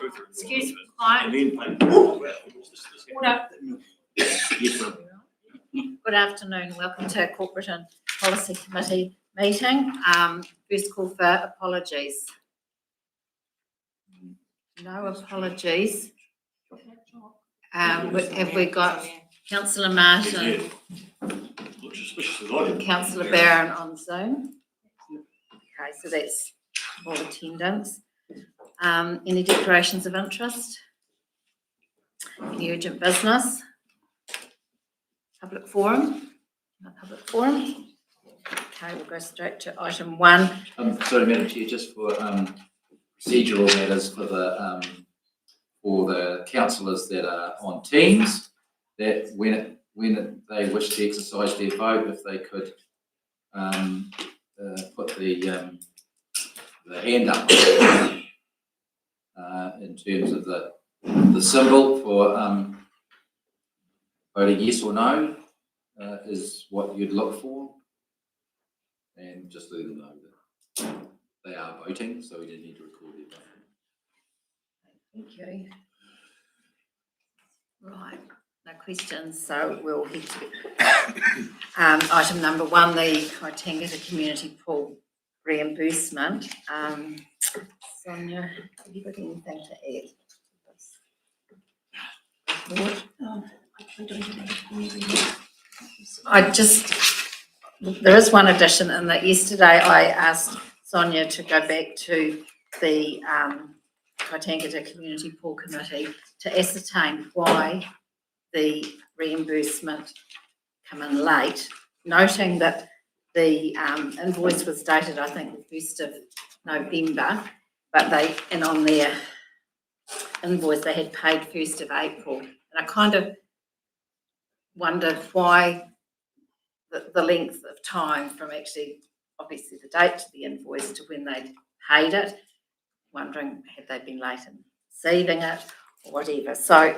Excuse me, quiet. Good afternoon. Welcome to our Corporate and Policy Committee meeting. First call for apologies. No apologies. Have we got Councillor Martin and Councillor Barron on Zoom? Okay, so that's all attendance. Any declarations of interest? Any urgent business? Public forum? No public forum? Okay, we'll go straight to item 1. Sorry, Madam Chair, just for procedural matters for the councillors that are on Teams, that when they wish to exercise their vote, if they could put the hand up in terms of the symbol for voting yes or no is what you'd look for, and just let them know that they are voting, so we didn't need to record their vote. Thank you. Right, no questions, so we'll head to item number 1, the Kaitangata Community Pool reimbursement. Sonia, have you got anything to add? There is one addition in that yesterday I asked Sonia to go back to the Kaitangata Community Pool Committee to ascertain why the reimbursement come in late, noting that the invoice was dated, I think, the 1st of November, but on their invoice they had paid 1st of April. And I kind of wondered why the length of time from actually, obviously, the date to the invoice to when they'd paid it, wondering had they been late in receiving it or whatever. So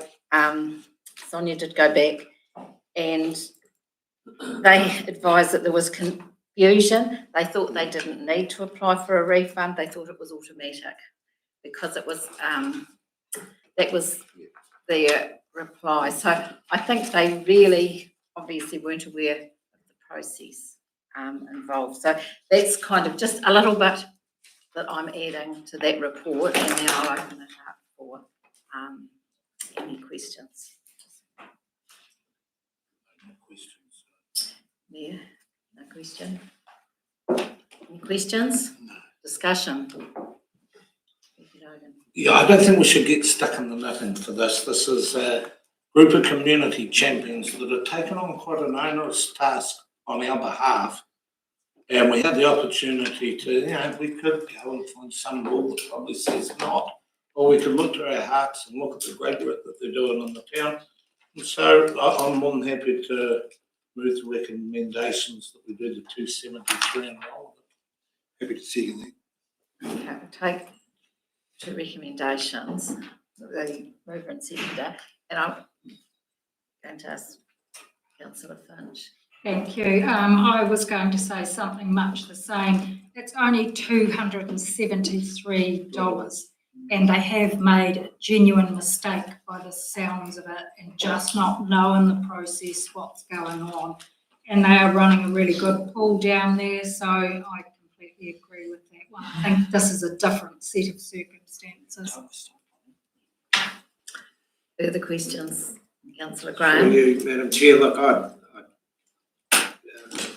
Sonia did go back and they advised that there was confusion. They thought they didn't need to apply for a refund. They thought it was automatic because it was that was their reply. So I think they really obviously weren't aware of the process involved. So that's kind of just a little bit that I'm adding to that report, and then I'll open it up for any questions. No questions. Yeah, no question. Any questions? No. Discussion? Yeah, I don't think we should get stuck in the knitting for this. This is a group of community champions that have taken on quite an onerous task on our behalf. And we had the opportunity to, we could go and find some rule that probably says not, or we could look to our hearts and look at the great work that they're doing in the town. And so I'm more than happy to move the recommendations that we do the 273 and roll. Happy to see you there. Okay, we'll take 2 recommendations, the mover and seconder, and I'm going to ask Councillor Finch. Thank you. I was going to say something much the same. It's only $273, and they have made a genuine mistake by the sounds of it and just not knowing the process, what's going on. And they are running a really good pool down there, so I completely agree with that one. I think this is a different set of circumstances. Further questions? Councillor Graham. Through you, Madam Chair. Look, I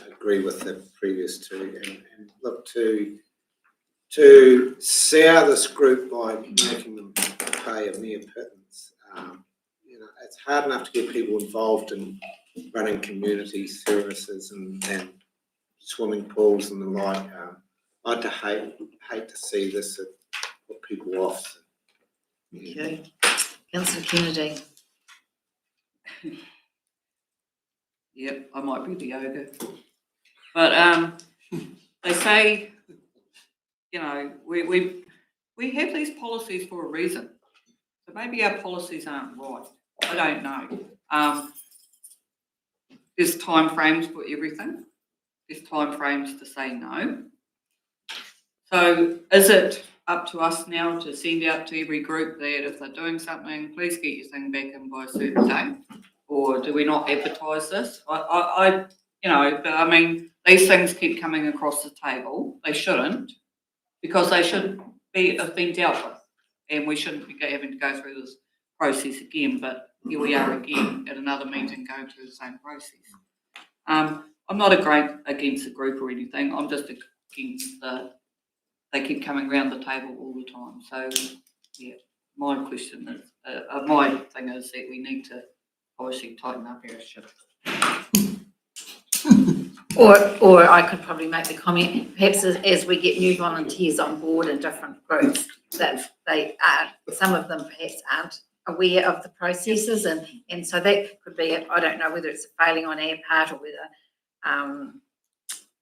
agree with the previous two, and look to sour this group by making them pay a mere pittance. It's hard enough to get people involved in running community services and swimming pools and the like. I'd hate to see this put people off. Okay. Councillor Kennedy. Yep, I might be the yoga. But they say, we have these policies for a reason. So maybe our policies aren't right. I don't know. There's time frames for everything. There's time frames to say no. So is it up to us now to send out to every group that if they're doing something, please get your thing back in by a certain date? Or do we not advertise this? You know, but I mean, these things keep coming across the table. They shouldn't, because they should have been dealt with. And we shouldn't be having to go through this process again, but here we are again at another meeting going through the same process. I'm not against the group or anything. I'm just against they keep coming around the table all the time. So, yeah, my question is, my thing is that we need to obviously tighten up our ship. Or I could probably make the comment, perhaps as we get new volunteers on board in different groups, that some of them perhaps aren't aware of the processes, and so that could be, I don't know whether it's a failing on our part or whether,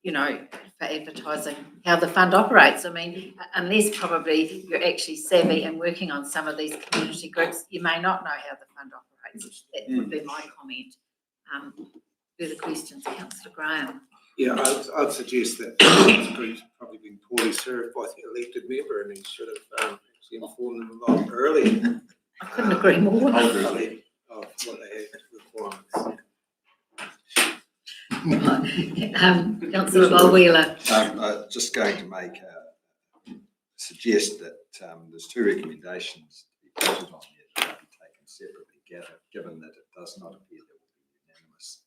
you know, for advertising how the fund operates. I mean, unless probably you're actually savvy and working on some of these community groups, you may not know how the fund operates. That would be my comment. Further questions, Councillor Graham? Yeah, I'd suggest that this group's probably been poorly served by the elected member, and he should have actually informed them a lot earlier. I couldn't agree more. Of what they had requirements. Councillor Wheeler. I'm just going to suggest that there's two recommendations to be voted on here that will be taken separately, given that it does not appear that will be unanimous.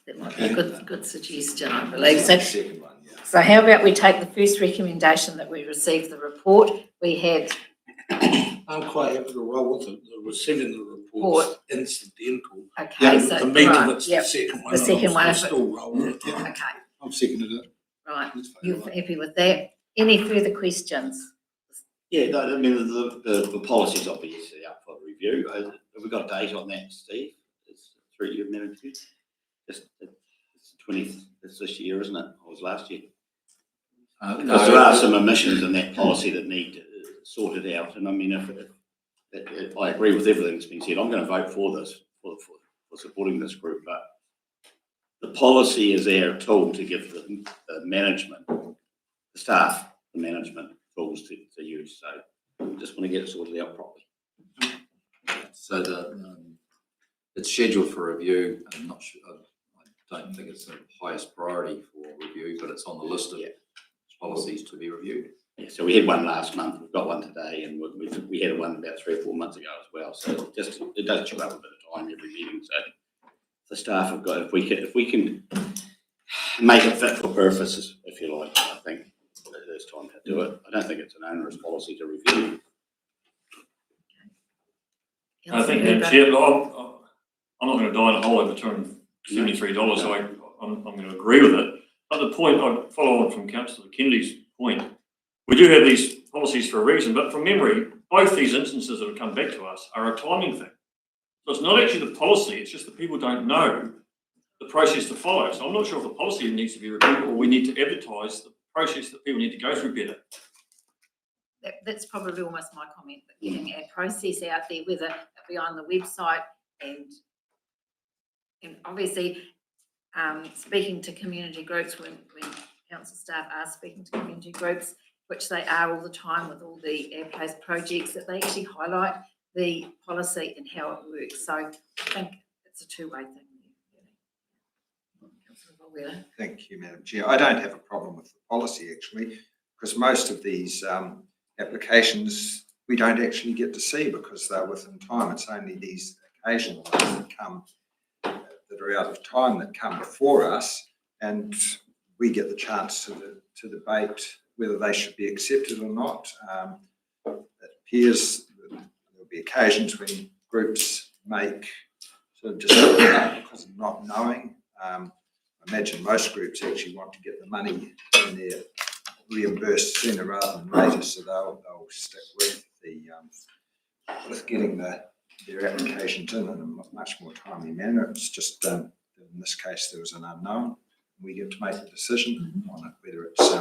That might be a good suggestion, I believe. So, The second one, yeah. so how about we take the first recommendation that we received the report. We had I'm quite happy to roll with the receiving the report incidental. okay, so The meeting, right, it's yep, the second one. the second and one, I'll if it- still roll with it. okay, I've seconded it. right. Let's vote You're on it. happy with that? Any further questions? Yeah, no, I mean, the policy's obviously up for review. Have we got a date on that, Steve? It's 3 year minute. It's 20th, it's this year, isn't it? Or was last year? Because there are some omissions in that policy that need sorted out. And I mean, if I agree with everything that's been said, I'm going to vote for this, for supporting this group. But the policy is our tool to give the management, the staff, the management tools to use. So we just want to get it sorted out properly. So it's scheduled for review. I'm not sure, I don't think it's the highest priority for review, but it's on the list of policies to be reviewed. Yeah, so we had one last month, we've got one today, and we had one about 3 or 4 months ago as well. So it does chew up a bit of time every meeting. So the staff have got, if we can make it fit for purposes, if you like, I think it's time to do it. I don't think it's an onerous policy to review. I think that's it. I'm not going to die in a hole over $273, so I'm going to agree with it. But the point, I'd follow on from Councillor Kennedy's point. We do have these policies for a reason, but from memory, both these instances that have come back to us are a timing thing. So it's not actually the policy, it's just that people don't know the process to follow. So I'm not sure if the policy needs to be reviewed or we need to advertise the process that people need to go through better. That's probably almost my comment, but getting our process out there, whether it be on the website and obviously speaking to community groups when council staff are speaking to community groups, which they are all the time with all the airplace projects, that they actually highlight the policy and how it works. So I think it's a two-way thing. Thank you, Madam Chair. I don't have a problem with the policy actually, because most of these applications we don't actually get to see because they're within time. It's only these occasional ones that come that are out of time that come before us, and we get the chance to debate whether they should be accepted or not. It appears that there'll be occasions when groups make sort of just because of not knowing. I imagine most groups actually want to get the money in their reimbursed sooner rather than later, so they'll stick with getting their applications in a much more timely manner. It's just in this case there was an unknown. We get to make a decision on it, whether it's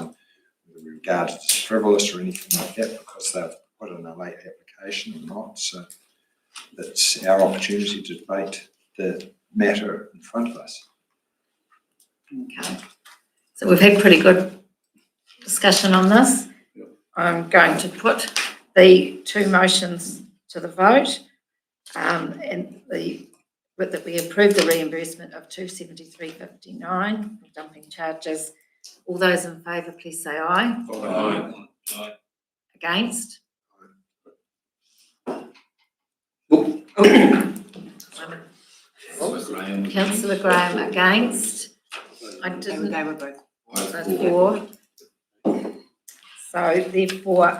whether we regard it as frivolous or anything like that because they've put in a late application or not. So it's our opportunity to debate the matter in front of us. Okay. So we've had pretty good discussion on this. I'm going to put the two motions to the vote, and that we approve the reimbursement of $273.59 for dumping charges. All those in favour, please say aye. Aye. Against? Councillor Graham against. I didn't. They were both. So for. So therefore,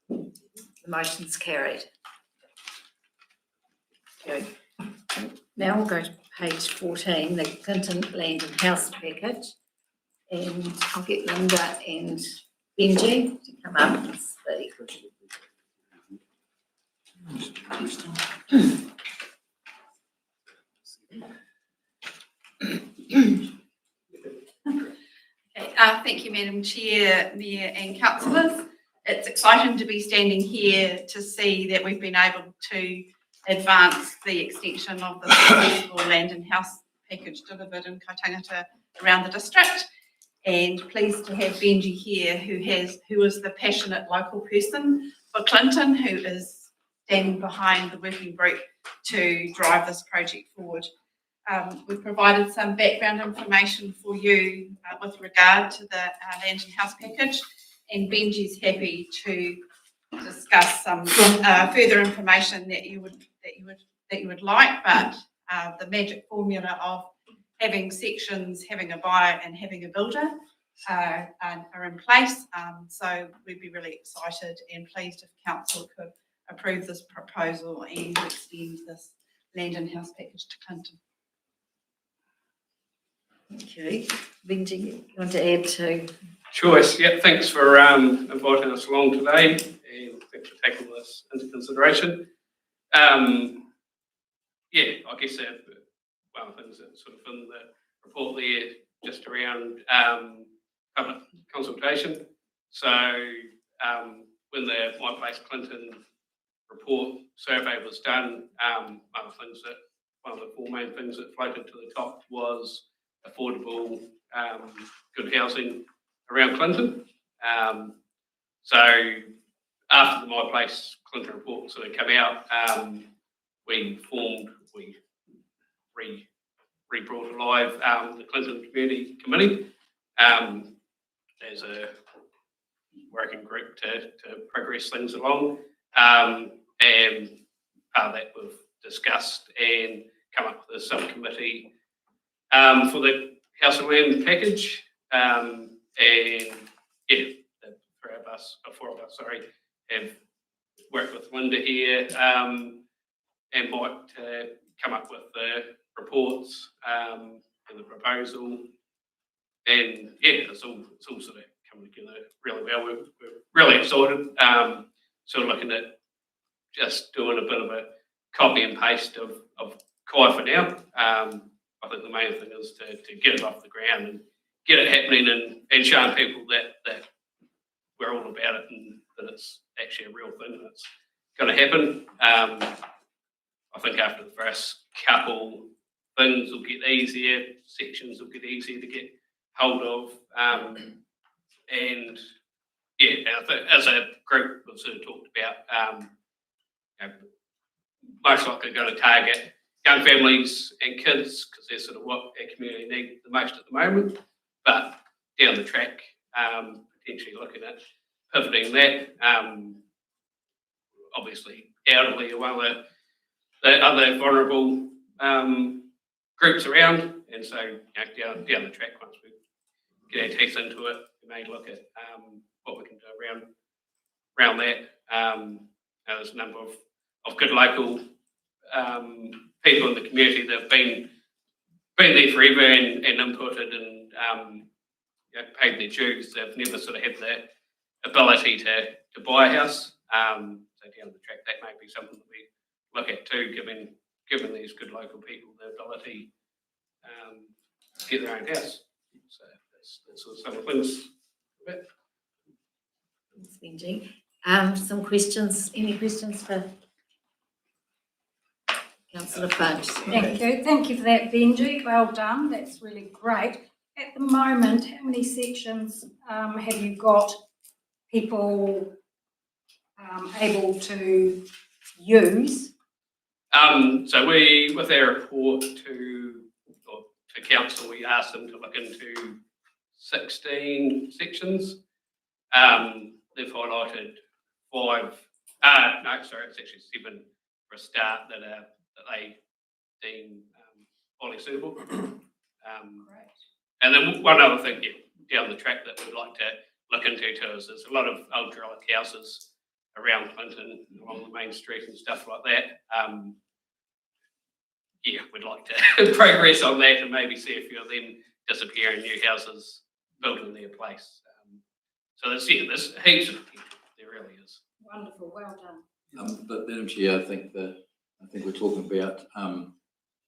the motion's carried. Okay. Now we'll go to page 14, the Clinton Land and House package. And I'll get Linda and Benji to come up and speak. Thank you, Madam Chair, Mayor and councillors. It's exciting to be standing here to see that we've been able to advance the extension of the successful land and house package delivered in Kaitangata around the district. And pleased to have Benji here, who is the passionate local person for Clinton, who is standing behind the working group to drive this project forward. We've provided some background information for you with regard to the land and house package, and Benji's happy to discuss some further information that you would like. But the magic formula of having sections, having a buyer, and having a builder are in place. So we'd be really excited and pleased if council could approve this proposal and extend this land and house package to Clinton. Thank you. Benji, you want to add to? Choice, yeah, thanks for inviting us along today, and thanks for taking this into consideration. Yeah, I guess one of the things that's sort of in the report there, just around public consultation. So when the My Place Clinton report survey was done, one of the four main things that floated to the top was affordable, good housing around Clinton. So after the My Place Clinton report sort of came out, we re-brought alive the Clinton Community Committee as a working group to progress things along. And part of that we've discussed and come up with a subcommittee for the House and Land package. And yeah, the four of us, have worked with Linda here and Mike to come up with the reports and the proposal. And yeah, it's all sort of coming together really well. We're really excited. Sort of looking at just doing a bit of a copy and paste of Kai for now. I think the main thing is to get it off the ground and get it happening and showing people that we're all about it and that it's actually a real thing and it's going to happen. I think after the first couple, things will get easier, sections will get easier to get hold of. And yeah, I think as a group, we've sort of talked about most likely going to target young families and kids because they're sort of what our community need the most at the moment. But down the track, potentially looking at pivoting that. Obviously, elderly are one of the other vulnerable groups around, and so down the track, once we get our teeth into it, we may look at what we can do around that. There's a number of good local people in the community that have been there forever and inputted and paid their dues. They've never sort of had the ability to buy a house. So down the track, that may be something that we look at too, giving these good local people the ability to get their own house. So that's sort of some of the things. Thanks, Benji. Some questions? Any questions for Councillor Fudge? Thank you for that, Benji. Well done. That's really great. At the moment, how many sections have you got people able to use? So we, with our report to council, we asked them to look into 16 sections. They've highlighted 5, no, sorry, it's actually 7 for a start that they deem highly suitable. And then one other thing down the track that we'd like to look into too is there's a lot of old derelict houses around Clinton, along the main street and stuff like that. We'd like to progress on that and maybe see a few of them disappear and new houses built in their place. So there's heaps of potential, there really is. Wonderful, well done. But Madam Chair, I think we're talking about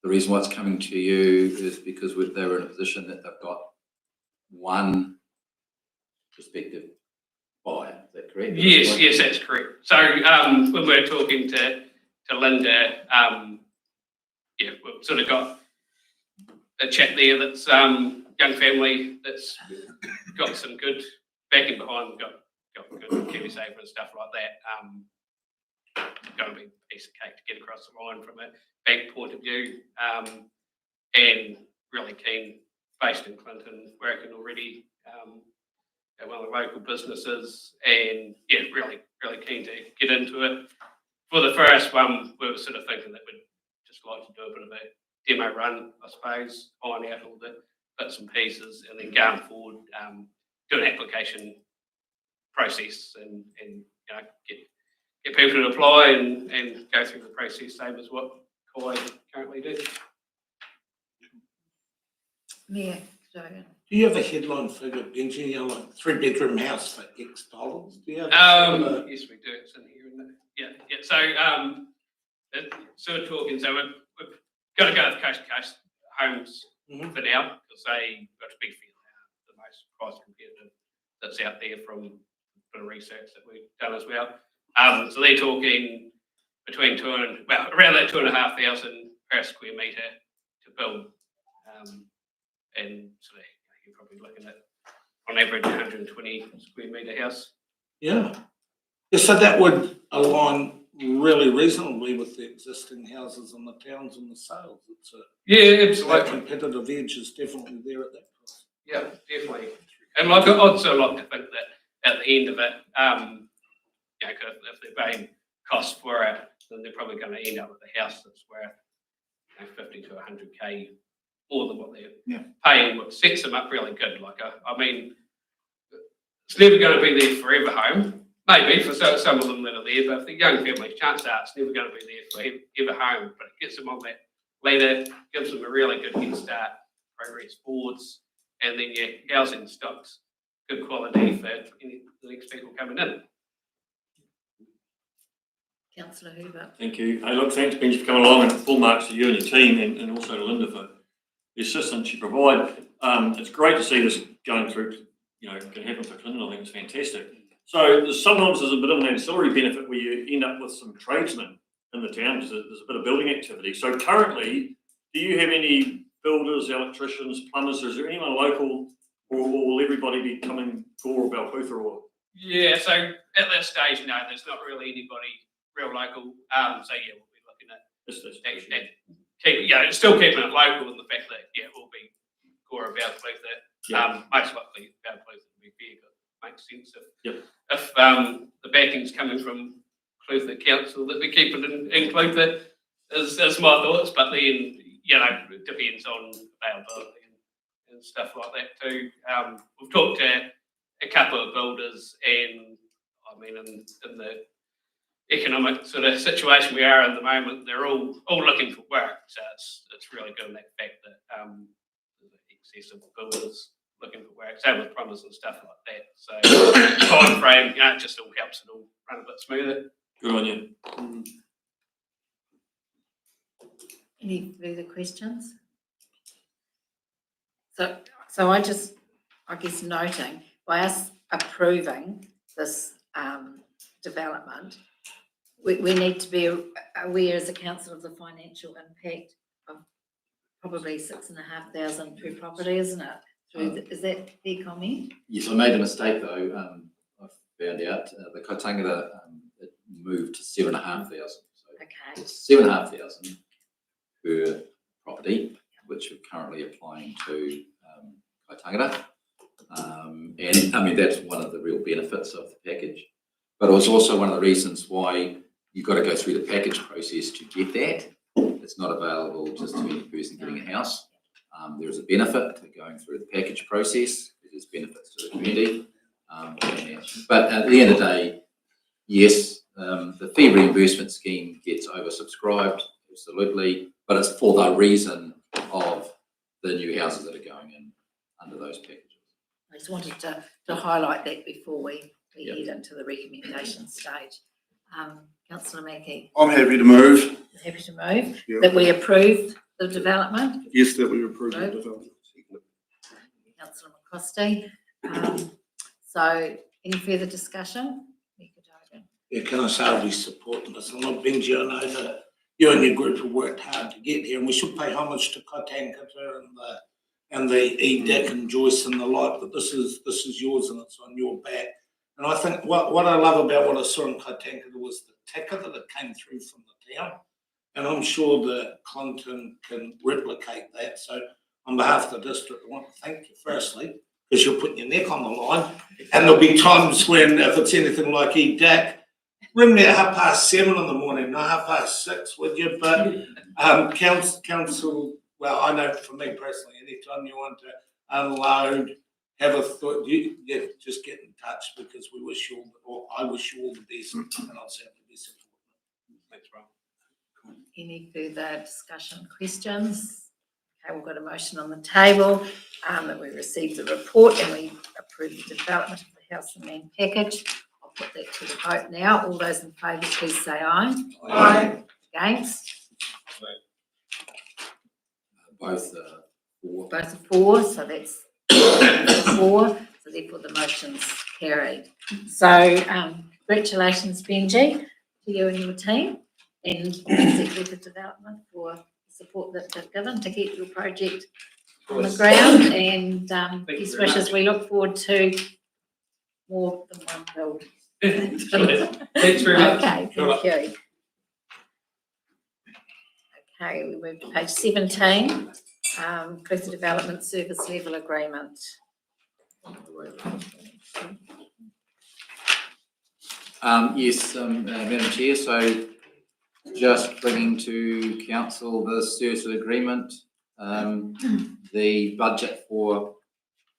the reason why it's coming to you is because they were in a position that they've got one prospective buyer. Is that correct? Yes, that's correct. So when we're talking to Linda, we've sort of got a chat there that's young family that's got some good backing behind, got good KiwiSaver and stuff like that. Going to be a piece of cake to get across the line from a bank point of view, and really keen, based in Clinton, working already at one of the local businesses, and really keen to get into it. For the first one, we were sort of thinking that we'd just like to do a bit of a demo run, I suppose, iron out all the bits and pieces, and then going forward, do an application process and get people to apply and go through the process, same as what Kai currently do. Mayor, sorry. Do you have a headline figure, Benji? You know, like 3-bedroom house for X dollars? Do you have? Yes, we do. It's in here, isn't it? Yeah. So, sort of talking. So we've got to go with coast to coast homes for now, because they got to be the most price competitive that's out there from the research that we've done as well. So they're talking between around that 2,500 per square metre to build, and so you're probably looking at on average 120 square metre house. Yeah. So that would align really reasonably with the existing houses in the towns and the sales. It's that Absolutely. competitive edge is definitely there at that price. Yeah, definitely. And I'd also like to think that at the end of it, if they're paying costs for it, then they're probably going to end up with a house that's worth 50 to 100k more than what they're paying, which sets them up really good. I mean, it's never going to be their forever home. Maybe for some of them that are there, but if they're young families, chances are it's never going to be their forever home. But it gets them on that ladder, gives them a really good head start, progress boards, and then your housing stocks good quality for the next people coming in. Councillor Hoover. Thank you. Hey, look, thanks, Benji, for coming along, and full marks to you and your team, and also to Linda for the assistance you provide. It's great to see this going through, can happen for Clinton. I think it's fantastic. So sometimes there's a bit of an ancillary benefit where you end up with some tradesmen in the town because there's a bit of building activity. So currently, do you have any builders, electricians, plumbers? Is there anyone local, or will everybody be coming Gore or Balclutha or? Yeah, so at this stage, no, there's not really anybody real local. So we'll be looking at still keeping it local in the fact that it will be Gore or Balclutha. Most likely Balclutha will be fair, but makes sense if the backing's coming from Clutha Council that we keep it in Clutha is my thoughts, but then it depends on availability and stuff like that too. We've talked to a couple of builders, and I mean in the economic sort of situation we are at the moment, they're all looking for work, so it's really good in that fact that there's excess of builders looking for work, same with plumbers and stuff like that. So time frame, it just all helps it all run a bit smoother. Good on you. Any further questions? So I guess noting, by us approving this development, we need to be aware as a council of the financial impact of probably 6,500 per property, isn't it? Is that their comment? Yes, I made a mistake though. I found out the Kaitangata it moved to 7,500. So Okay, it's 7,500 per property, which we're currently applying to Kaitangata. And I mean, that's one of the real benefits of the package. But it was also one of the reasons why you've got to go through the package process to get that. It's not available just to any person getting a house. There is a benefit to going through the package process. There's benefits to the community. But at the end of the day, yes, the fee reimbursement scheme gets oversubscribed, absolutely, but it's for the reason of the new houses that are going in under those packages. I just wanted to highlight that before we Yep. head into the recommendation stage. Councillor Mackie, I'm happy to move. happy to move, Yep. that we approve the development. Yes, that we approve the Right. development. Councillor McCosty. So any further discussion? Yeah, can I say I'll be supporting this? And look, Benji, I know that you and your group have worked hard to get here, and we should pay homage to Kaitangata and the EDAC and Joyce and the like, but this is yours and it's on your back. And I think what I love about what I saw in Kaitangata was the ticker that it came through from the town. And I'm sure that Clinton can replicate that. So on behalf of the district, I want to thank you firstly, because you'll put your neck on the line. And there'll be times when, if it's anything like EDAC, ring me at 7:30 in the morning, not 6:30, would you? But council, well, I know for me personally, anytime you want to unload, have a thought, just get in touch, because we wish you all, or I wish you all the best, and I'll certainly be supporting it. Thanks, Rob. Any further discussion, questions? Okay, we've got a motion on the table that we received the report and we approve the development of the house and land package. I'll put that to the vote now. All those in favour, please say aye. Aye. Against? Both for. Both are for, so that's 4, so therefore the motion's carried. So congratulations, Benji, to you and your team and executive development for the support that they've given to get your project on the ground, and best wishes. We look forward to more than one build. Thanks very much. Okay, thank you. Okay, we move to page 17, inclusive development service level agreement. Yes, Madam Chair, so just bringing to council the service agreement. The budget for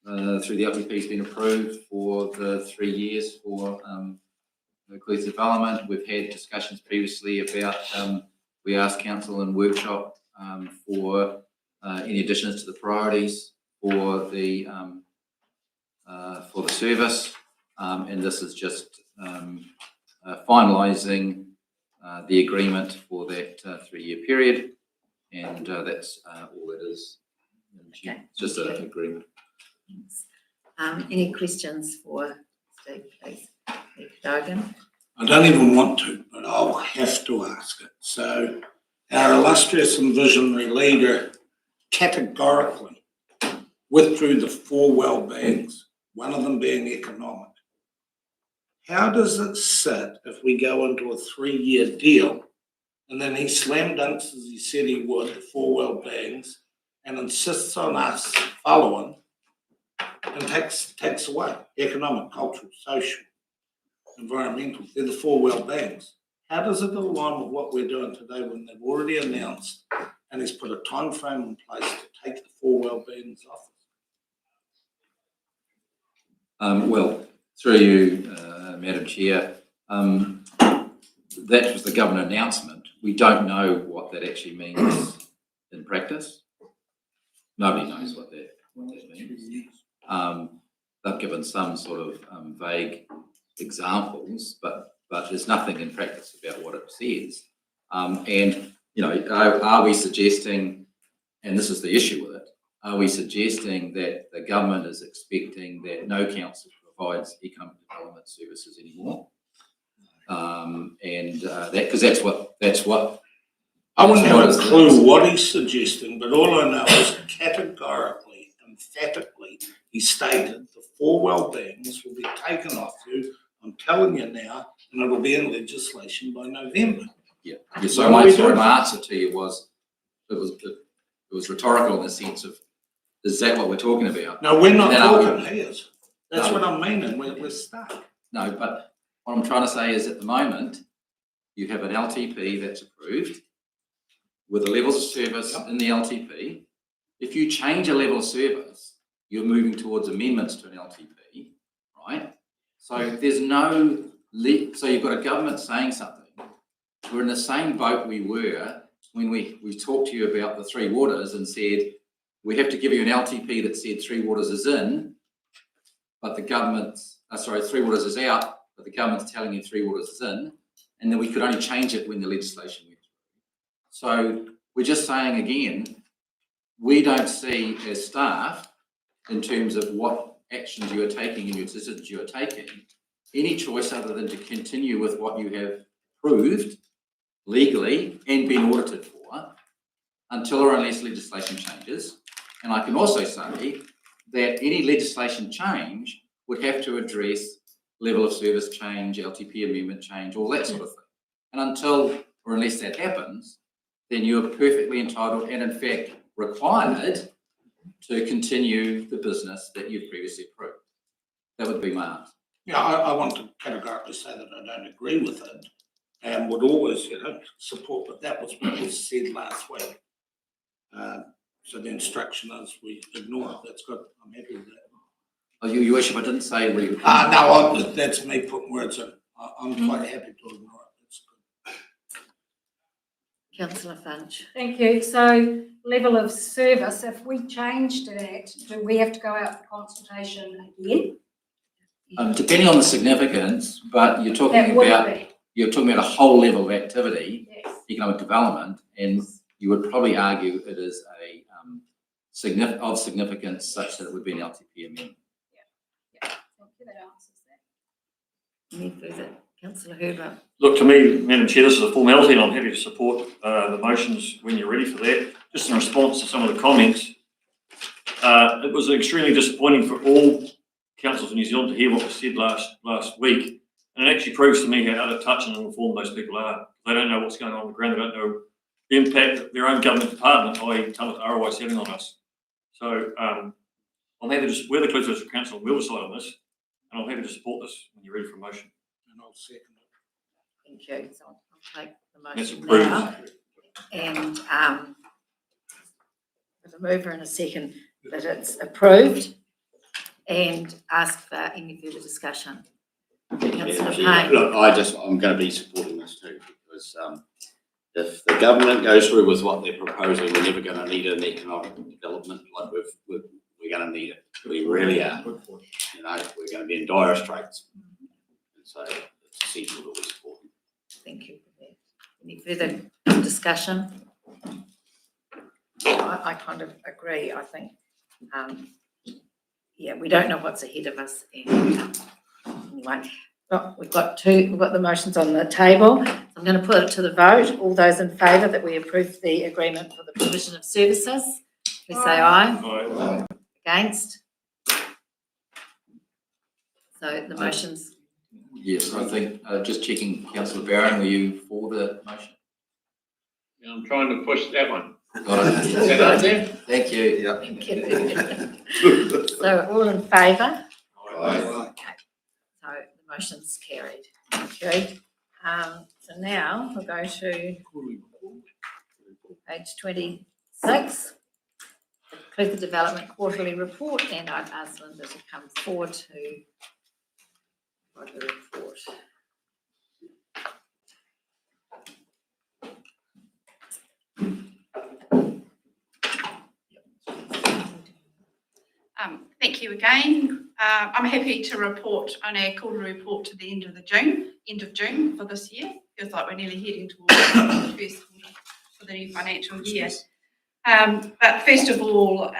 through the LPP has been approved for the 3 years for inclusive development. We've had discussions previously about we asked council in workshop for any additions to the priorities for the service, and this is just finalising the agreement for that 3-year period, and that's all it is. Okay. It's just an agreement. Any questions for Steve, please? Dogan? I don't even want to, but I'll have to ask it. So our illustrious and visionary leader categorically withdrew the 4 well-beings, one of them being economic. How does it sit if we go into a 3-year deal and then he slam dunks, as he said he would, the 4 well-beings, and insists on us following and takes away economic, cultural, social, environmental? They're the 4 well-beings. How does it align with what we're doing today when they've already announced and he's put a time frame in place to take the 4 well-beings off? Well, through you, Madam Chair, that was the government announcement. We don't know what that actually means in practice. Nobody knows what that means. They've given some sort of vague examples, but there's nothing in practice about what it says. And, you know, are we suggesting, and this is the issue with it, are we suggesting that the government is expecting that no council provides economic development services anymore? And that, because that's what I wouldn't have a clue what he's suggesting, but all I know is categorically and emphatically, he stated the 4 well-beings will be taken off you. I'm telling you now, and it'll be in legislation by November. Yeah, so my answer to you was, it was rhetorical in the sense of, is that what we're talking about? No, we're not Then talking here's. That's No. what I'm meaning, we're stuck. No, but what I'm trying to say is at the moment, you have an LTP that's approved with the levels of service in the LTP. If you change a level of service, you're moving towards amendments to an LTP, right? So there's no, so you've got a government saying something. We're in the same boat we were when we talked to you about the 3 waters and said, we have to give you an LTP that said 3 waters is in, but the government's, 3 waters is out, but the government's telling you 3 waters is in, and then we could only change it when the legislation went through. So we're just saying again, we don't see as staff, in terms of what actions you are taking and your decisions you are taking, any choice other than to continue with what you have proved legally and been audited for until or unless legislation changes. And I can also say that any legislation change would have to address level of service change, LTP amendment change, all that sort of thing. And until or unless that happens, then you're perfectly entitled and in fact required to continue the business that you've previously approved. That would be my answer. Yeah, I want to categorically say that I don't agree with it and would always, support, but that was what was said last week. So the instruction is we ignore it. That's good. I'm happy with that. Oh, you wish if I didn't say we. No, that's me putting words in. I'm quite happy to ignore it. That's good. Councillor Finch. Thank you. So level of service, if we changed that, do we have to go out for consultation again? Depending on the significance, but you're talking That would about be, a whole level of activity, yes. economic development, and you would probably argue it is a of significance such that it would be an LTP amendment. Yeah. Thank you, that answers that. Any further? Councillor Herbert. Look, to me, Madam Chair, this is a formality and I'm happy to support the motions when you're ready for that. Just in response to some of the comments, it was extremely disappointing for all councils in New Zealand to hear what was said last week. And it actually proves to me how out of touch and uninformed those people are. They don't know what's going on the ground. They don't know the impact that their own government department, i.e. Tangata Arawa, is having on us. So I'm happy to, we're the Cleveland District Council, we'll decide on this, and I'm happy to support this when you're ready for a motion. And I'll second it. Thank you. So I'll take the That's motion approved. now. And with a mover and a second that it's approved and ask for any further discussion. Councillor Payne. Look, I'm going to be supporting this too, because if the government goes through with what they're proposing, we're never going to need an economic development like we're going to need it. We really are. We're going to be in dire straits. And so it's essential that we support them. Thank you for that. Any further discussion? I kind of agree. I think, we don't know what's ahead of us. And anyway, we've got the motions on the table. So I'm going to put it to the vote. All those in favour that we approve the agreement for the provision of services, please say aye. Against? So the motions. Yes, I think, just checking, Councillor Barron, were you for the motion? Yeah, I'm trying to push that one. Got it. Is that out there? Thank you. Thank you. So all in favour? Aye. Okay. So the motion's carried. Okay. So now we'll go to page 26, the Clifford Development Quarterly Report, and I've asked Linda to come forward to write the report. Thank you again. I'm happy to report on our quarterly report to the end of June for this year. Feels like we're nearly heading towards the first quarter for the new financial year. But first of all,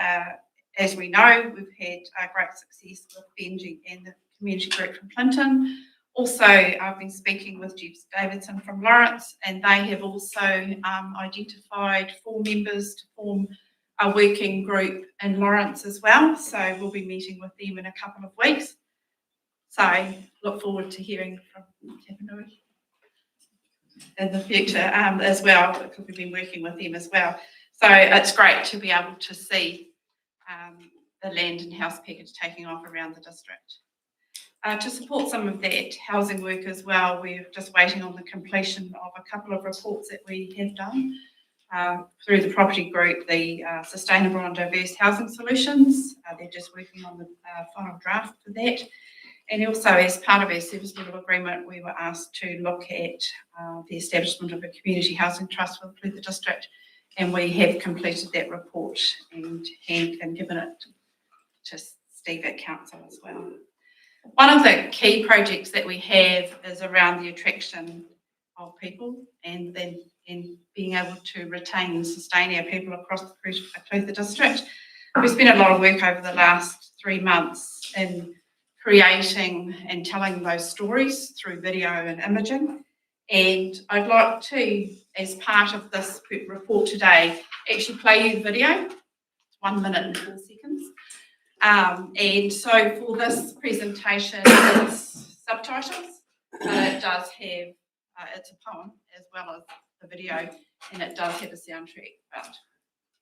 as we know, we've had great success with Benji and the community group from Clinton. Also, I've been speaking with Jeff Davidson from Lawrence, and they have also identified 4 members to form a working group in Lawrence as well. So we'll be meeting with them in a couple of weeks. So look forward to hearing from Tapanui in the future as well, because we've been working with them as well. So it's great to be able to see the land and house package taking off around the district. To support some of that housing work as well, we're just waiting on the completion of a couple of reports that we have done through the property group, the Sustainable and Diverse Housing Solutions. They're just working on the final draft for that. And also, as part of our service level agreement, we were asked to look at the establishment of a community housing trust for the Clutha district, and we have completed that report and given it to Steve at council as well. One of the key projects that we have is around the attraction of people and being able to retain and sustain our people across the Clutha district. We've spent a lot of work over the last 3 months in creating and telling those stories through video and imaging. And I'd like to, as part of this report today, actually play you the video. It's 1 minute and 4 seconds. And so for this presentation, it's subtitles, but it does have, it's a poem as well as the video, and it does have a soundtrack, but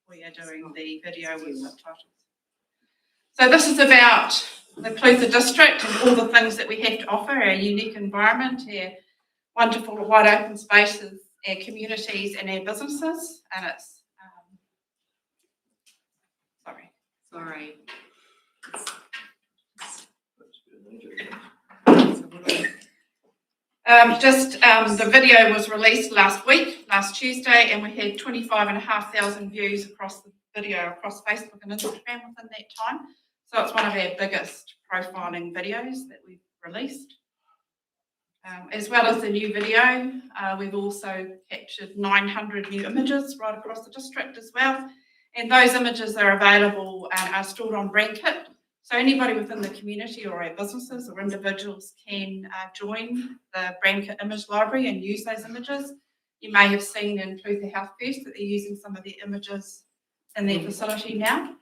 we are doing the video with subtitles. So this is about the Clutha district and all the things that we have to offer, our unique environment, our wonderful wide open spaces, our communities and our businesses. And it's, sorry. The video was released last Tuesday, and we had 25,500 views across the video, across Facebook and Instagram within that time. So it's one of our biggest profiling videos that we've released. As well as the new video, we've also captured 900 new images right across the district as well. And those images are available and are stored on BrandKit. So anybody within the community or our businesses or individuals can join the BrandKit image library and use those images. You may have seen in Clutha Health First that they're using some of the images in their facility now.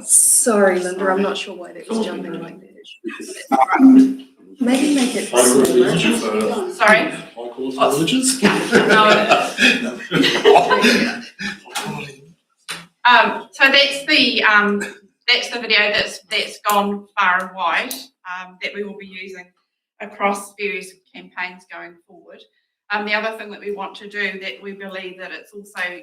Sorry, Linda, I'm not sure why that was jumping like that. Maybe make it smaller. Sorry? So that's the video that's gone far and wide that we will be using across various campaigns going forward. The other thing that we want to do, that we believe that it's also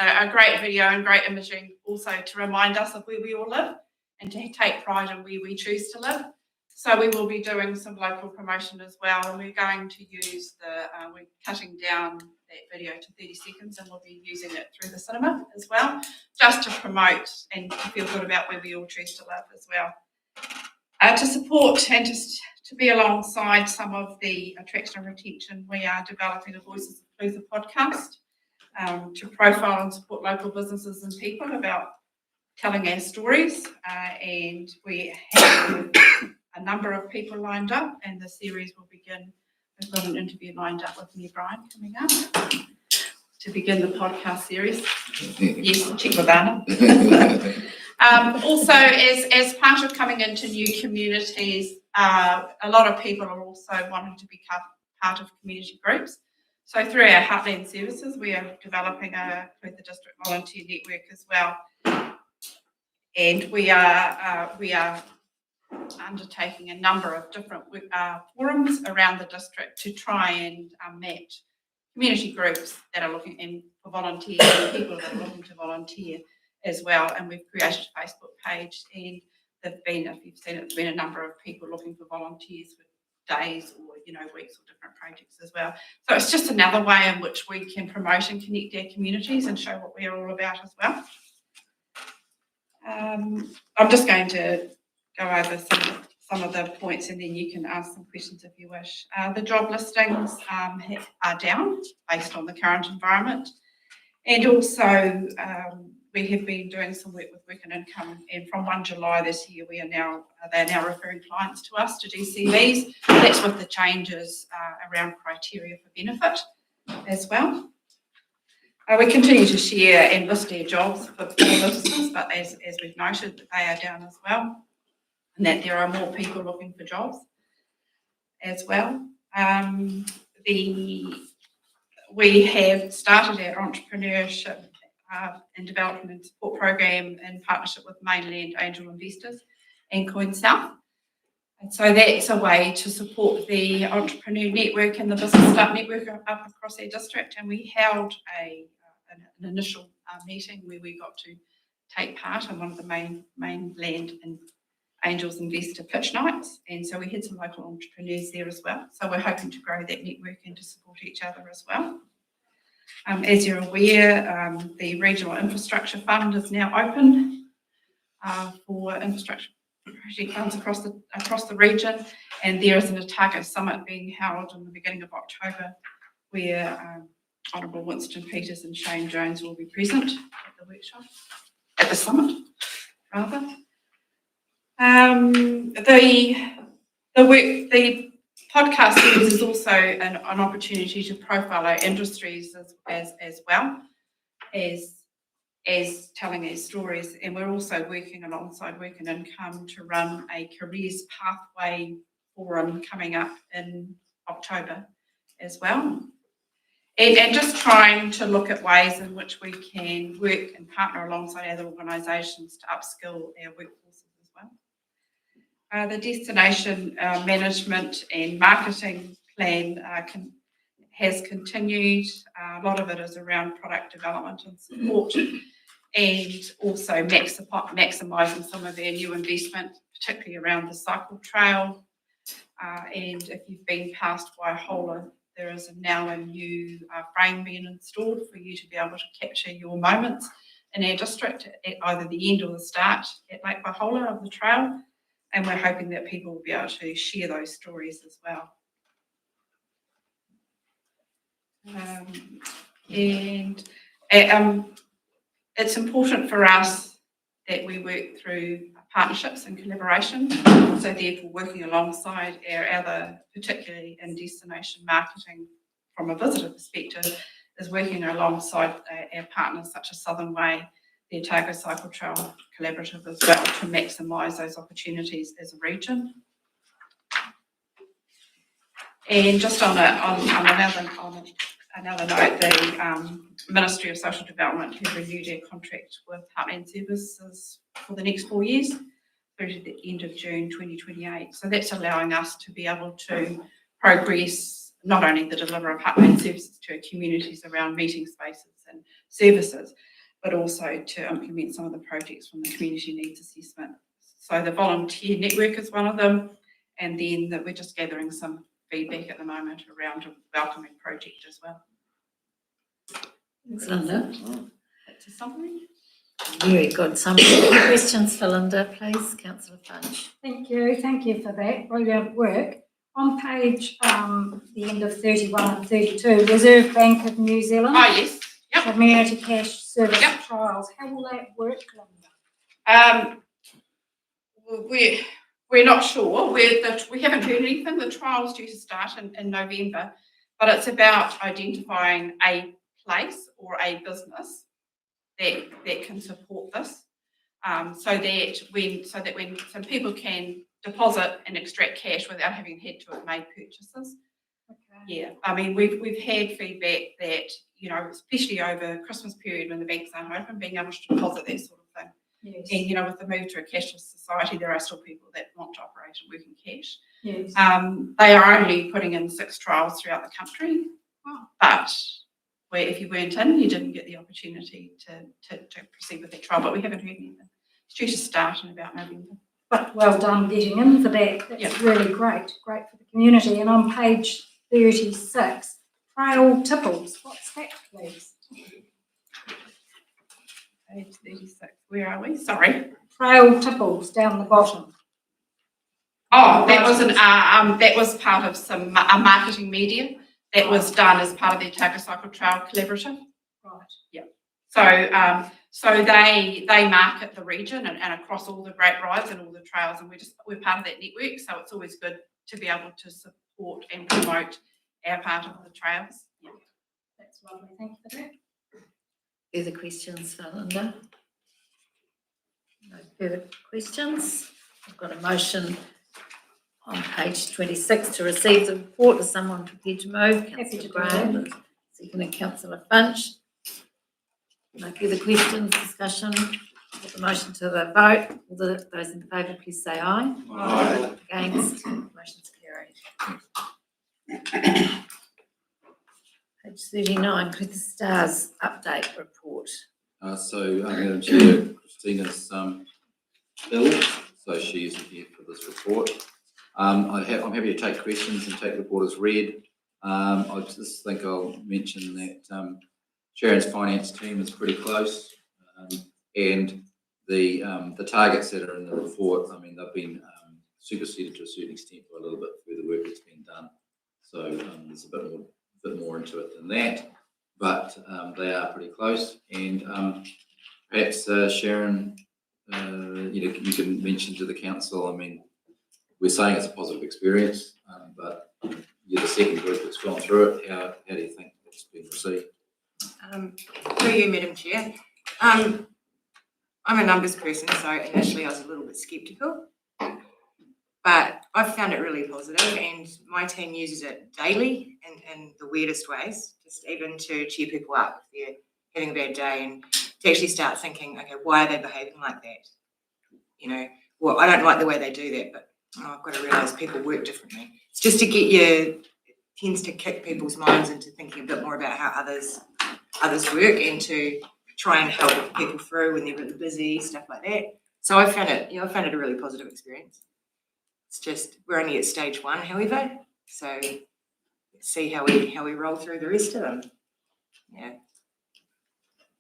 a great video and great imaging also to remind us of where we all live and to take pride in where we choose to live. So we will be doing some local promotion as well, and we're going to use we're cutting down that video to 30 seconds and we'll be using it through the cinema as well, just to promote and to feel good about where we all choose to live as well. To support and to be alongside some of the attraction and retention, we are developing a Voices of Clutha podcast to profile and support local businesses and people about telling our stories. And we have a number of people lined up, and the series will begin. We've got an interview lined up with me, Brian, coming up to begin the podcast series. Yes, check my banner. Also, as part of coming into new communities, a lot of people are also wanting to be part of community groups. So through our Heartland services, we are developing with the district volunteer network as well. And we are undertaking a number of different forums around the district to try and match community groups that are looking for volunteers and people that are looking to volunteer as well. And we've created a Facebook page, and there've been, if you've seen it, there's been a number of people looking for volunteers for days or weeks or different projects as well. So it's just another way in which we can promote and connect our communities and show what we're all about as well. I'm just going to go over some of the points, and then you can ask some questions if you wish. The job listings are down based on the current environment, and also we have been doing some work with Work and Income, and from 1 July this year, they're now referring clients to us to do CVs. That's with the changes around criteria for benefit as well. We continue to share and list our jobs for businesses, but as we've noted, they are down as well, and that there are more people looking for jobs as well. We have started our entrepreneurship and development and support program in partnership with Mainland Angel Investors and Coin South. And so that's a way to support the entrepreneur network and the business start network up across our district. And we held an initial meeting where we got to take part in one of the Mainland and Angels Investor pitch nights. And so we had some local entrepreneurs there as well. So we're hoping to grow that network and to support each other as well. As you're aware, the Regional Infrastructure Fund is now open for infrastructure project funds across the region, and there is an Otago Summit being held in the beginning of October, where Honourable Winston Peters and Shane Jones will be present at the workshop, at the summit, rather. The podcast series is also an opportunity to profile our industries as well as telling our stories, and we're also working alongside Work and Income to run a careers pathway forum coming up in October as well, and just trying to look at ways in which we can work and partner alongside other organisations to upskill our workforces as well. The destination management and marketing plan has continued. A lot of it is around product development and support, and also maximising some of our new investment, particularly around the cycle trail. And if you've been past Waihola, there is now a new frame being installed for you to be able to capture your moments in our district at either the end or the start at Lake Waihola of the trail. And we're hoping that people will be able to share those stories as well. It's important for us that we work through partnerships and collaboration. So therefore, working alongside our other, particularly in destination marketing from a visitor perspective, is working alongside our partners such as Southern Way, the Otago Cycle Trail Collaborative as well, to maximise those opportunities as a region. And just on another note, the Ministry of Social Development has renewed our contract with Heartland Services for the next 4 years through to the end of June 2028. So that's allowing us to be able to progress not only the delivery of Heartland Services to our communities around meeting spaces and services, but also to implement some of the projects from the Community Needs Assessment. So the volunteer network is one of them, and then that we're just gathering some feedback at the moment around a welcoming project as well. Thanks, Linda. That's a summary. Very good summary. Any questions for Linda, please, Councillor Fudge? Thank you for that, brilliant work. On page, the end of 31 and 32, Reserve Bank of New Zealand. Oh, yes. Yep. Community cash service Yep. trials. How will that work, Linda? We're not sure. We haven't heard anything. The trial's due to start in November, but it's about identifying a place or a business that can support this, so that when some people can deposit and extract cash without having had to have made purchases. Yeah, I mean, we've had feedback that, you know, especially over Christmas period when the banks aren't open, being able to deposit that sort of thing. Yes, And, you know, with the move to a cashless society, there are still people that want to operate and work in cash. yes. They are only putting in 6 trials throughout the country, but where if you weren't in, you didn't get the opportunity to proceed with that trial, but we haven't heard anything. It's due to start in about November. But well done getting in for that. That's really great for the community. And on page 36, trail tipples. What's that, please? Page 36, where are we? Sorry. Trail tipples down the bottom. Oh, that was that was part of some marketing media that was done as part of the Otago Cycle Trail Collaborative. Right. Yeah. So they market the region and across all the great rides and all the trails, and we're part of that network. So it's always good to be able to support and promote our part of the trails. Yeah. That's lovely. Thank you for that. Further questions for Linda? No further questions. I've got a motion on page 26 to receive the report. Is someone prepared to move? Happy to do Graham, second, Councillor Finch. No further questions, discussion. Put the motion to the vote. All those in favour, please say aye. Aye. Against, motion's carried. Page 39, Stars update report. Madam Chair, Christina's ill, so she isn't here for this report. I'm happy to take questions and take the report as read. I just think I'll mention that Sharon's finance team is pretty close, and the targets that are in the report, I mean, they've been superseded to a certain extent by a little bit further work that's been done. So there's a bit more into it than that, but they are pretty close. And perhaps Sharon, you can mention to the council. I mean, we're saying it's a positive experience, but you're the second group that's gone through it. How do you think it's been received? Through you, Madam Chair. I'm a numbers person, so initially I was a little bit sceptical, but I've found it really positive, and my team uses it daily in the weirdest ways, just even to cheer people up if they're having a bad day, and to actually start thinking, okay, why are they behaving like that? You know, well, I don't like the way they do that, but I've got to realise people work differently. It's just to get you, it tends to kick people's minds into thinking a bit more about how others work, and to try and help people through when they're really busy, stuff like that. So I found it a really positive experience. It's just, we're only at stage 1, however, so let's see how we roll through the rest of them. Yeah.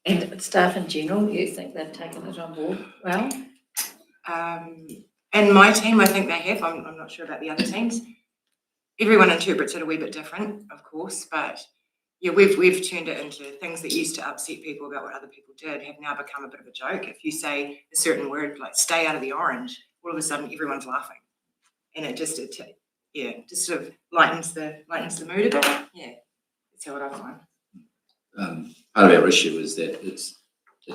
And staff in general, you think they've taken it on board well? And my team, I think they have. I'm not sure about the other teams. Everyone interprets it a wee bit different, of course, but yeah, we've turned it into things that used to upset people about what other people did have now become a bit of a joke. If you say a certain word like "stay out of the orange," all of a sudden everyone's laughing, and it just sort of lightens the mood a bit. Yeah, that's what I find. Part of our issue is that it's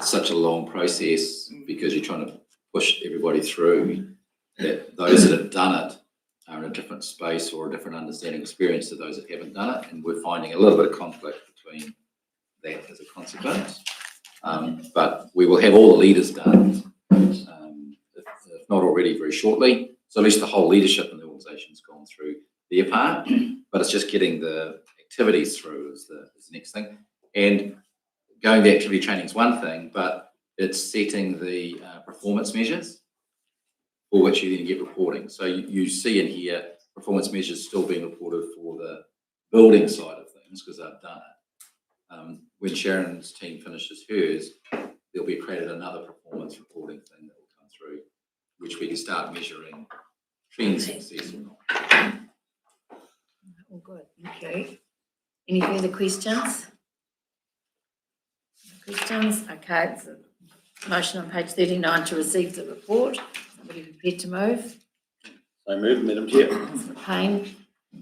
such a long process because you're trying to push everybody through, that those that have done it are in a different space or a different understanding experience to those that haven't done it, and we're finding a little bit of conflict between that as a consequence. But we will have all the leaders done, if not already, very shortly. So at least the whole leadership in the organisation's gone through their part, but it's just getting the activities through is the next thing. And going to activity training is one thing, but it's setting the performance measures for which you then get reporting. So you see in here performance measures still being reported for the building side of things because they've done it. When Sharon's team finishes hers, there'll be created another performance reporting thing that will come through, which we can start measuring trends success or not. All good, thank you. Any further questions? No questions? Okay, it's a motion on page 39 to receive the report. Somebody prepared to move? So moved, Madam Chair. Councillor Payne,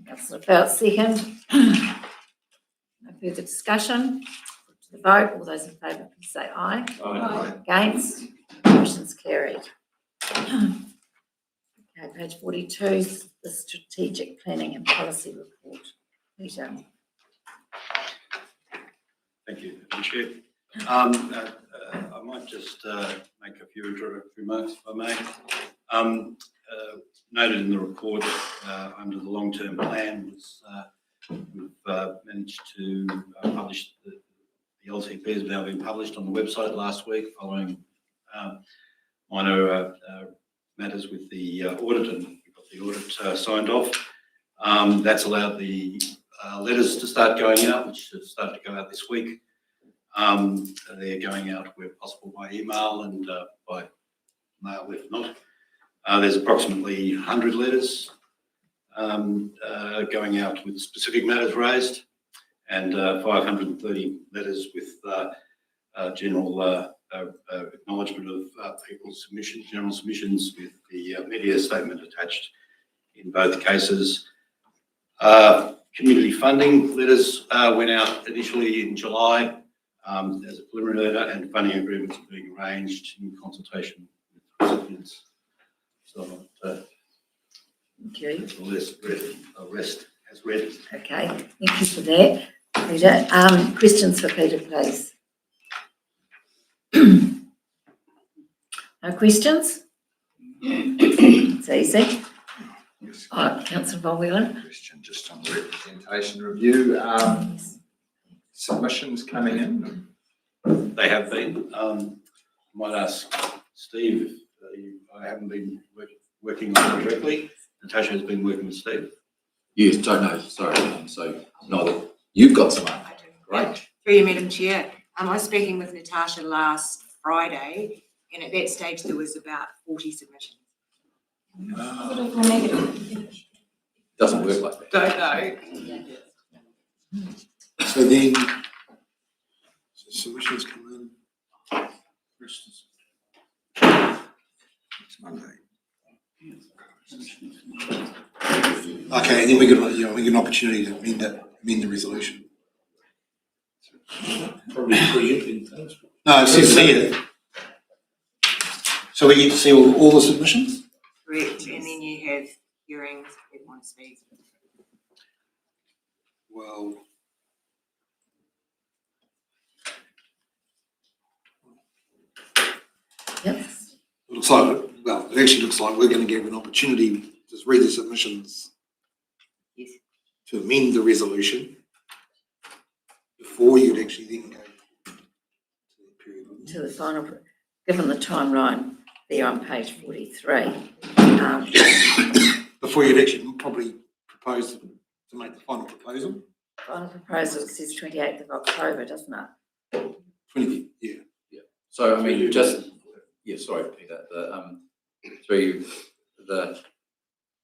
Councillor Belt second. No further discussion. Put to the vote. All those in favour, please say aye. Aye. Against? Motion's carried. Okay, page 42, the strategic planning and policy report. Peter. Thank you, Madam Chair. I might just make a few remarks, if I may. Noted in the report, under the long-term plan, we've managed to publish the LTP has now been published on the website last week following minor matters with the audit, and we got the audit signed off. That's allowed the letters to start going out, which have started to go out this week. They're going out where possible by email and by mail if not. There's approximately 100 letters going out with specific matters raised, and 530 letters with general acknowledgement of people's submissions, general submissions with the media statement attached in both cases. Community funding letters went out initially in July as a preliminary letter, and funding agreements are being arranged in consultation with recipients. So Thank you. the rest has read. Okay, thank you for that, Peter. Questions for Peter, please? No questions? It's easy. Councillor Volwheeler. Question just on the representation review. Submissions coming in. They have been. I might ask Steve, I haven't been working on it directly. Natasha has been working with Steve. Yes, don't know, sorry, so neither, you've got some, great. Through you, Madam Chair. I was speaking with Natasha last Friday, and at that stage there was about 40 submissions. Positive or negative? Doesn't work like that. Don't know. So then, submissions come in. It's Monday. Okay, and then we get an opportunity to amend the resolution. Probably preempting things. No, it says here. So we get to see all the submissions? Correct, and then you have hearings if you want to speak. Well. Yep. Looks like, well, it actually looks like we're going to give an opportunity to just read the submissions. Yes. To amend the resolution before you'd actually then go to the period. To the final, given the timeline there on page 43. Before you'd actually probably propose to make the final proposal. Final proposal says 28th of October, doesn't it? 20, yeah. So, I mean, just, yeah, sorry, Peter,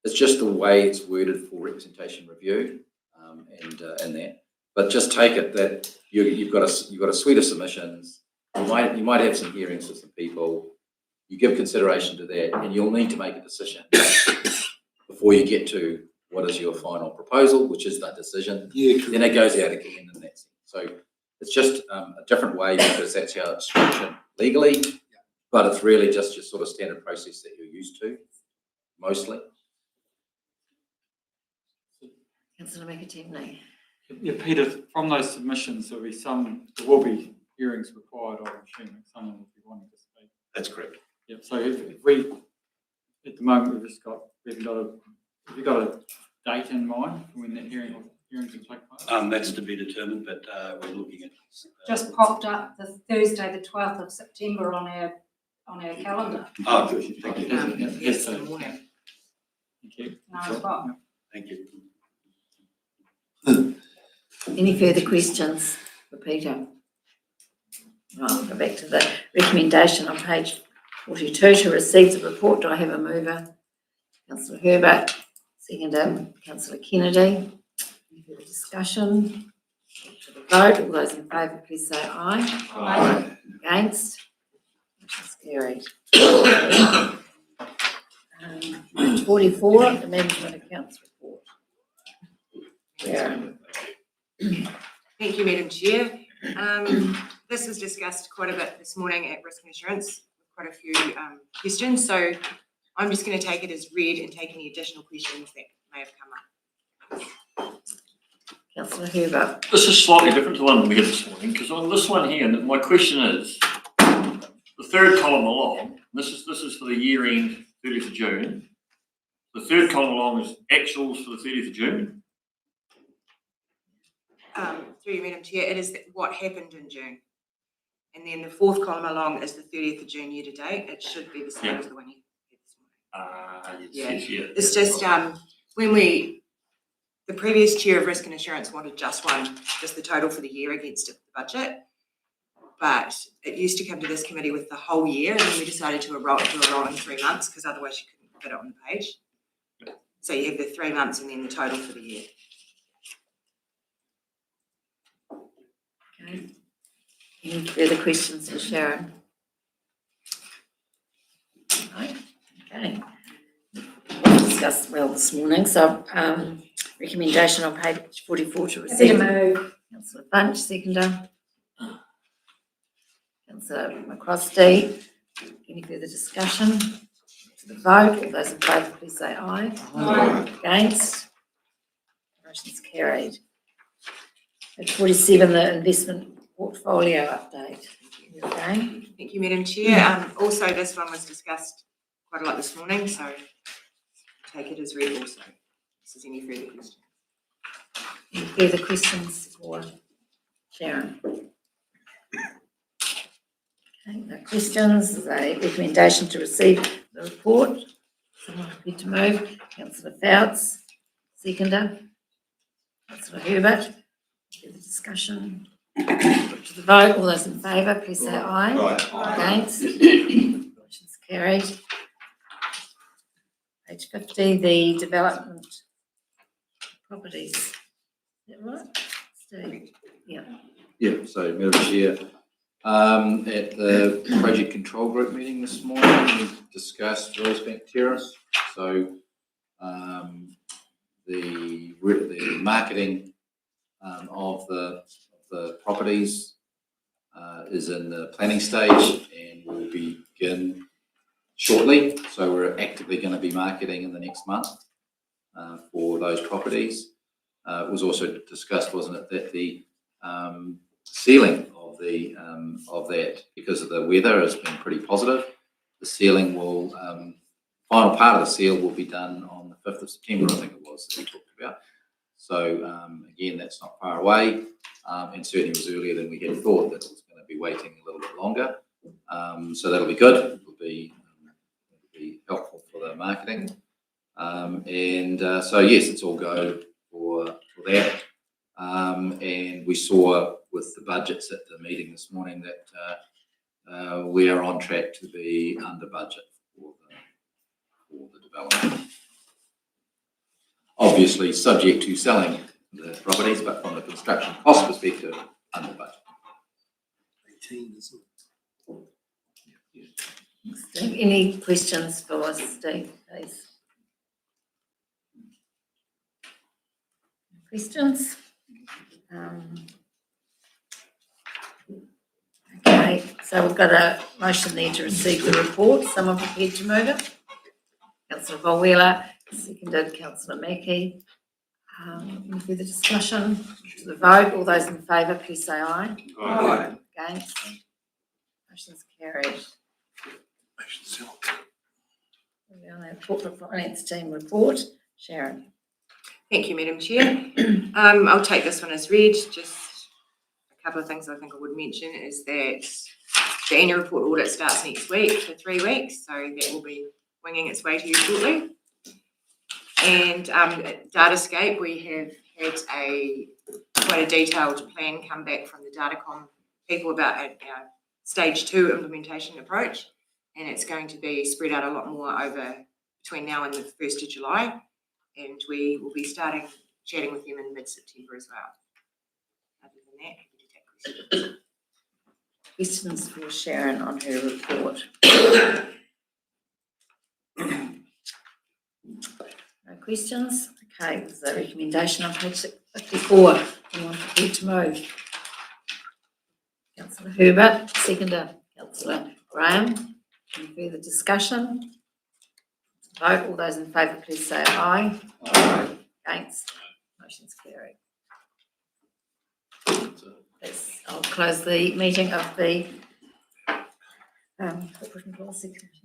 it's just the way it's worded for representation review, and that. But just take it that you've got a suite of submissions. You might have some hearings with some people. You give consideration to that, and you'll need to make a decision before you get to what is your final proposal, which is that decision. Yeah, correct. Then it goes out again, and that's it. So it's just a different way because that's how it's structured legally. But it's really just your sort of standard process that you're used to, mostly. Councillor McAtee. Yeah, Peter, from those submissions, there will be hearings required, I'm assuming, someone will be wanting to speak. That's correct. Yeah, so if we, at the moment, have you got a date in mind for when that hearings will take place? That's to be determined, but we're looking at. Just popped up the Thursday, the 12th of September on our calendar. Oh, good, thank you. Yes, in the morning. Thank you. 9 o'clock. Thank you. Any further questions for Peter? Right, I'll go back to the recommendation on page 42 to receive the report. Do I have a mover? Councillor Herbert, seconder, Councillor Kennedy. Any further discussion? To the vote, all those in favour, please say aye. Aye. Against? Motion's carried. 44, the management accounts report. Where? Thank you, Madam Chair. This was discussed quite a bit this morning at Risk and Assurance, quite a few questions. So I'm just going to take it as read and take any additional questions that may have come up. Councillor Hubert. This is slightly different to the one we had this morning, because on this one here, my question is, the third column along, this is for the year end 30th of June. The third column along is actuals for the 30th of June. Through you, Madam Chair, it is what happened in June. And then the fourth column along is the 30th of June year to date. It should be the same as the one you had this morning. Yes. It's just, the previous Chair of Risk and Assurance wanted just the total for the year against the budget. But it used to come to this committee with the whole year, and then we decided to do a rolling 3 months, because otherwise you couldn't fit it on the page. So you have the 3 months and then the total for the year. Okay. Any further questions for Sharon? No? Okay. We'll discuss well this morning. So, recommendation on page 44 to receive. Councillor Bunch, seconder. Councillor McCroskey. Any further discussion? To the vote, all those in favour, please say aye. Aye. Against? Motion's carried. Page 47, the investment portfolio update. Okay. Thank you, Madam Chair. Also, this one was discussed quite a lot this morning, so take it as read also. If there's any further questions. Any further questions for Sharon? Okay, no questions. There's a recommendation to receive the report. Someone prepared to move. Councillor Fouts, seconder. Councillor Hubert. Further discussion. Put to the vote. All those in favour, please say aye. Against? Motion's carried. Page 50, the development properties. Is that right? Steve? Yeah. Yeah, so Madam Chair, at the project control group meeting this morning, we discussed Rosebank Terrace. So the marketing of the properties is in the planning stage and will begin shortly. So we're actively going to be marketing in the next month for those properties. It was also discussed, wasn't it, that the ceiling of that, because of the weather, has been pretty positive. The ceiling will, final part of the seal will be done on the 5th of September, I think it was, that we talked about. So again, that's not far away, and certainly was earlier than we had thought, that it was going to be waiting a little bit longer. So that'll be good. It will be helpful for the marketing. So yes, it's all go for that. And we saw with the budgets at the meeting this morning that we are on track to be under budget for the development. Obviously subject to selling the properties, but from the construction cost perspective, under budget. 18, isn't it? Steve, any questions for us, Steve, please? Questions? Okay, so we've got a motion there to receive the report. Someone prepared to move it? Councillor Bolwheeler, seconded Councillor Mackie. Any further discussion? To the vote, all those in favour, please say aye. Aye. Against? Motion's carried. We're on our corporate finance team report. Sharon. Thank you, Madam Chair. I'll take this one as read. Just a couple of things I think I would mention is that the annual report audit starts next week for 3 weeks, so that will be winging its way to you shortly. And at Datascape, we have had quite a detailed plan come back from the Datacom people about our stage 2 implementation approach, and it's going to be spread out a lot more over between now and the 1st of July, and we will be starting chatting with them in mid-September as well. Other than that, happy to take questions. Questions for Sharon on her report? No questions? Okay, there's a recommendation on page 54. Anyone prepared to move? Councillor Hubert, seconder. Councillor Graham. Any further discussion? Vote. All those in favour, please say aye. Aye. Against? Motion's carried. I'll close the meeting of the Corporation Policy Committee.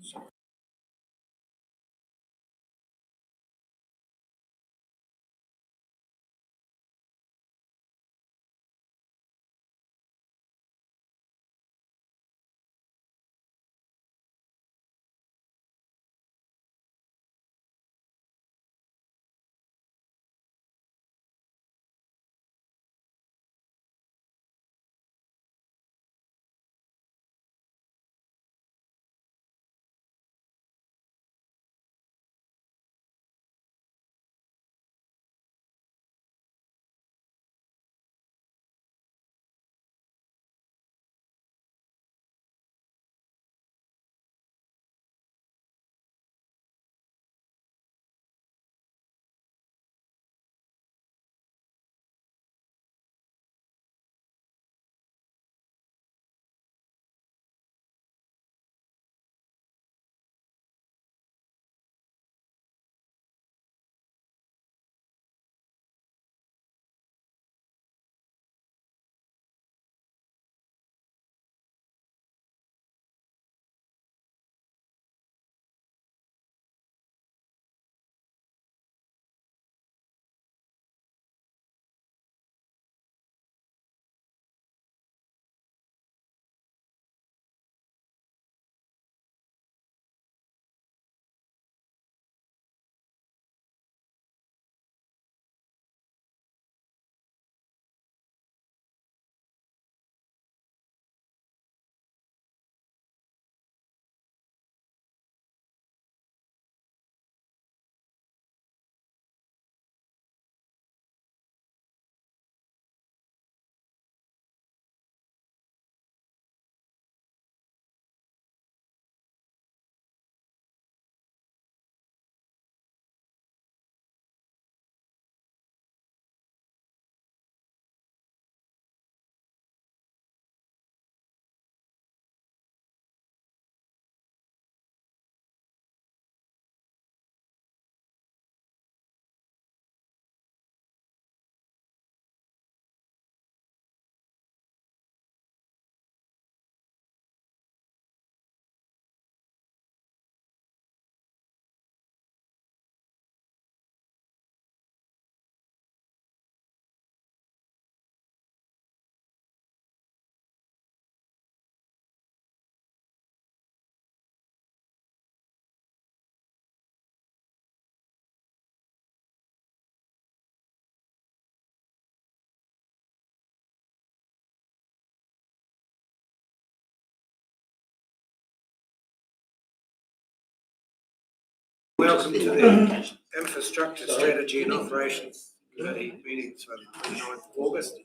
Welcome to the Infrastructure Strategy and Operations Committee meetings for the 29th of August.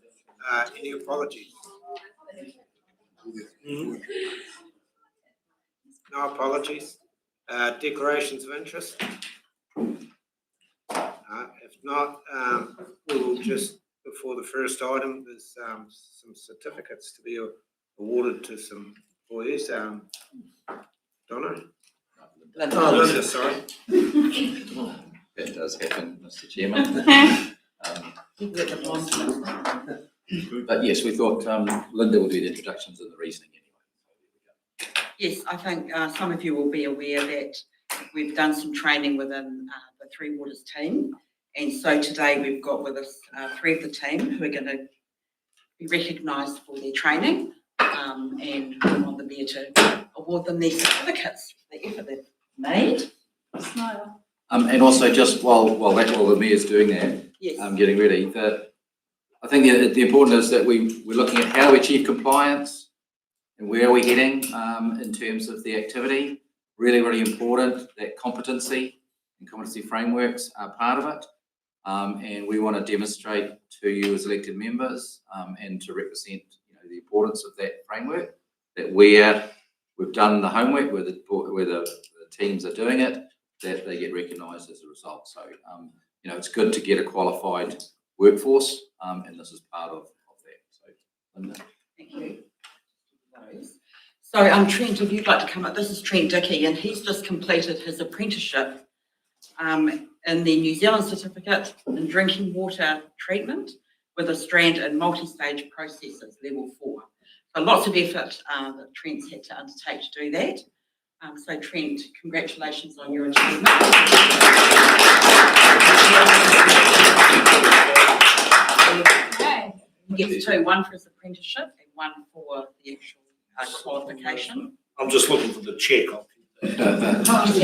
Any apologies? No apologies. Declarations of interest? If not, we will just, before the first item, there's some certificates to be awarded to some employees. Donna? Linda, sorry. That does happen, Mr. Chairman. But yes, we thought Linda will do the introductions and the reasoning anyway. Yes, I think some of you will be aware that we've done some training within the Three Waters team. And so today we've got with us three of the team who are going to be recognised for their training. And we want them there to award them their certificates for the effort they've made. Smile. And also just while the mayor's doing that, Yes. getting ready, I think the important is that we're looking at how we achieve compliance and where are we heading in terms of the activity. Really, really important that competency and competency frameworks are part of it. And we want to demonstrate to you as elected members and to represent the importance of that framework, that we've done the homework, where the teams are doing it, that they get recognised as a result. So, it's good to get a qualified workforce, and this is part of that. So, Linda. Thank you. So, Trent, if you'd like to come up, this is Trent Dickey, and he's just completed his apprenticeship in the New Zealand certificate in drinking water treatment, with a strand and multi-stage processes, level 4. So lots of effort that Trent's had to undertake to do that. So Trent, congratulations on your achievement. He gets two, one for his apprenticeship and one for the actual qualification. I'm just looking for the check. Well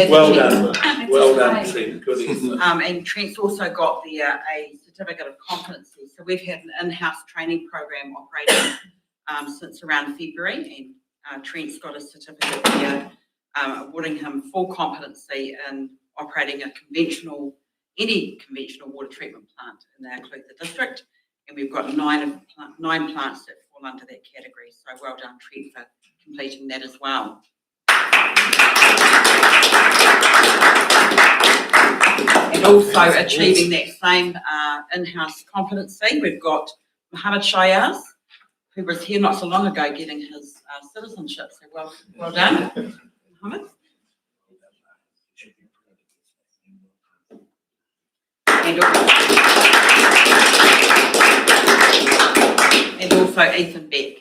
Well done. Well done, Trent. Good. And Trent's also got the a certificate of competency. So we've had an in-house training program operating since around February, and Trent's got a certificate here awarding him full competency in operating any conventional water treatment plant in our Clutha district. And we've got nine plants that fall under that category. So well done, Trent, for completing that as well. And also achieving that same in-house competency, we've got Mohammed Shayaz, who was here not so long ago getting his citizenship. So well done, Mohammed. And also Ethan Beck.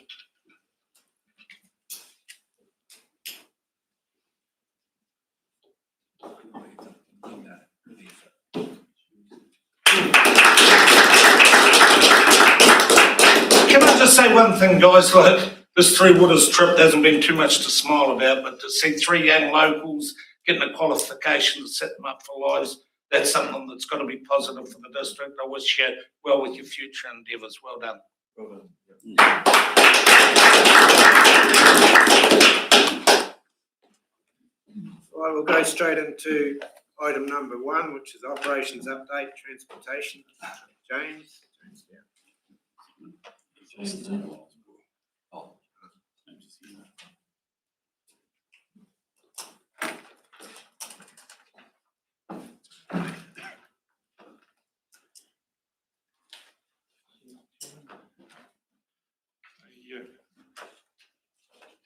Can I just say one thing, guys? Like, this Three Waters trip hasn't been too much to smile about, but to see 3 young locals getting a qualification to set them up for lives, that's something that's got to be positive for the district. I wish you well with your future endeavours. Well done. Well done. Right, we'll go straight into item number 1, which is operations update, transportation. James.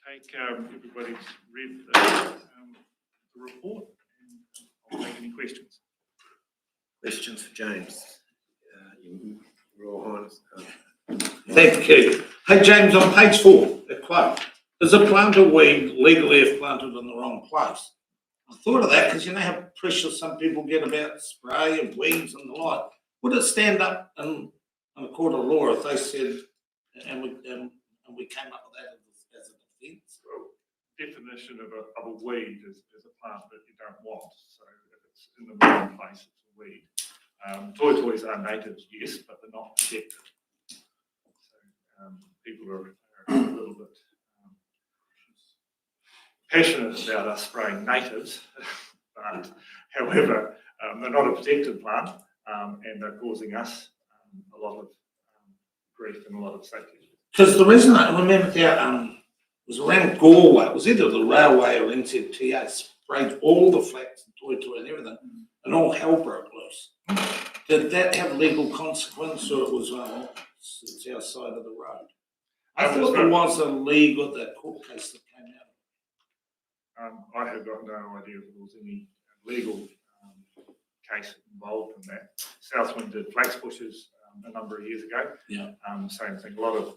Take everybody's read the report, and I'll take any questions. Questions for James? Royal Highness. Thank you. Hey, James, on page 4, the quote, is a planter weed legally if planted in the wrong place? I thought of that because you know how precious some people get about spray and weeds and the like. Would it stand up in a court of law if they said, and we came up with that as a defence? Well, definition of a weed is a plant that you don't want. So if it's in the wrong place, it's a weed. Toys are natives, yes, but they're not protected. So people are a little bit passionate about us spraying natives, but however, they're not a protected plant, and they're causing us a lot of grief and a lot of safety issues. Because the reason I remember that was around Galway, it was either the railway or NZTA sprayed all the flax and toy and everything, and all hell broke loose. Did that have legal consequence, or it was it's our side of the road? I thought there was a legal court case that came out. I have got no idea if there was any legal case involved in that. Southwind did flax bushes a number of years ago. Yeah. Same thing. A lot of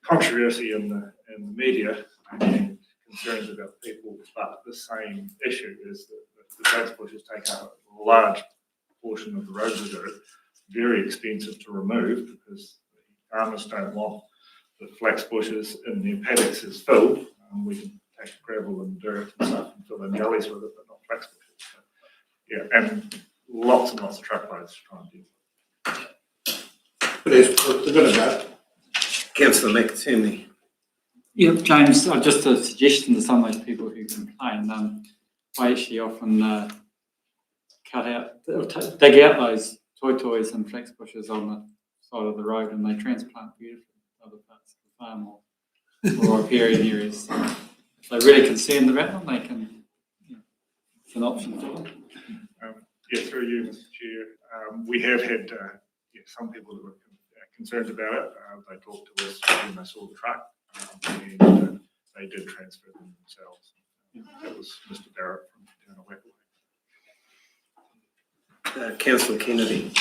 controversy in the media and concerns about people, but the same issue is that the flax bushes take up a large portion of the road reserve, very expensive to remove because the farmers don't want the flax bushes in their paddocks is filled. We can take gravel and dirt and stuff and fill in gullies with it, but not flax bushes. So, yeah, and lots of truckloads to try and deal with. Councillor McTierney. Yeah, James, just a suggestion to some of those people who complain. I actually often cut out, dig out those toys and flax bushes on the side of the road, and they transplant beautifully to other parts of the farm or riparian areas. So if they're really concerned about them, they can, it's an option for them. Yeah, through you, Mr. Chair. We have had some people that were concerned about it. They talked to us when they saw the truck, and they did transfer them themselves. That was Mr. Barrett from down at Wackaway. Councillor Kennedy.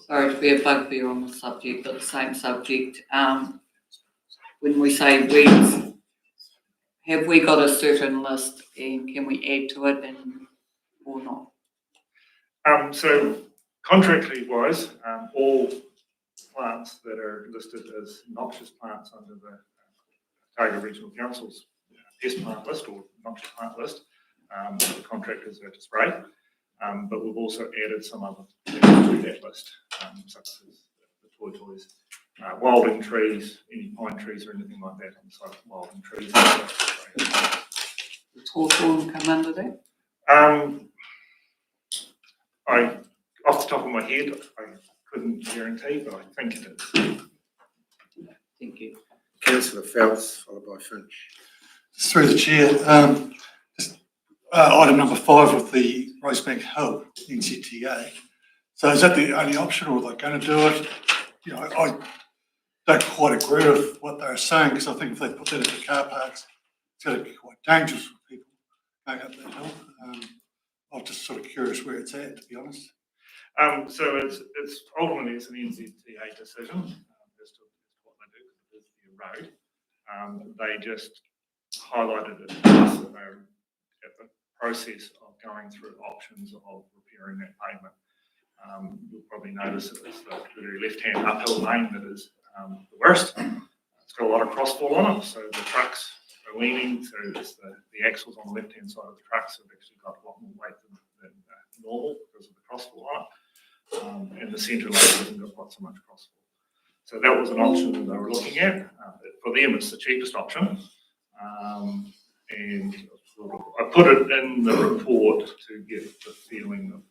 Sorry to be a bugbear on the subject, but the same subject. When we say weeds, have we got a certain list and can we add to it or not? So contractually wise, all plants that are listed as noxious plants under the Otago Regional Council's pest plant list or noxious plant list, the contractors are to spray. But we've also added some other things to that list, such as the toys, wilding trees, any pine trees or anything like that on the side of wilding trees. Does hawthorn come under that? Off the top of my head, I couldn't guarantee, but I think it is. Thank you. Councillor Phelps, followed by Finch. Through the chair, item number 5 with the Rosebank Hill NZTA. So is that the only option, or are they going to do it? You know, I don't quite agree with what they're saying, because I think if they put that into car parks, it's going to be quite dangerous for people going up that hill. I'm just sort of curious where it's at, to be honest. So it's ultimately it's an NZTA decision as to what they do, because it is their road. They just highlighted it to us that they're at the process of going through options of repairing that pavement. You'll probably notice that it's the very left-hand uphill lane that is the worst. It's got a lot of crossfall on it, so the trucks are leaning, so the axles on the left-hand side of the trucks have actually got a lot more weight than normal because of the crossfall on it. And the centre lane hasn't got quite so much crossfall. So that was an option that they were looking at. For them, it's the cheapest option. And I put it in the report to get the feeling of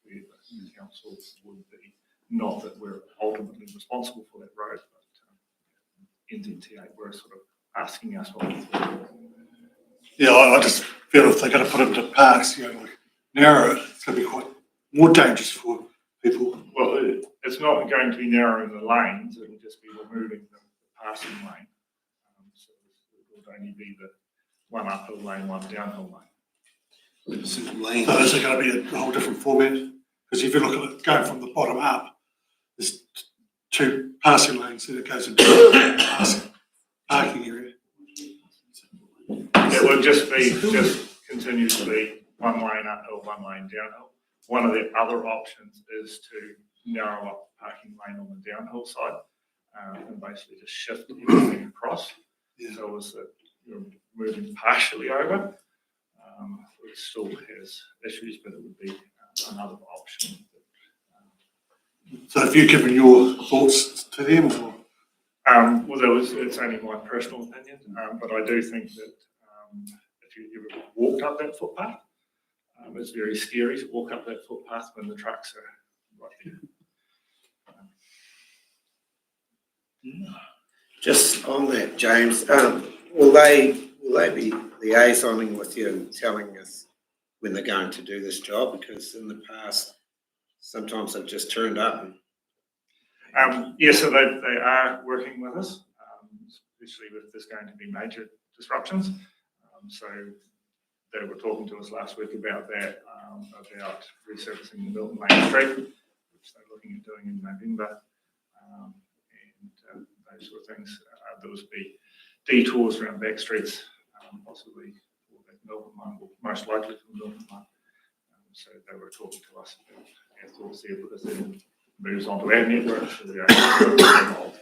where the council would be. Not that we're ultimately responsible for that road, but NZTA were sort of asking us what we thought. Yeah, I just feel if they're going to put it into parks, you know, like narrow it, it's going to be quite more dangerous for people. Well, it's not going to be narrowing the lanes, it'll just be removing the passing lane. So it will only be the one uphill lane, one downhill lane. So is it going to be a whole different format? Because if you look at it going from the bottom up, there's 2 passing lanes, and it goes into the parking area. It will just continue to be one lane uphill, one lane downhill. One of the other options is to narrow up the parking lane on the downhill side and basically just shift everything across. Yeah. So as that you're moving partially over, it still has issues, but it would be another option. So have you given your thoughts to them? Or? Well, it's only my personal opinion, but I do think that if you ever walked up that footpath, it's very scary to walk up that footpath when the trucks are right there. Just on that, James, will they be liaisoning with you and telling us when they're going to do this job? Because in the past, sometimes they've just turned up. Yes, so they are working with us, especially with there's going to be major disruptions. So they were talking to us last week about that, about resurfacing the Milton Lane Street, which they're looking at doing in November, and those sort of things. There will be detours around back streets, possibly for that Milton Line, or most likely for the Milton Line. So they were talking to us about our thoughts there, because then moves on to our network. So we are involved.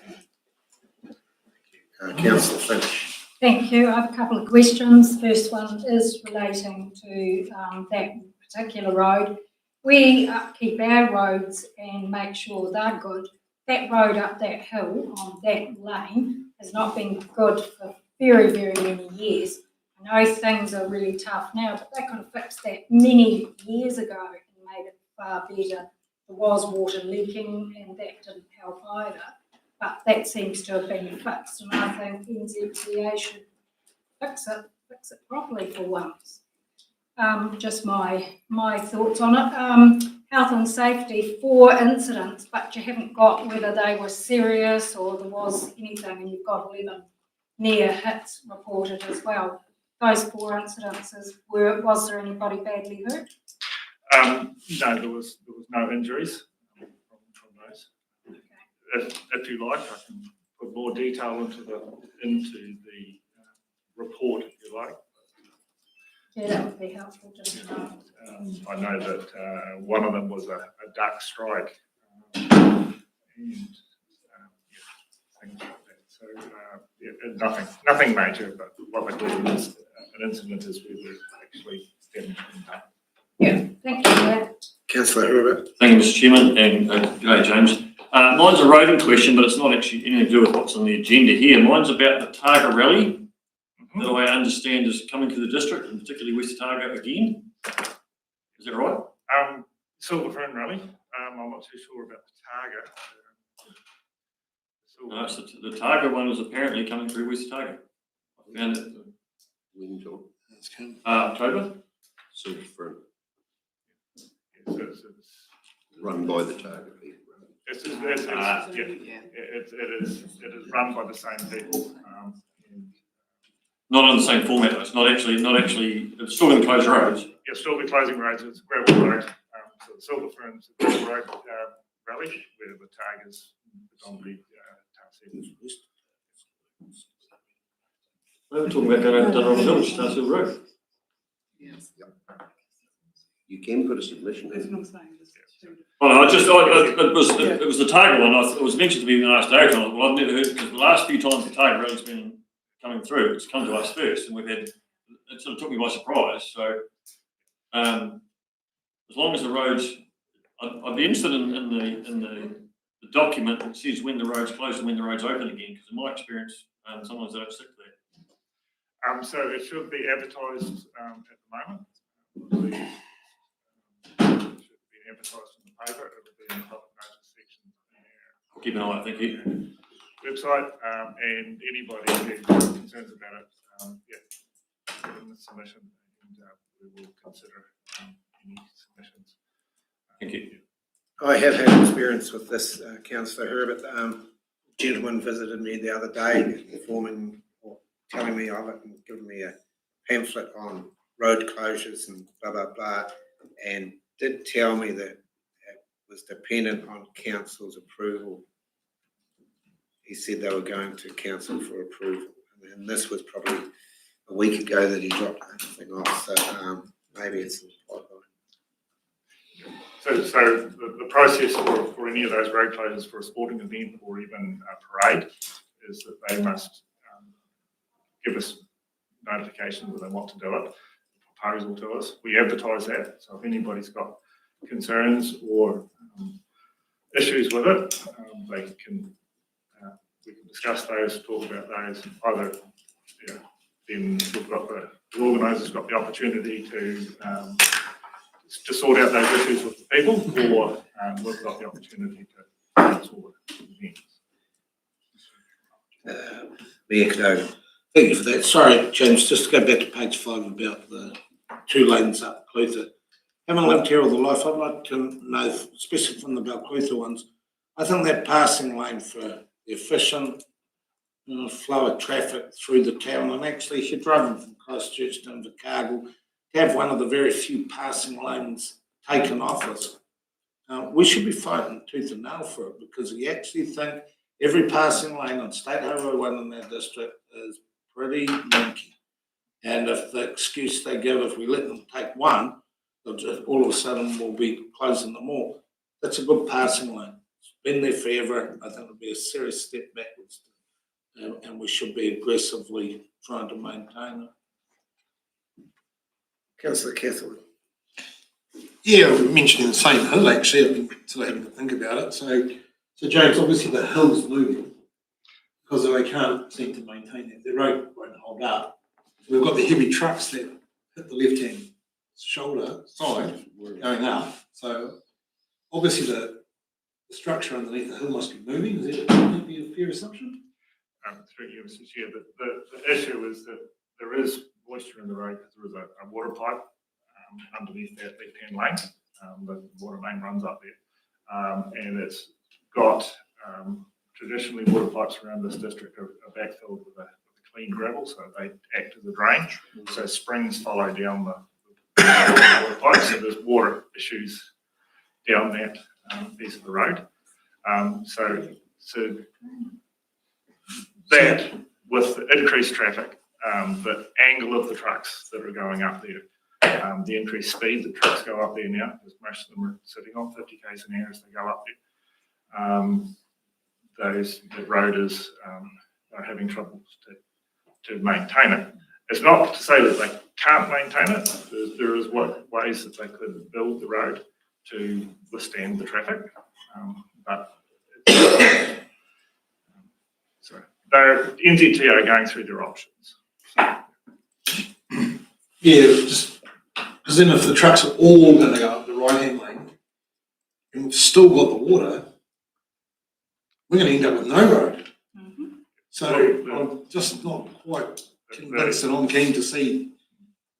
Councillor Finch. Thank you. I have a couple of questions. First one is relating to that particular road. We keep our roads and make sure they're good. That road up that hill on that lane has not been good for very, very many years. I know things are really tough now, but they could have fixed that many years ago and made it far better. There was water leaking and that didn't help either. But that seems to have been fixed, and I think NZTA should fix it properly for once. Just my thoughts on it. Health and safety, 4 incidents, but you haven't got whether they were serious or there was anything, and you've got 11 near hits reported as well. Those 4 incidences, was there anybody badly hurt? No, there was no injuries from those. If you like, I can put more detail into the report if you like. Yeah, that would be helpful, just to know. I know that one of them was a duck strike, and things like that. So nothing major, but what we're doing is an incident is where we're actually damaging that. Yeah, thank you for that. Councillor Herbert. Thank you, Mr. Chairman, and g'day, James. Mine's a roving question, but it's not actually anything to do with what's on the agenda here. Mine's about the Targa rally that I understand is coming to the district, and particularly West Targa again. Is that right? Silver Fern Rally. I'm not too sure about the Targa. No, so the Targa one is apparently coming through West Targa. I found it. October? Silver Fern. It's Run by the target people. It is run by the same people. Not in the same format, though. It's not actually, it's still going to close roads. You'll still be closing roads. It's a gravel road. So the Silver Fern's a gravel road rally, where the Targa's predominantly We're talking about going over Dunrobin Village, Starfield Road. You can put a submission in. Well, it was the Targa one. It was mentioned to me in the last day. Well, I've never heard, because the last few times the Targa road's been coming through, it's come to us first, and it sort of took me by surprise. So, as long as the roads, I'd be interested in the document that says when the road's closed and when the road's open again, because in my experience, sometimes they don't stick there. So it should be advertised at the moment. It should be advertised in the paper. It will be in the public notice section. I'll keep an eye, thank you. Website, and anybody who has concerns about it, put in the submission, and we will consider any submissions. Thank you. I have had experience with this, Councillor Herbert. Gentleman visited me the other day, informing or telling me of it and giving me a pamphlet on road closures and blah, blah, blah, and did tell me that it was dependent on council's approval. He said they were going to council for approval, and this was probably a week ago that he dropped that thing off, so maybe it's in the pipeline. So the process for any of those road closures for a sporting event or even a parade is that they must give us notification that they want to do it, a proposal to us. We advertise that, so if anybody's got concerns or issues with it, they can. We can discuss those, talk about those. Either, then the organisers got the opportunity to sort out those issues with the people, or we've got the opportunity to sort the events. Mayor Cadogan. Thank you for that. Sorry, James, just to go back to page 5 about the 2 lanes up Clutha. Having lived here all the life, I'd like to know, especially from the Balclutha ones, I think that passing lane for the efficient flow of traffic through the town, and actually if you're driving from Christchurch to Invercargill, to have one of the very few passing lanes taken off us. We should be fighting tooth and nail for it, because we actually think every passing lane on State Highway 1 in that district is pretty minky. And if the excuse they give, if we let them take one, they'll just, all of a sudden we'll be closing them all. That's a good passing lane. It's been there forever. I think it'll be a serious step backwards. And we should be aggressively trying to maintain it. Councillor Catherine. Yeah, we're mentioning the same hill actually. I've been sort of having to think about it. So James, obviously the hill's moving because they can't seem to maintain it. The road won't hold up. We've got the heavy trucks that hit the left-hand shoulder side going up. So obviously the structure underneath the hill must be moving. Is that be a fair assumption? Through you, Mr. Chair, the issue is that there is moisture in the road because there is a water pipe underneath that left-hand lane. The water main runs up there, and it's got traditionally water pipes around this district are backfilled with a clean gravel, so they act as a drain. So springs follow down water pipes, so there's water issues down that piece of the road. So that with the increased traffic, the angle of the trucks that are going up there, the increased speed that trucks go up there now, because most of them are sitting on 50 k's an hour as they go up there. The road is are having trouble to maintain it. It's not to say that they can't maintain it. There is ways that they could build the road to withstand the traffic, but so NZT are going through their options. Yeah, just because then if the trucks are all going to go up the right-hand lane and we've still got the water, we're going to end up with no road. So I'm just not quite convinced, and I'm keen to see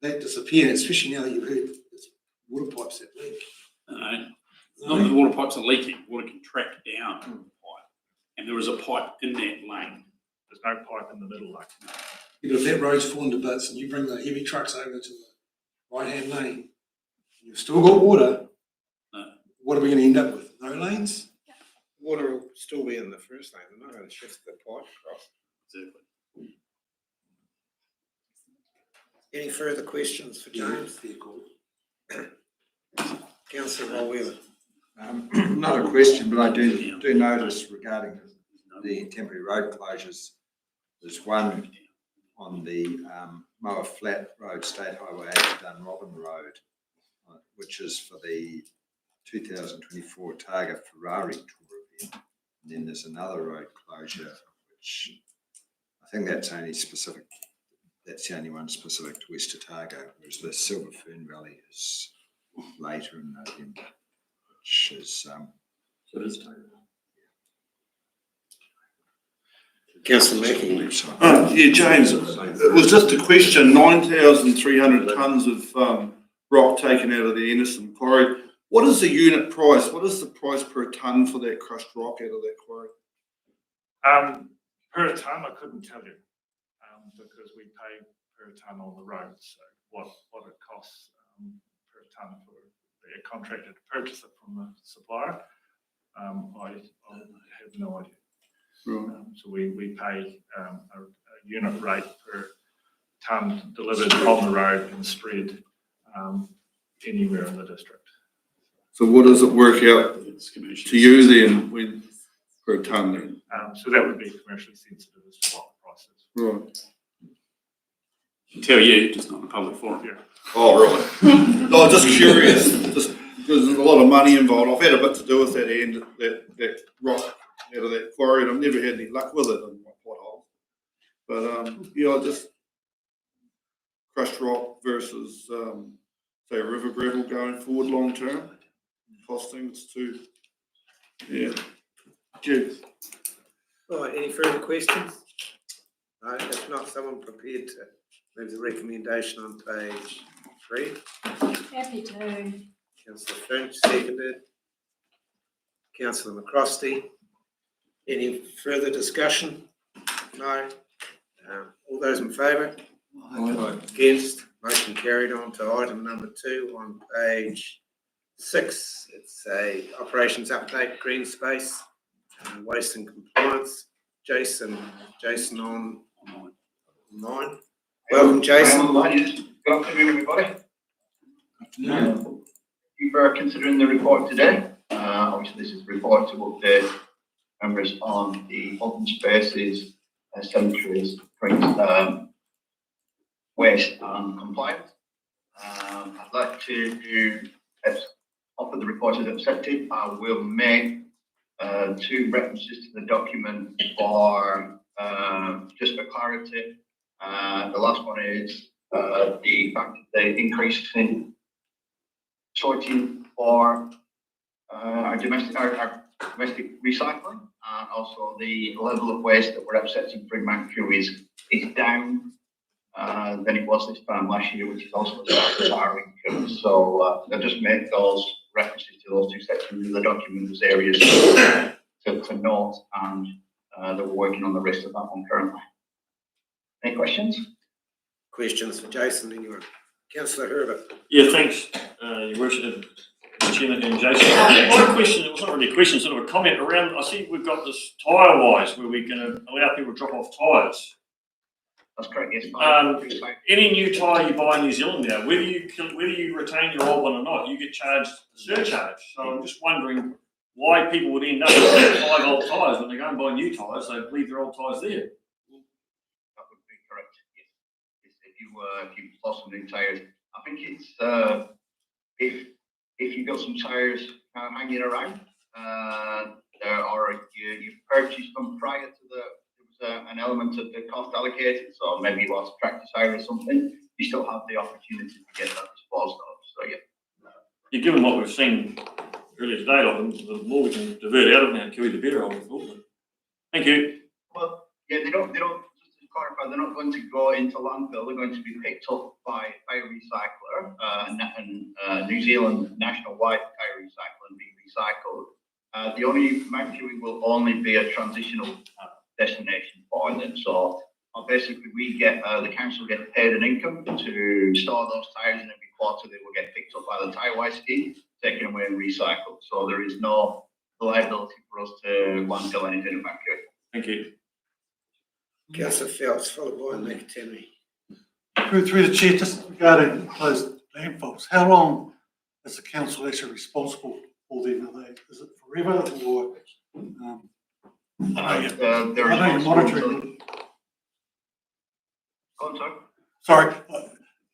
that disappear, especially now that you've heard there's water pipes that leak. Not that the water pipes are leaking, water can track down the pipe, and there is a pipe in that lane. There's no pipe in the middle lane. But if that road's fallen to bits and you bring the heavy trucks over to the right-hand lane, and you've still got water, what are we going to end up with? No lanes? Water will still be in the first lane. They're not going to shift the pipe across. Exactly. Any further questions for James? Councillor Wheeler. Not a question, but I do notice regarding the temporary road closures, there's one on the Moa Flat Road, State Highway 8 Dunrobin Road, which is for the 2024 Targa Ferrari Tour event. And then there's another road closure, which I think that's only specific, that's the only one specific to West Otago, whereas the Silver Fern Valley is later in November, which is so it is Councillor Mackey. Yeah, James, it was just a question, 9,300 tonnes of rock taken out of the Anderson quarry. What is the unit price? What is the price per tonne for that crushed rock out of that quarry? Per tonne, I couldn't tell you, because we pay per tonne on the road. So what it costs per tonne for the contractor to purchase it from the supplier, I have no idea. Right. So we pay a unit rate per tonne delivered on the road and spread anywhere in the district. So what does it work out to you then, when per tonne then? So that would be commercially sensitive as to what the price is. Right. I can tell you, just not in a public forum. Yeah. Oh, right. No, just curious, just because there's a lot of money involved. I've had a bit to do with that end, that rock out of that quarry, and I've never had any luck with it in my pothole. But yeah, just crushed rock versus say river gravel going forward long term. Costings too. Yeah. Cheers. All right, any further questions? No, if not, someone prepared to move the recommendation on page 3. Happy to. Councillor Finch, seconded. Councillor McCrosty. Any further discussion? No. All those in favour? Against? Motion carried on to item number 2 on page 6. It's a operations update, green space, waste and compliance. Jason on 9. Welcome, Jason. Good afternoon, everybody. Thank you for considering the report today. Obviously, this is a report to update members on the open spaces, cemeteries, waste and compliance. I'd like to offer the report as accepted. I will make 2 references to the document for just for clarity. The last one is the fact that the increase in sorting for our domestic recycling, and also the level of waste that we're accepting for Fremantle is down than it was this time last year, which is also our income. So I'll just make those references to those 2 sections of the document as areas to note, and that we're working on the rest of that one currently. Any questions? Questions for Jason, anyone? Councillor Herbert. Yeah, thanks, Your Worship, Mr. Chairman and Jason. My question, it was not really a question, sort of a comment around, I see we've got this tyre wise where we can allow people to drop off tyres. That's correct, yes. Any new tyre you buy in New Zealand now, whether you retain your old one or not, you get charged a surcharge. So I'm just wondering why people would end up with 5 old tyres when they go and buy new tyres, they leave their old tyres there. That would be correct, yes. If you lost some new tyres, I think it's if you've got some tyres hanging around, or you purchased them prior to an element of the cost allocated, so maybe you lost a tractor tyre or something, you still have the opportunity to get that disposed of. So yeah. Given what we've seen earlier today, the more we can divert out of Mount Kiwi, the better, I would have thought. Thank you. Well, yeah, they don't, just to clarify, they're not going to go into landfill, they're going to be picked up by a recycler, and New Zealand national-wide tyre recycler and be recycled. The only Mount Kiwi will only be a transitional destination for them. So basically we get, the council get paid an income to store those tyres, and every quarter they will get picked up by the tyre-wise scheme, taken away and recycled. So there is no liability for us to landfill anything in Mount Kiwi. Thank you. Councillor Phelps, followed by McTenry. Through the chair, just regarding closed landfills, how long is the council actually responsible for them? Is it forever or? There is I know you're monitoring. Go on, sorry. Sorry,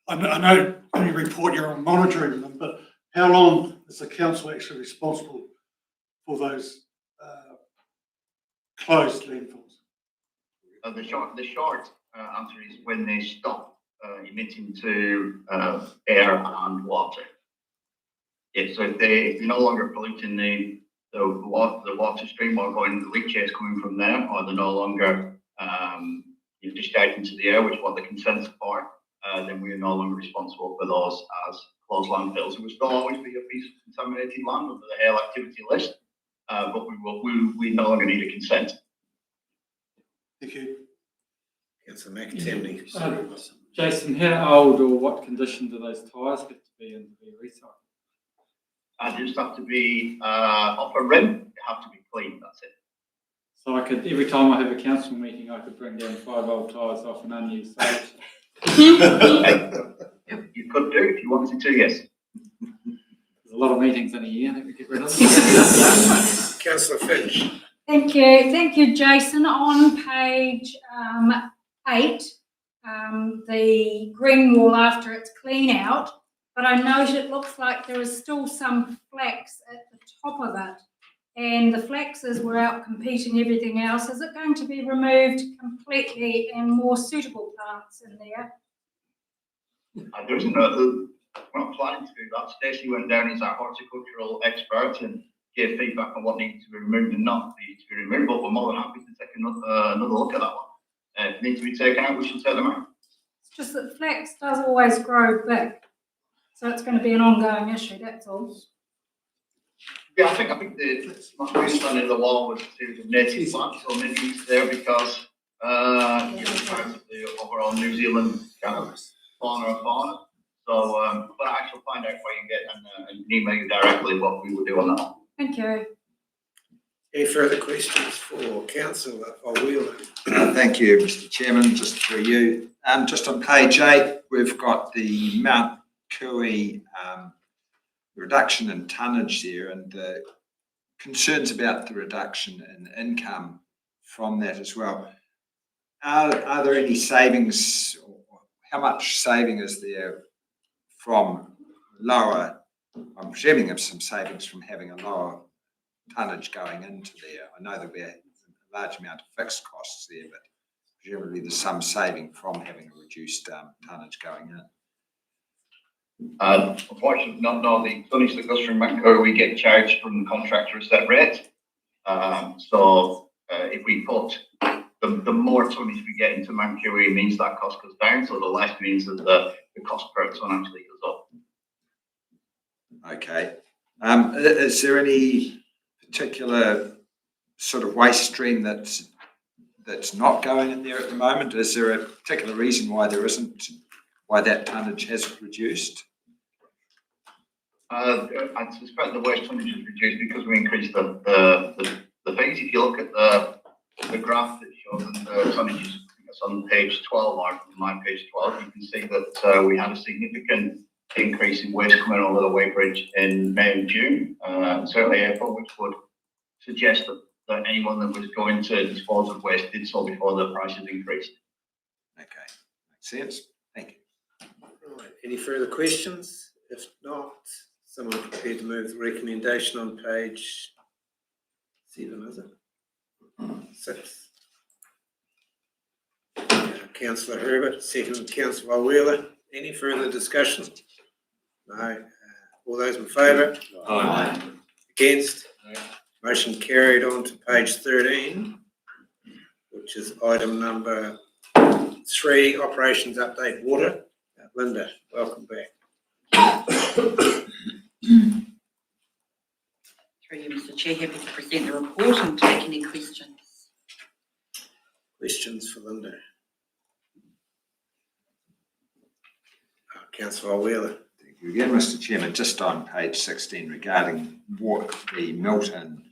I know in your report you're monitoring them, but how long is the council actually responsible for those closed landfills? The short answer is when they stop emitting to air and water. Yeah, so if they're no longer polluting the water stream or going the leachate coming from there, or they're no longer discharging into the air, which is what the consents are for, then we are no longer responsible for those as closed landfills. It will still always be a piece of contaminated land under the Hail activity list, but we no longer need a consent. Thank you. Councillor McTenry. Jason, how old or what condition do those tyres have to be in to be recycled? They just have to be off a rim. They have to be clean. That's it. So I could, every time I have a council meeting, I could bring down 5 old tyres off an unused site. You could do if you wanted to, yes. There's a lot of meetings in a year that we get rid of. Councillor Finch. Thank you, Jason. On page 8, the green wall after it's clean out, but I note it looks like there is still some flax at the top of it, and the flaxes were out competing everything else. Is it going to be removed completely and more suitable plants in there? There isn't we're not planning to do that. Stacey went down as our horticultural expert and gave feedback on what needs to be removed and not needs to be removed, but we're more than happy to take another look at that one. If it needs to be taken out, we should take them out. It's just that flax does always grow big, so it's going to be an ongoing issue, that's all. Yeah, I think my understanding of the law was to do the native plants, so maybe it's there because it's part of the overall New Zealand kind of fauna. So, but I shall find out where you get and email you directly what we will do on that. Thank you. Any further questions for Councillor Wheeler? Thank you, Mr. Chairman. Just for you, just on page 8, we've got the Mount Kiwi reduction in tonnage there, and the concerns about the reduction in income from that as well. Are there any savings, or how much saving is there from lower? I'm presuming there's some savings from having a lower tonnage going into there. I know there'll be a large amount of fixed costs there, but presumably there's some saving from having a reduced tonnage going in. Unfortunately, not all the tonnage that goes from Mount Kiwi, we get charged from the contractor a set rate. So if we put the more tonnage we get into Mount Kiwi, means that cost goes down. So the less means that the cost per ton actually goes up. Okay. Is there any particular sort of waste stream that's not going in there at the moment? Is there a particular reason why there isn't why that tonnage has reduced? I suspect the waste tonnage is reduced because we increased the fees. If you look at the graph that shows the tonnages, it's on page 12, or my page 12, you can see that we had a significant increase in waste coming over the weighbridge in May and June, certainly April, which would suggest that anyone that was going to dispose of waste did so before the prices increased. Okay, makes sense. Thank you. Right, any further questions? If not, someone prepared to move the recommendation on page 7, is it? 6. Councillor Herbert, second Councillor Wheeler. Any further discussion? No. All those in favour? Aye. Against? Motion carried on to page 13, which is item number 3, operations update water. Linda, welcome back. Through you, Mr. Chair, happy to present the report and take any questions. Questions for Linda? Councillor Wheeler. Thank you again, Mr. Chairman. Just on page 16 regarding what the Milton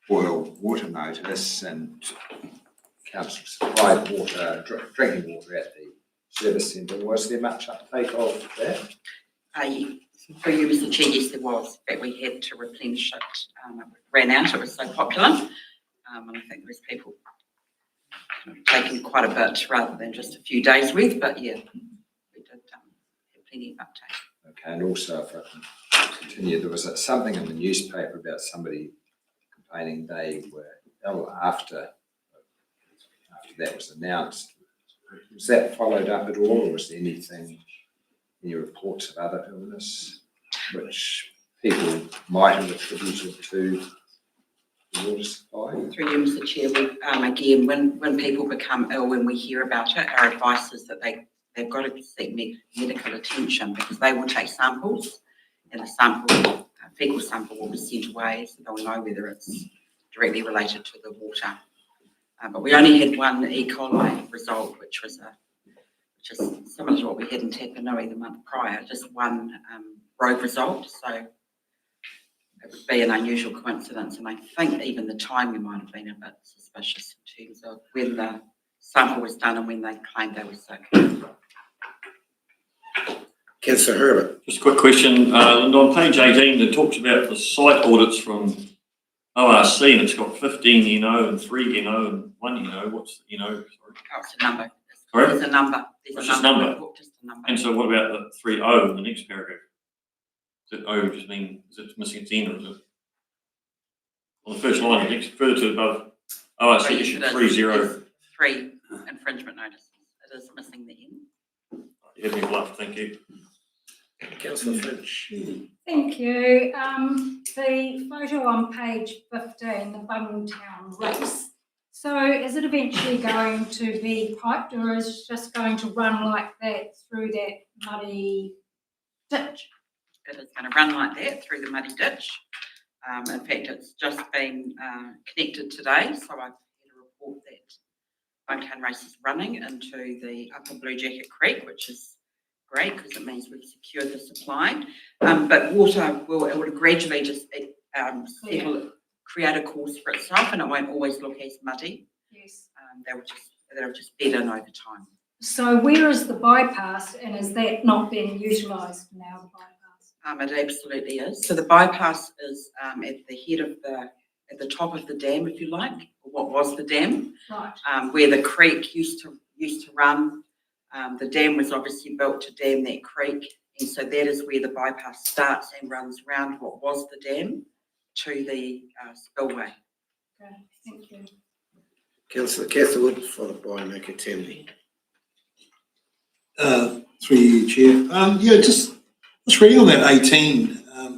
boil water notice and council supplied water, drinking water at the service centre, was there much uptake of that? For you, Mr. Chair, yes, there was, but we had to replenish it. It ran out, it was so popular. And I think there was people taking quite a bit rather than just a few days worth, but yeah, we did have plenty of uptake. Okay, and also if I can continue, there was something in the newspaper about somebody complaining they were ill after that was announced. Was that followed up at all, or was there anything, any reports of other illness which people might have attributed to the water supply? Through you, Mr. Chair, again, when people become ill, when we hear about it, our advice is that they've got to seek medical attention, because they will take samples, and the sample, fecal sample, will be sent away, so they'll know whether it's directly related to the water. But we only had one E. coli result, which is similar to what we had in Tapanui the month prior, just one rogue result. So it would be an unusual coincidence, and I think even the timing might have been a bit suspicious in terms of when the sample was done and when they claimed they were sick. Councillor Herbert. Just a quick question, and on page 18 it talks about the site audits from ORC, and it's got 15 NO and 3 NO and 1 NO. What's the NO? Sorry. Oh, it's a number. Sorry? There's a number. It's just a number. Just a number. And so what about the 3O in the next paragraph? Does it O just mean, is it missing its N, or is it on the first line, next further to above ORC issue 30? 3 infringement notices. It is missing the N. You had me bluffed, thank you. Councillor Finch. Thank you. The photo on page 15, the Bungtown race. So is it eventually going to be piped, or is it just going to run like that through that muddy ditch? It is going to run like that through the muddy ditch. In fact, it's just been connected today, so I've had a report that Bungtown race is running into the upper Blue Jacket Creek, which is great because it means we've secured the supply. But water will gradually just create a course for itself, and it won't always look as muddy. Yes. They'll just bed in over time. So where is the bypass, and is that not being utilised now, the bypass? It absolutely is. So the bypass is at the head of at the top of the dam, if you like, or what was the dam, Right. Where the creek used to run. The dam was obviously built to dam that creek, and so that is where the bypass starts and runs around what was the dam to the spillway. Okay, thank you. Councillor Catherwood, followed by Nakatemi. Through you, Chair. Just reading on that 18, I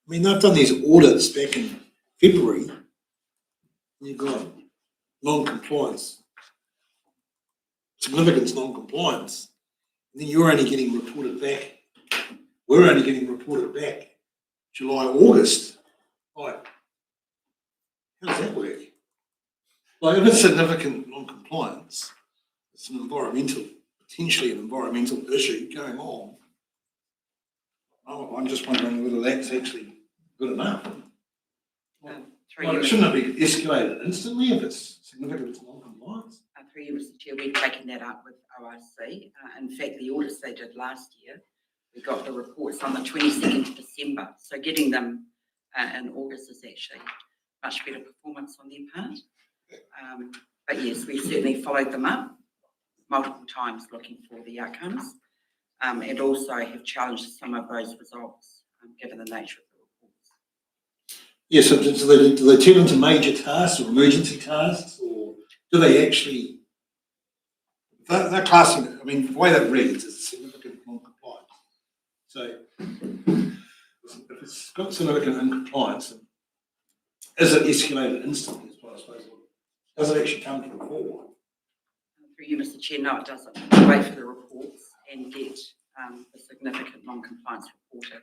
mean, they've done these audits back in February. You've got non-compliance, significance non-compliance, and then you're only getting reported back. We're only getting reported back July, August. Like, how does that work? Like, if it's significant non-compliance, it's an environmental potentially an environmental issue going on. I'm just wondering whether that's actually good enough. Well, shouldn't it be escalated instantly if it's significant non-compliance? Through you, Mr. Chair, we've taken that up with ORC. In fact, the audits they did last year, we got the reports on the 22nd of December. So getting them in August is actually much better performance on their part. But yes, we've certainly followed them up multiple times looking for the outcomes, and also have challenged some of those results given the nature of the reports. Yes, so do they turn into major tasks or emergency tasks, or do they actually, they're classing it, I mean, the way that reads is significant non-compliance. So if it's got significant non-compliance, is it escalated instantly, is what I suppose? Does it actually come to the fore? Through you, Mr. Chair, no, it doesn't. We wait for the reports and get the significant non-compliance reported.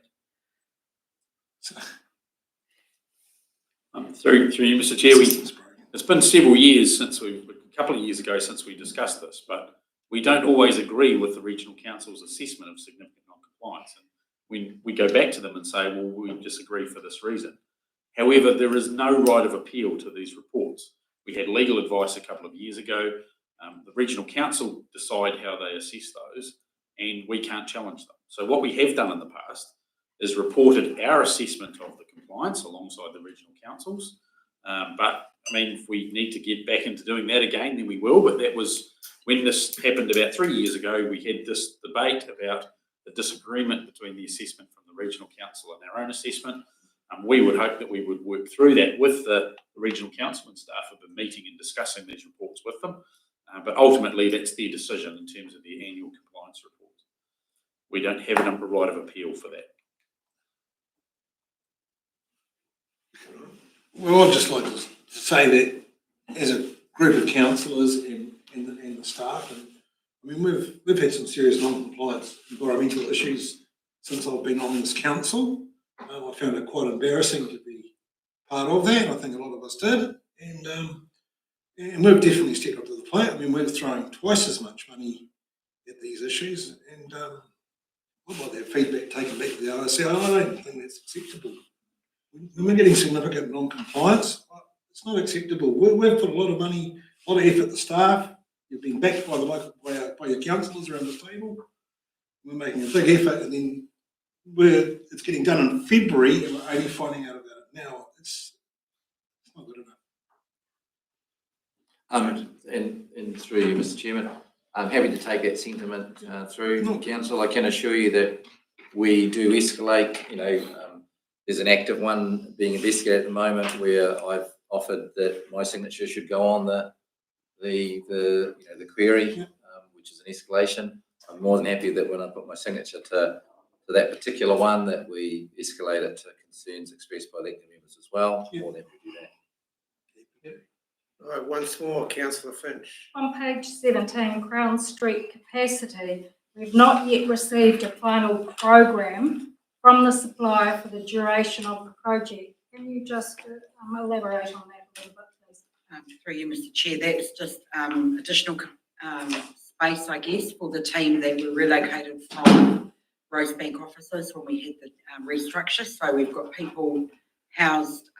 Through you, Mr. Chair, it's been several years since a couple of years ago since we discussed this, but we don't always agree with the regional council's assessment of significant non-compliance. And when we go back to them and say, well, we disagree for this reason. However, there is no right of appeal to these reports. We had legal advice a couple of years ago. The regional council decide how they assess those, and we can't challenge them. So what we have done in the past is reported our assessment of the compliance alongside the regional councils. But I mean, if we need to get back into doing that again, then we will. But that was when this happened about 3 years ago. We had this debate about the disagreement between the assessment from the regional council and our own assessment. We would hope that we would work through that with the regional council and staff have been meeting and discussing these reports with them. But ultimately, that's their decision in terms of their annual compliance report. We don't have a right of appeal for that. Well, I'd just like to say that as a group of councillors and the staff, and I mean, we've had some serious non-compliance environmental issues since I've been on this council. I found it quite embarrassing to be part of that. I think a lot of us did, and we've definitely stepped up to the plate. I mean, we're throwing twice as much money at these issues, and I'd like that feedback taken back to the ORC. I don't think that's acceptable. When we're getting significant non-compliance, it's not acceptable. We've put a lot of money, a lot of effort, the staff. You've been backed by the local, by your councillors around the table. We're making a big effort, and then it's getting done in February, and we're only finding out about it now. It's not good enough. And through you, Mr. Chairman, I'm happy to take that sentiment through council. I can assure you that we do escalate. You know, there's an active one being investigated at the moment where I've offered that my signature should go on the query, which is an escalation. I'm more than happy that when I put my signature to that particular one, that we escalate it to concerns expressed by elected members as well. More than happy to do that. All right, once more, Councillor Finch. On page 17, Crown Street capacity, we've not yet received a final program from the supplier for the duration of the project. Can you just elaborate on that a little bit, please? Through you, Mr. Chair, that's just additional space, I guess, for the team that were relocated from Rosebank offices when we had the restructure. So we've got people housed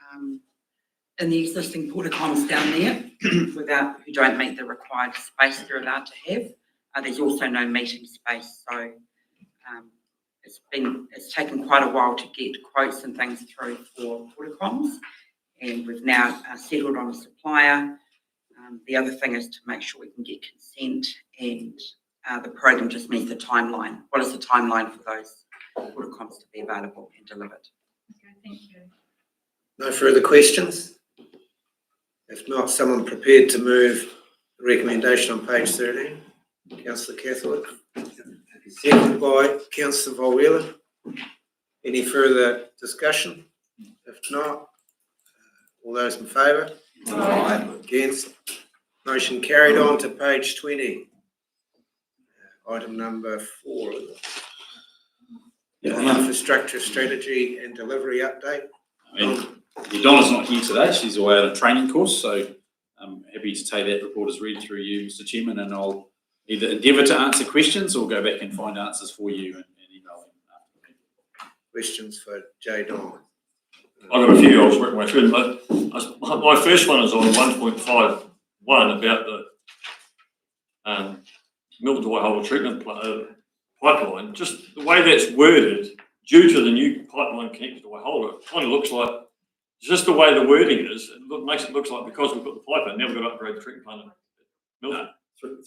in the existing portacoms down there who don't meet the required space they're allowed to have. There's also no meeting space, so it's taken quite a while to get quotes and things through for portacoms, and we've now settled on a supplier. The other thing is to make sure we can get consent, and the program just meets the timeline. What is the timeline for those portacoms to be available and delivered? Okay, thank you. No further questions? If not, someone prepared to move the recommendation on page 13? Councillor Catholic. Seconded by Councillor Volwela. Any further discussion? If not, all those in favour? Aye. Against? Motion carried. On to page 20. Item number 4. Infrastructure strategy and delivery update. Donna's not here today. She's away on a training course, so I'm happy to take that report as read through you, Mr. Chairman, and I'll either endeavour to answer questions or go back and find answers for you and email them after the meeting. Questions for Jay Don? I've got a few, I was working my way through them, but my first one is on 1.51 about the Milton to Waihola treatment pipeline. Just the way that's worded, due to the new pipeline connected to Waihola, it kind of looks like, just the way the wording is, makes it look like because we put the pipe in, now we've got to upgrade the treatment plant. No,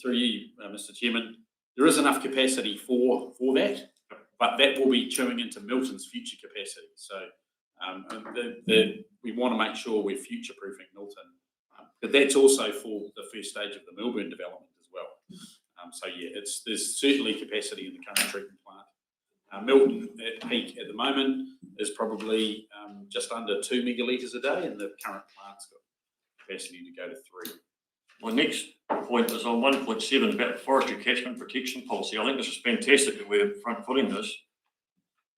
through you, Mr. Chairman, there is enough capacity for that, but that will be chewing into Milton's future capacity. So we want to make sure we're future-proofing Milton, but that's also for the first stage of the Melbourne development as well. So yeah, there's certainly capacity in the current treatment plant. Milton at peak at the moment is probably just under 2 megalitres a day, and the current plant's got capacity to go to 3. My next point is on 1.7 about the forestry catchment protection policy. I think this is fantastic that we're front footing this.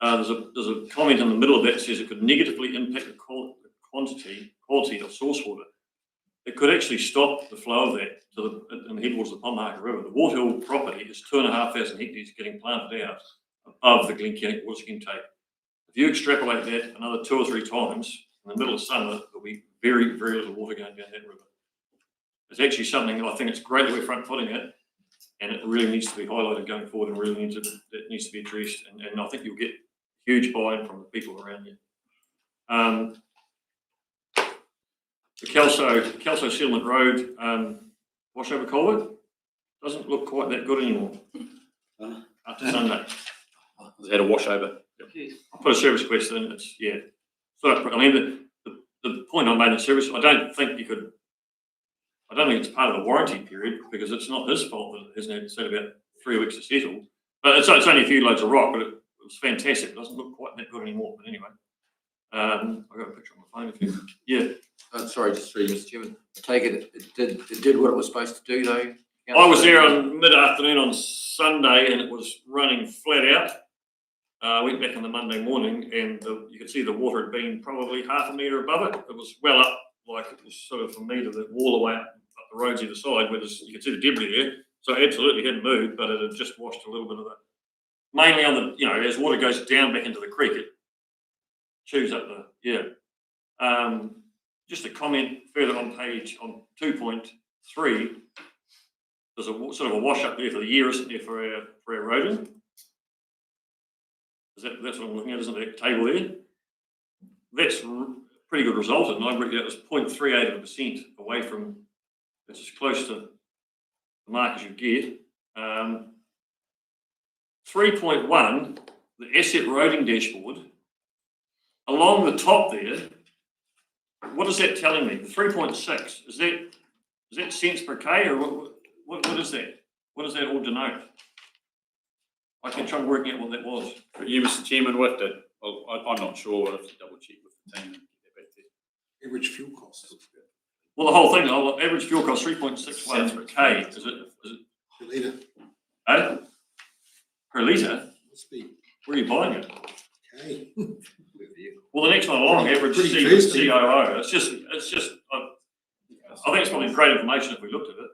There's a comment in the middle of that that says it could negatively impact the quality of source water. It could actually stop the flow of that to in the headwaters of the Palmaharka River. The Waterhill property is 2,500 hectares getting planted out above the Glencannick water intake. If you extrapolate that another 2 or 3 times in the middle of summer, there'll be very, very little water going down that river. It's actually something that I think it's great that we're front footing it, and it really needs to be highlighted going forward, and really needs to be addressed. And I think you'll get huge buy-in from the people around you. The Kelso Settlement Road washover culvert doesn't look quite that good anymore after Sunday. Has it had a washover? I put a service request in. It's I mean, the point I made in service, I don't think it's part of the warranty period, because it's not his fault that it hasn't had about 3 weeks to settle. But it's only a few loads of rock, but it was fantastic. It doesn't look quite that good anymore. But anyway, I've got a picture on my phone if you. Yeah. Sorry, just through you, Mr. Chairman. I take it did what it was supposed to do, though? I was there on mid-afternoon on Sunday, and it was running flat out. I went back on the Monday morning, and you could see the water had been probably half a metre above it. It was well up, like it was sort of a metre the wall away up the roads either side, where you could see the debris there. So it absolutely hadn't moved, but it had just washed a little bit of it. Mainly on the, as water goes down back into the creek, it chews up just a comment further on 2.3, there's a sort of a wash up there for the year, isn't there, for our roading? That's what I'm looking at, isn't that table there? That's a pretty good result, and I reckon that was 0.38% away from, it's as close to the mark as you get. 3.1, the asset roading dashboard, along the top there, what is that telling me? The 3.6, is that cents per K, or what is that? What does that all denote? I can try working out what that was. For you, Mr. Chairman, I'm not sure. We'll have to double check with the team and get back there. Average fuel costs. Well, the whole thing, the average fuel cost 3.61 per K. Is it? Per litre. Eh? Per litre? Must be. Where are you buying it? Okay. Well, the next one along, average COO. It's just. I think it's probably great information if we looked at it.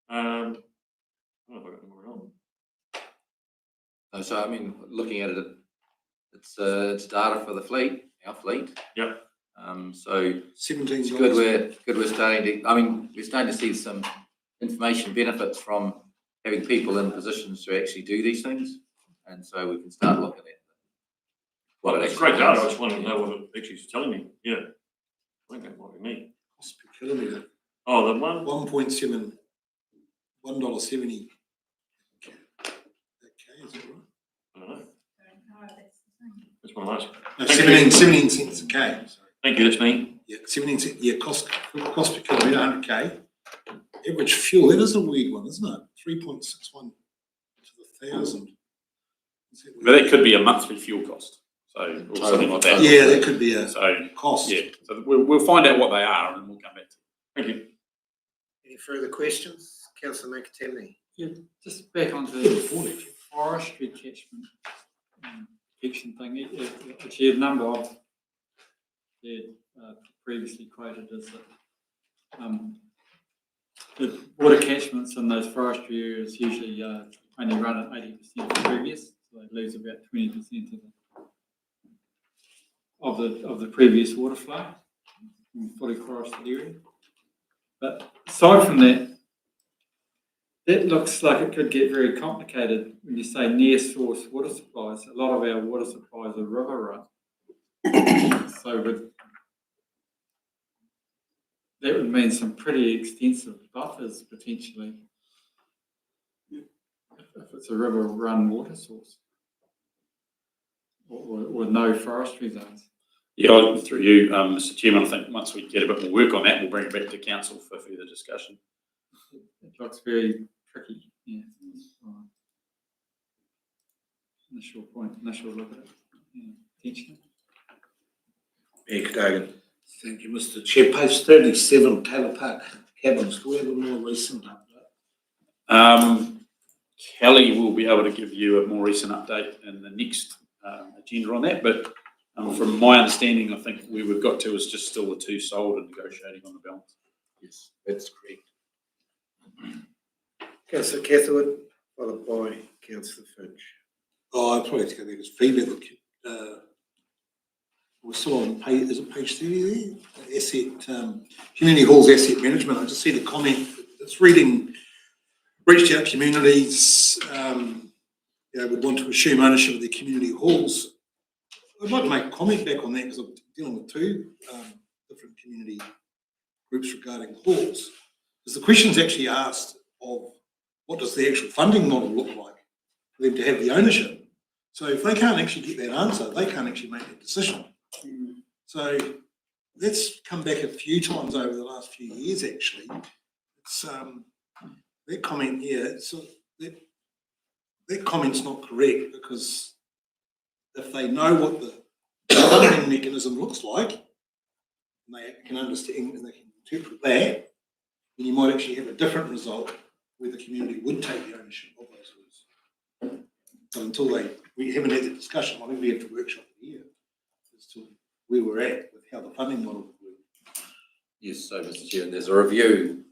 I don't know if I got any more on. So I mean, looking at it, it's data for the fleet, our fleet. Yep. So $17. it's good. We're starting to see some information benefits from having people in positions to actually do these things, and so we can start looking at Well, it's great data. I just wanted to know what it actually is telling me. Yeah, I think that might be me. Cost per kilometre. Oh, the one. 1.7, $1.70. Okay, is that right? I don't know. That's one of those. No, 17 cents a K. Sorry. Thank you. That's me. Yeah, 17 cents. Yeah, cost per kilometre, 100K. Average fuel. That is a weird one, isn't it? 3.61 to the 1,000. But that could be a monthly fuel cost. So or something like that. Yeah, that could be a cost. Yeah, so we'll find out what they are and we'll come back to you. Thank you. Any further questions? Councillor McAtemney. Yeah, just back onto the forestry catchment protection thing. Actually, a number of previously quoted is that the water catchments in those forestry areas usually only run at 80% of the previous, so they lose about 20% of the previous water flow in fully forested area. But aside from that, that looks like it could get very complicated when you say near source water supplies. A lot of our water supplies are river run. So that would mean some pretty extensive buffers potentially if it's a river run water source or no forestry zones. Yeah, through you, Mr. Chairman, I think once we get a bit more work on that, we'll bring it back to council for further discussion. It looks very tricky, yeah. Initial look at it, yeah, potentially. Mayor Cadogan. Thank you, Mr. Chair. Page 37, Taylor Park cabins. Do we have a more recent update? Kelly will be able to give you a more recent update in the next agenda on that, but from my understanding, I think where we've got to is just still the 2 sold and negotiating on the balance. Yes, that's correct. Councillor Catherwood, followed by Councillor Finch. Oh, I probably have to go there because feedback. We're still on page, is it page 30 there? Asset, community halls asset management. I just see the comment. It's reading, reached out communities, would want to assume ownership of their community halls. I'd like to make a comment back on that because I'm dealing with 2 different community groups regarding halls. Because the question's actually asked of what does the actual funding model look like for them to have the ownership. So if they can't actually get that answer, they can't actually make that decision. So that's come back a few times over the last few years actually. It's that comment here, so that comment's not correct because if they know what the funding mechanism looks like, and they can understand and they can interpret that, then you might actually have a different result where the community would take the ownership of those halls. But until we haven't had the discussion, I think we have to workshop it here as to where we're at with how the funding model would work. Yes, so Mr. Chair, there's a review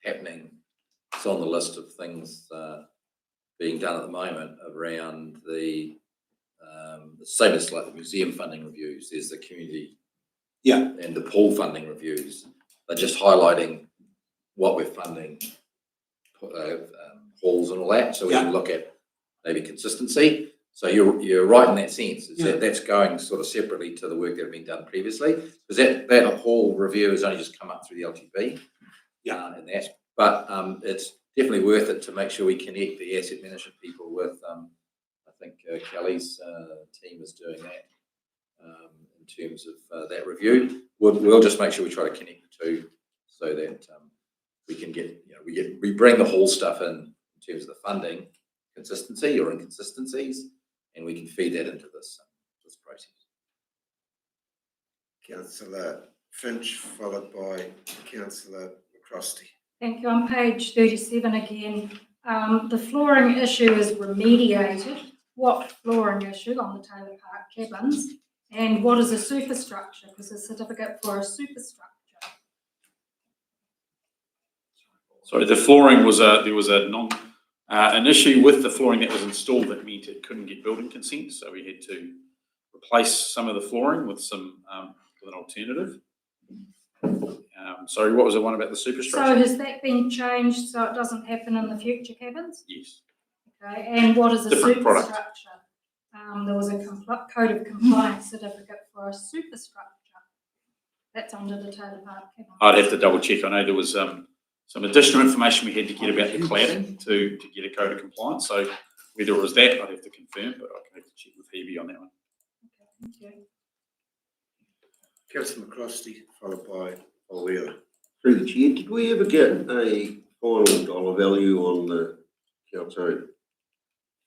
happening. It's on the list of things being done at the moment around the same as like the museum funding reviews. There's the community and the pool funding reviews. They're just highlighting what we're funding, halls and all that, so we can look at maybe consistency. So you're right in that sense. That's going sort of separately to the work that had been done previously, because that whole review has only just come up through the LTB. And that, but it's definitely worth it to make sure we connect the asset management people with. I think Kelly's team is doing that in terms of that review. We'll just make sure we try to connect the 2 so that we can get, we bring the whole stuff in terms of the funding consistency or inconsistencies, and we can feed that into this process. Councillor Finch, followed by Councillor McCrosty. Thank you. On page 37 again, the flooring issue is remediated. What flooring issue on the Taylor Park cabins? And what is a superstructure? Because a certificate for a superstructure. Sorry, the flooring was there was an issue with the flooring that was installed that meant it couldn't get building consent, so we had to replace some of the flooring with some with an alternative. Sorry, what was the one about the superstructure? So has that been changed so it doesn't happen in the future cabins? Yes. Okay, and what is a Different superstructure? product. There was a code of compliance certificate for a superstructure. That's under the Taylor Park cabin. I'd have to double check. I know there was some additional information we had to get about the cladding to get a code of compliance. So whether it was that, I'd have to confirm, but I can have to check with Hebe on that one. Okay, thank you. Councillor McCrosty, followed by O'Leary. Through the chair, did we ever get a final dollar value on the council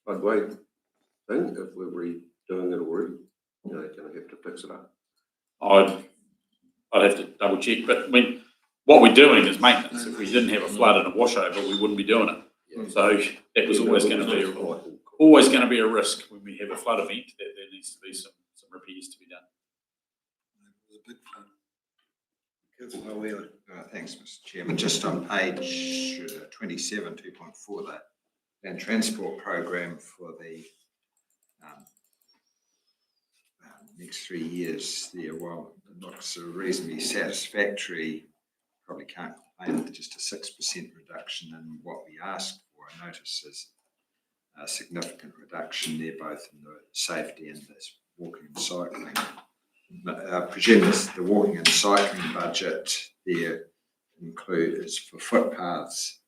floodway thing? If we're redoing it already, going to have to fix it up. I'd have to double check, but what we're doing is maintenance. If we didn't have a flood and a washover, we wouldn't be doing it. So that was always going to be a risk when we have a flood event. That there needs to be some repairs to be done. Councillor Wheeler. Thanks, Mr Chairman. Just on page 27, 2.4, that land transport program for the next 3 years there, while it looks reasonably satisfactory, probably can't complain with just a 6% reduction in what we asked for. I notice there's a significant reduction there, both in the safety and this walking and cycling. I presume the walking and cycling budget there is for footpaths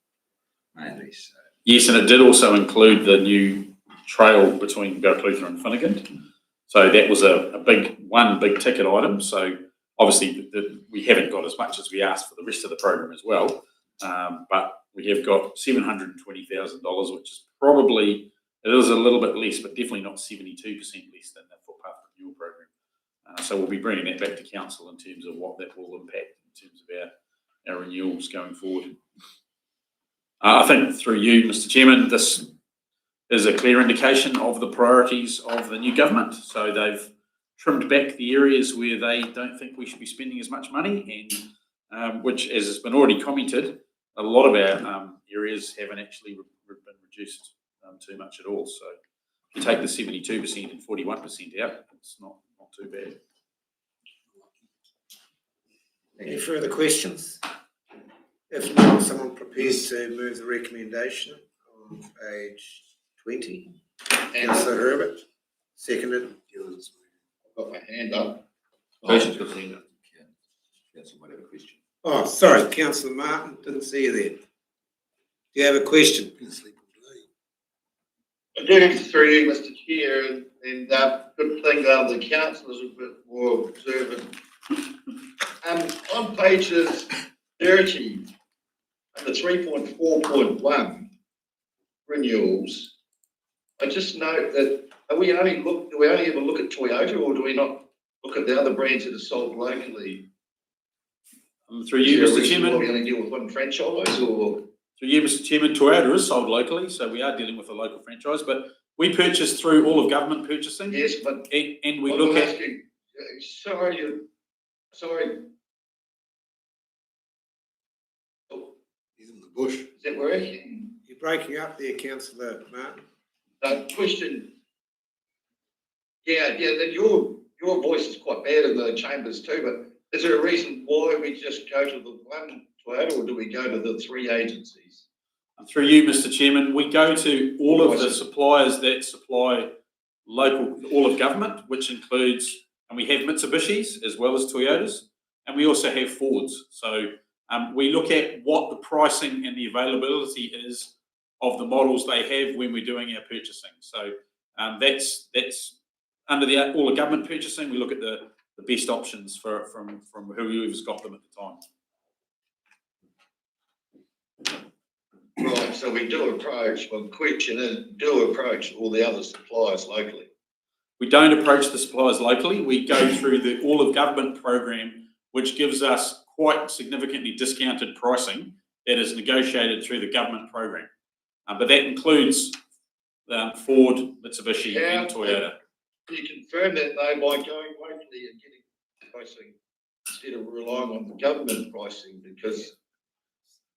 mainly. So. Yes, and it did also include the new trail between Gauklutha and Finnegan. So that was a big ticket item. So obviously we haven't got as much as we asked for the rest of the program as well. But we have got $720,000, which is probably, it is a little bit less, but definitely not 72% less than the footpath renewal program. So we'll be bringing that back to council in terms of what that will impact in terms of our renewals going forward. I think through you, Mr Chairman, this is a clear indication of the priorities of the new government. So they've trimmed back the areas where they don't think we should be spending as much money, and which, as has been already commented, a lot of our areas haven't actually been reduced too much at all. So if you take the 72% and 41% out, it's not too bad. Any further questions? If not, someone prepares to move the recommendation on page 20. Councillor Herbert, seconded. I've got my hand up. Question's got his hand up. Councillor might have a question. Oh, sorry, Councillor Martin, didn't see you there. Do you have a question? I do, through you, Mr Chair, and good thing the councillors are a bit more observant. On pages 30, under 3.4.1 renewals, I just note that do we only ever look at Toyota, or do we not look at the other brands that are sold locally? Through you, Mr Chairman. We only deal with one franchise, or? Through you, Mr Chairman, Toyota is sold locally, so we are dealing with a local franchise, but we purchase through all of government purchasing. Yes, but and we look at. Sorry. He's in the bush. Is that working? You're breaking up there, Councillor Martin. Question. Yeah, that your voice is quite bad in the chambers too, but is there a reason why we just go to the one Toyota, or do we go to the three agencies? Through you, Mr Chairman, we go to all of the suppliers that supply all of government, which includes, and we have Mitsubishis as well as Toyotas, and we also have Fords. So we look at what the pricing and the availability is of the models they have when we're doing our purchasing. So that's under the all of government purchasing. We look at the best options from whoever's got them at the time. Right, so we do approach, well, the question is, do approach all the other suppliers locally? We don't approach the suppliers locally. We go through the all of government program, which gives us quite significantly discounted pricing that is negotiated through the government program. But that includes Ford, Mitsubishi and Toyota. Can you confirm that though by going locally and getting pricing instead of relying on the government pricing? Because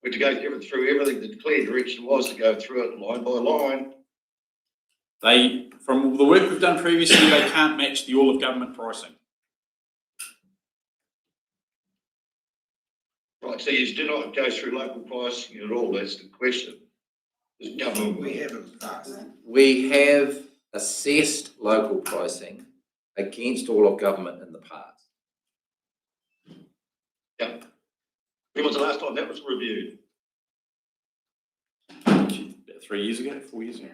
we had to go through everything. The clear direction was to go through it line by line. From the work we've done previously, they can't match the all of government pricing. Right, so you do not go through local pricing at all. That's the question. Government, we haven't. We have assessed local pricing against all of government in the past. Yeah. When was the last time that was reviewed? About 3 years ago, 4 years ago.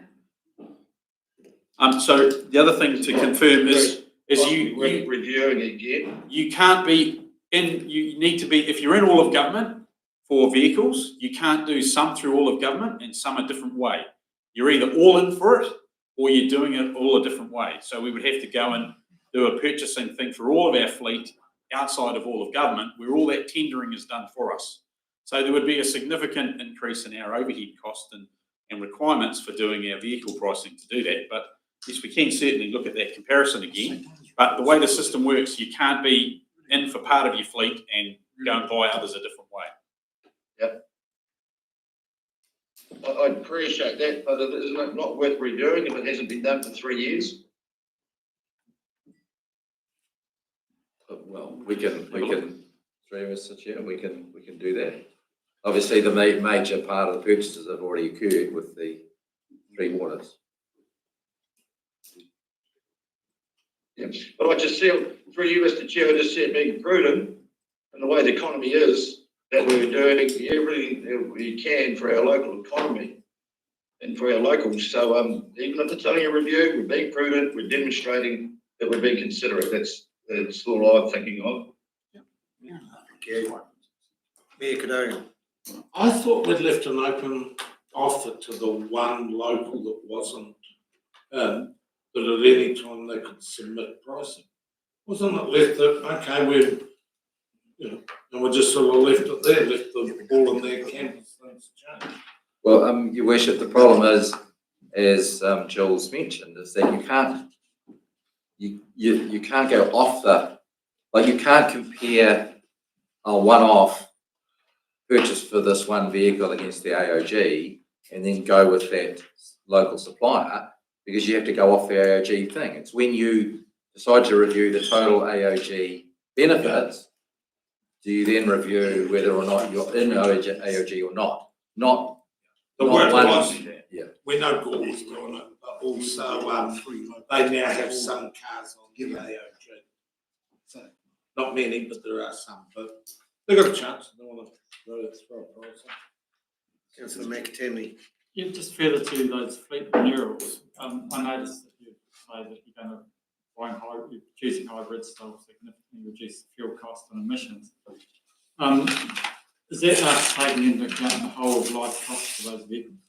So the other thing to confirm is you reviewing again. You can't be in. You need to be, if you're in all of government for vehicles, you can't do some through all of government and some a different way. You're either all in for it or you're doing it all a different way. So we would have to go and do a purchasing thing for all of our fleet outside of all of government, where all that tendering is done for us. So there would be a significant increase in our overhead cost and requirements for doing our vehicle pricing to do that. But yes, we can certainly look at that comparison again. But the way the system works, you can't be in for part of your fleet and go and buy others a different way. I appreciate that, but isn't it not worth reviewing if it hasn't been done for 3 years? Well, we can, through Mr. Chair, we can do that. Obviously, the major part of the purchases have already occurred with the 3 waters. Yeah, but I just feel, through you, Mr. Chair, I just see it being prudent and the way the economy is, that we're doing everything that we can for our local economy and for our locals. So even if it's only a review, we're being prudent, we're demonstrating that we're being considerate. That's all I'm thinking of. Okay. Mayor Cadogan. I thought we'd left an open offer to the one local that wasn't, that at any time they could submit pricing. Wasn't it left that, okay, we're, you know, and we just sort of left it there, left the ball in their camp as things change? Well, Your Worship, the problem is, as Jules mentioned, is that you can't go off you can't compare a one-off purchase for this one vehicle against the AOG and then go with that local supplier, because you have to go off the AOG thing. It's when you decide to review the total AOG benefits, do you then review whether or not you're in AOG or not? Not work one. was, Yeah. we know Gore's doing it, but also they now have some cars on the AOG. So, not many, but there are some. But they've got a chance. They want to throw a price on. Councillor McAtee. Yeah, just further to those fleet renewals, I noticed that you say that you're going to you're choosing hybrids, so will significantly reduce the fuel cost and emissions. Is that taking into account the whole of life cost of those vehicles?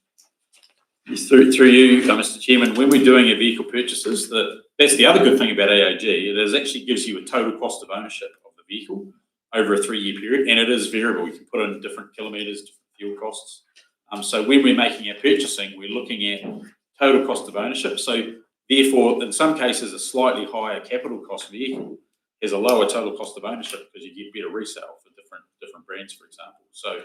Yes, through you, Mr. Chairman, when we're doing a vehicle purchases, that's the other good thing about AOG. It actually gives you a total cost of ownership of the vehicle over a 3-year period, and it is variable. You can put in different kilometres, different fuel costs. So when we're making our purchasing, we're looking at total cost of ownership. So therefore, in some cases, a slightly higher capital cost vehicle has a lower total cost of ownership because you get better resale for different brands, for example. So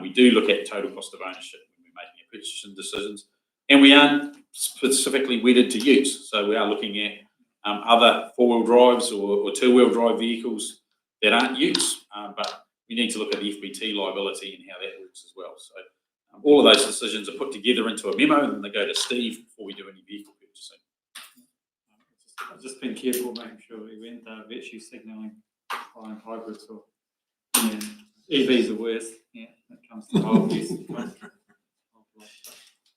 we do look at total cost of ownership when we're making our purchasing decisions, and we aren't specifically wedded to use. So we are looking at other 4-wheel drives or 2-wheel drive vehicles that aren't used, but we need to look at the FBT liability and how that works as well. So all of those decisions are put together into a memo, and then they go to Steve before we do any vehicle purchasing. I've just been careful making sure we went virtue signalling buying hybrids or EVs are worse. Yeah, when it comes to whole use.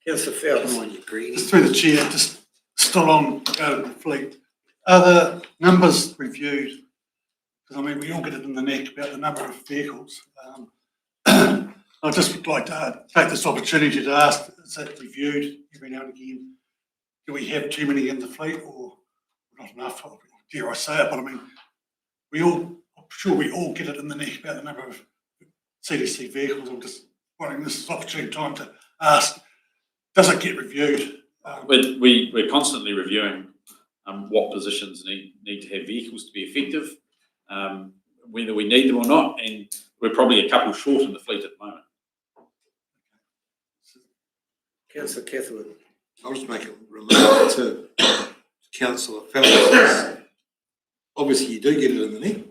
Councillor Phelps. Come on, you greedy. Just through the chair, just still on the fleet. Are the numbers reviewed? Because I mean, we all get it in the neck about the number of vehicles. I'd just like to take this opportunity to ask, is that reviewed every now and again? Do we have too many in the fleet or not enough? Dare I say it, but I mean, I'm sure we all get it in the neck about the number of CDC vehicles. I'm just wondering, this is opportune time to ask, does it get reviewed? We're constantly reviewing what positions need to have vehicles to be effective, whether we need them or not, and we're probably a couple short in the fleet at the moment. Councillor Catherwood. I'll just make a remark to Councillor Phelps. Obviously, you do get it in the neck,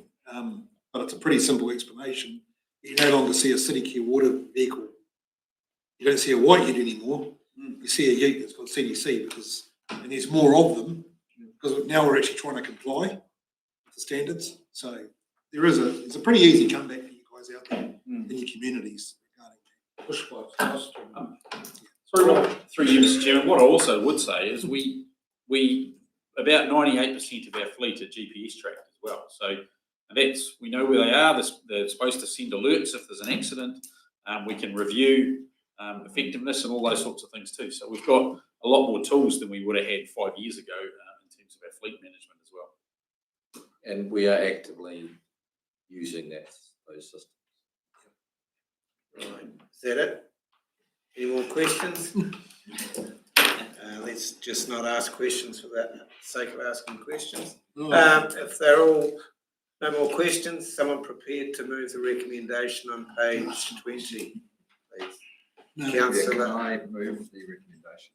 but it's a pretty simple explanation. You no longer see a City Care water vehicle. You don't see a white ute anymore. You see a ute that's got CDC and there's more of them because now we're actually trying to comply with the standards. So it's a pretty easy comeback for you guys out there in your communities regarding that. Through you, Mr. Chairman, what I also would say is we about 98% of our fleet are GPS tracked as well. So we know where they are. They're supposed to send alerts if there's an accident. We can review effectiveness and all those sorts of things too. So we've got a lot more tools than we would have had 5 years ago in terms of our fleet management as well. And we are actively using those systems. Right, is that it? Any more questions? Let's just not ask questions for the sake of asking questions. If they're all No more questions? Someone prepared to move the recommendation on page 20, please? Can Councillor, I move the recommendation?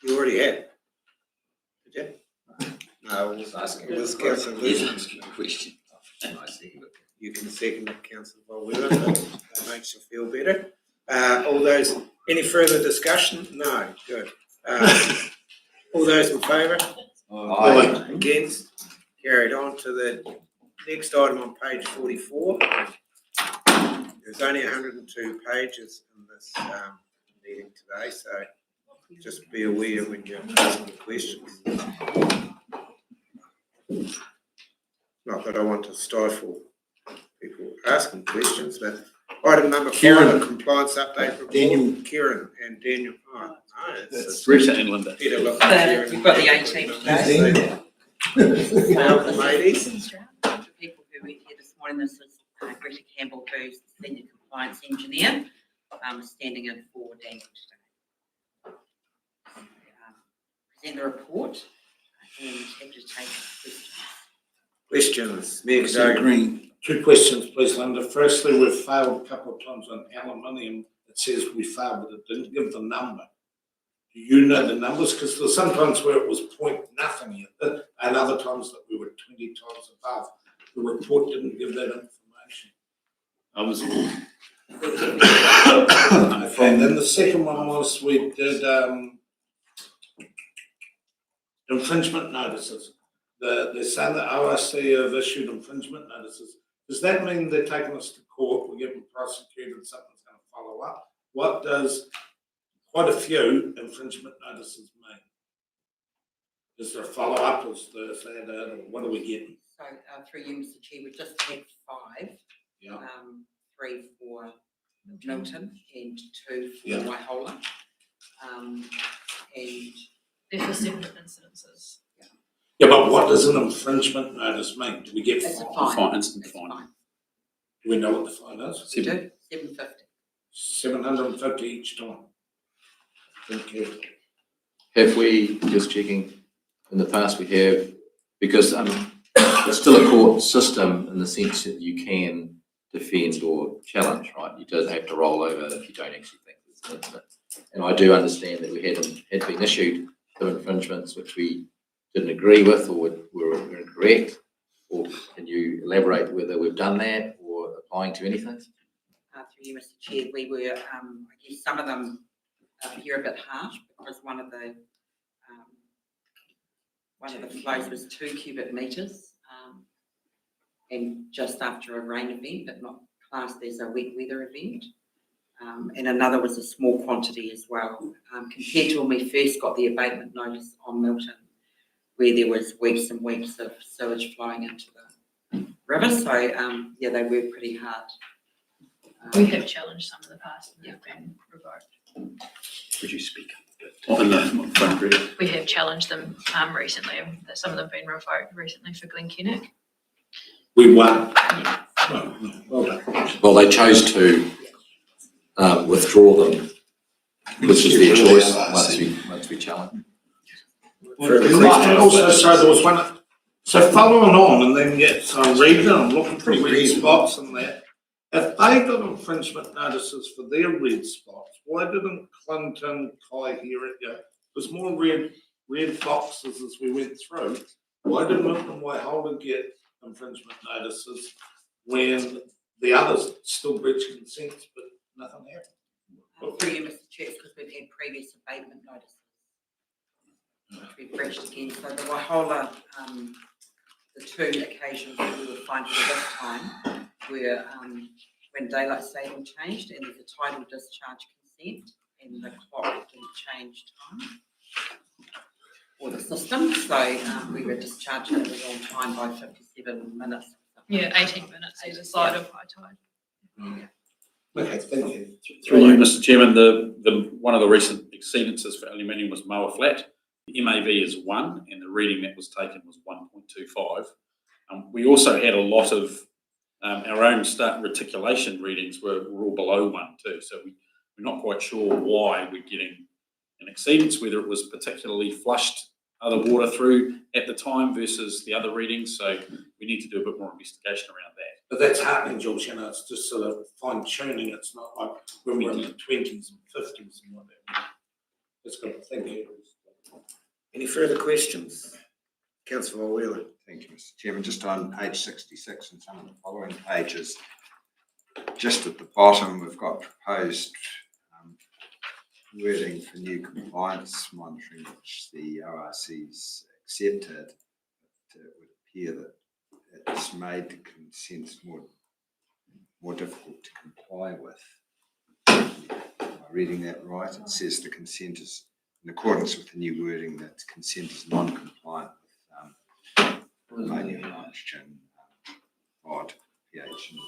you already have. Did you? No, I was asking, it was Councillor Luton. Question. You can second it, Councillor Volwiller, that makes you feel better. All those, any further discussion? No, good. All those in favour? Aye. Against? Carried on to the next item on page 44. There's only 102 pages in this meeting today, so just be aware when you're asking questions. Not that I want to stifle people asking questions, but item number 5, a compliance update report. Daniel. Kieran and Daniel. Oh, no, it's Rita and Linda. Peter look at Kieran. We've got the 18th today. Welcome, ladies. People who were here this morning, this is Greta Campbell, who's the Senior Compliance Engineer, standing in for Daniel today. Present the report and happy to take questions. Questions? Mayor Cadogan. 2 questions, please, Linda. Firstly, we've failed a couple of times on aluminium. It says we failed, but it didn't give the number. Do you know the numbers? Because there's sometimes where it was point nothing, and other times that we were 20 times above. The report didn't give that information. Okay, and then the second one was we did infringement notices. They're saying that OIC have issued infringement notices. Does that mean they're taking us to court, we're getting prosecuted, something's going to follow up? What does quite a few infringement notices mean? Is there a follow-up? Is that, what are we getting? So through you, Mr. Chair, we've just had 5. Yeah. 3 for Milton and 2 for Yeah. Waihola. And They're for separate incidences. Yeah, but what does an infringement notice mean? Do we get it's a fined? fine. Instant It's a fine. fine. Do we know what the fine is? We do, 750. 750 each time. Thank you. Have we, just checking, in the past we have, because it's still a court system in the sense that you can defend or challenge, right? You don't have to roll over if you don't actually think there's an incident. And I do understand that we had been issued 2 infringements which we didn't agree with or were incorrect. Or can you elaborate whether we've done that or applying to anything? Through you, Mr. Chair, we were, I guess some of them appear a bit harsh because one of the flows was 2 cubic metres and just after a rain event, but not classed as a wet weather event. And another was a small quantity as well, compared to when we first got the abatement notice on Milton, where there was weeks and weeks of sewage flowing into the river. So, yeah, they were pretty hard. We have challenged some in the past and they've been revoked. Could you speak up on the phone, Greta? We have challenged them recently. Some of them have been revoked recently for Glenkennick. We won. Well done. Well, they chose to withdraw them, which is their choice once we challenge. And also, so there was one, so following on and then I'm reading, I'm looking for red spots and that. If they got infringement notices for their red spots, why didn't Clinton, Kaihira, there's more red boxes as we went through. Why didn't Milton Waihola get infringement notices when the others still breached consent but nothing happened? Through you, Mr. Chair, because we've had previous abatement notices, which we've breached again. So the Waihola, the 2 occasions that we were fined for this time were when daylight saving changed and there's a tidal discharge consent and the clock didn't change time or the system. So we were discharged at the wrong time by 57 minutes. Yeah, 18 minutes either side of high tide. Okay, thank you. Through you, Mr. Chairman, the one of the recent exceedances for aluminium was Moa Flat. The MAV is 1 and the reading that was taken was 1.25. We also had a lot of our own reticulation readings were all below 1 too. So we're not quite sure why we're getting an exceedance, whether it was particularly flushed other water through at the time versus the other readings. So we need to do a bit more investigation around that. But that's happening, George, it's just sort of fine tuning, it's not like when we're in the 20s and 50s and whatever. Just got to think here. Any further questions? Councillor Wheeler. Thank you, Mr. Chairman. Just on page 66 and some of the following pages, just at the bottom, we've got proposed wording for new compliance monitoring, which the ORC's accepted. It would appear that it's made the consents more difficult to comply with. Am I reading that right? It says the consent is, in accordance with the new wording, that consent is non-compliant with ammonium, nitrogen, odd pH and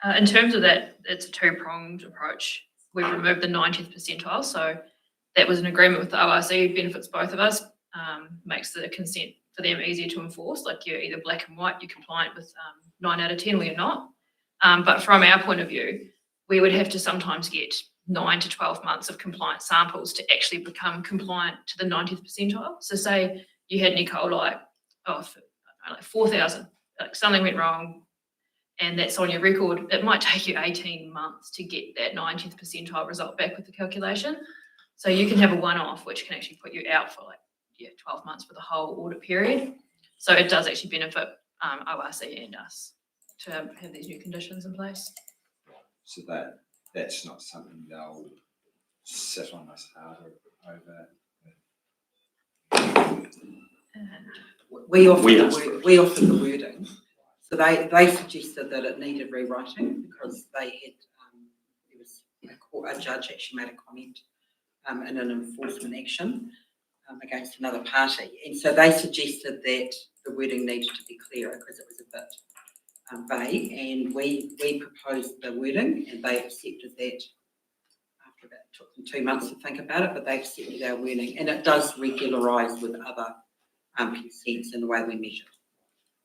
TN. In terms of that, it's a two-pronged approach. We've removed the 90th percentile, so that was an agreement with the ORC, benefits both of us, makes the consent for them easier to enforce, like you're either black and white, you're compliant with 9 out of 10 or you're not. But from our point of view, we would have to sometimes get 9 to 12 months of compliant samples to actually become compliant to the 90th percentile. So say you had an E. coli of like 4,000, like something went wrong, and that's on your record, it might take you 18 months to get that 90th percentile result back with the calculation. So you can have a one-off, which can actually put you out for 12 months for the whole audit period. So it does actually benefit ORC and us to have these new conditions in place. So that's not something they'll sit on us harder over. We offered the wording. So they suggested that it needed rewriting because they had, there was a judge actually made a comment in an enforcement action against another party. And so they suggested that the wording needed to be clearer because it was a bit vague. And we proposed the wording and they accepted that after about, it took them 2 months to think about it, but they accepted our wording. And it does regularise with other consents in the way we measure.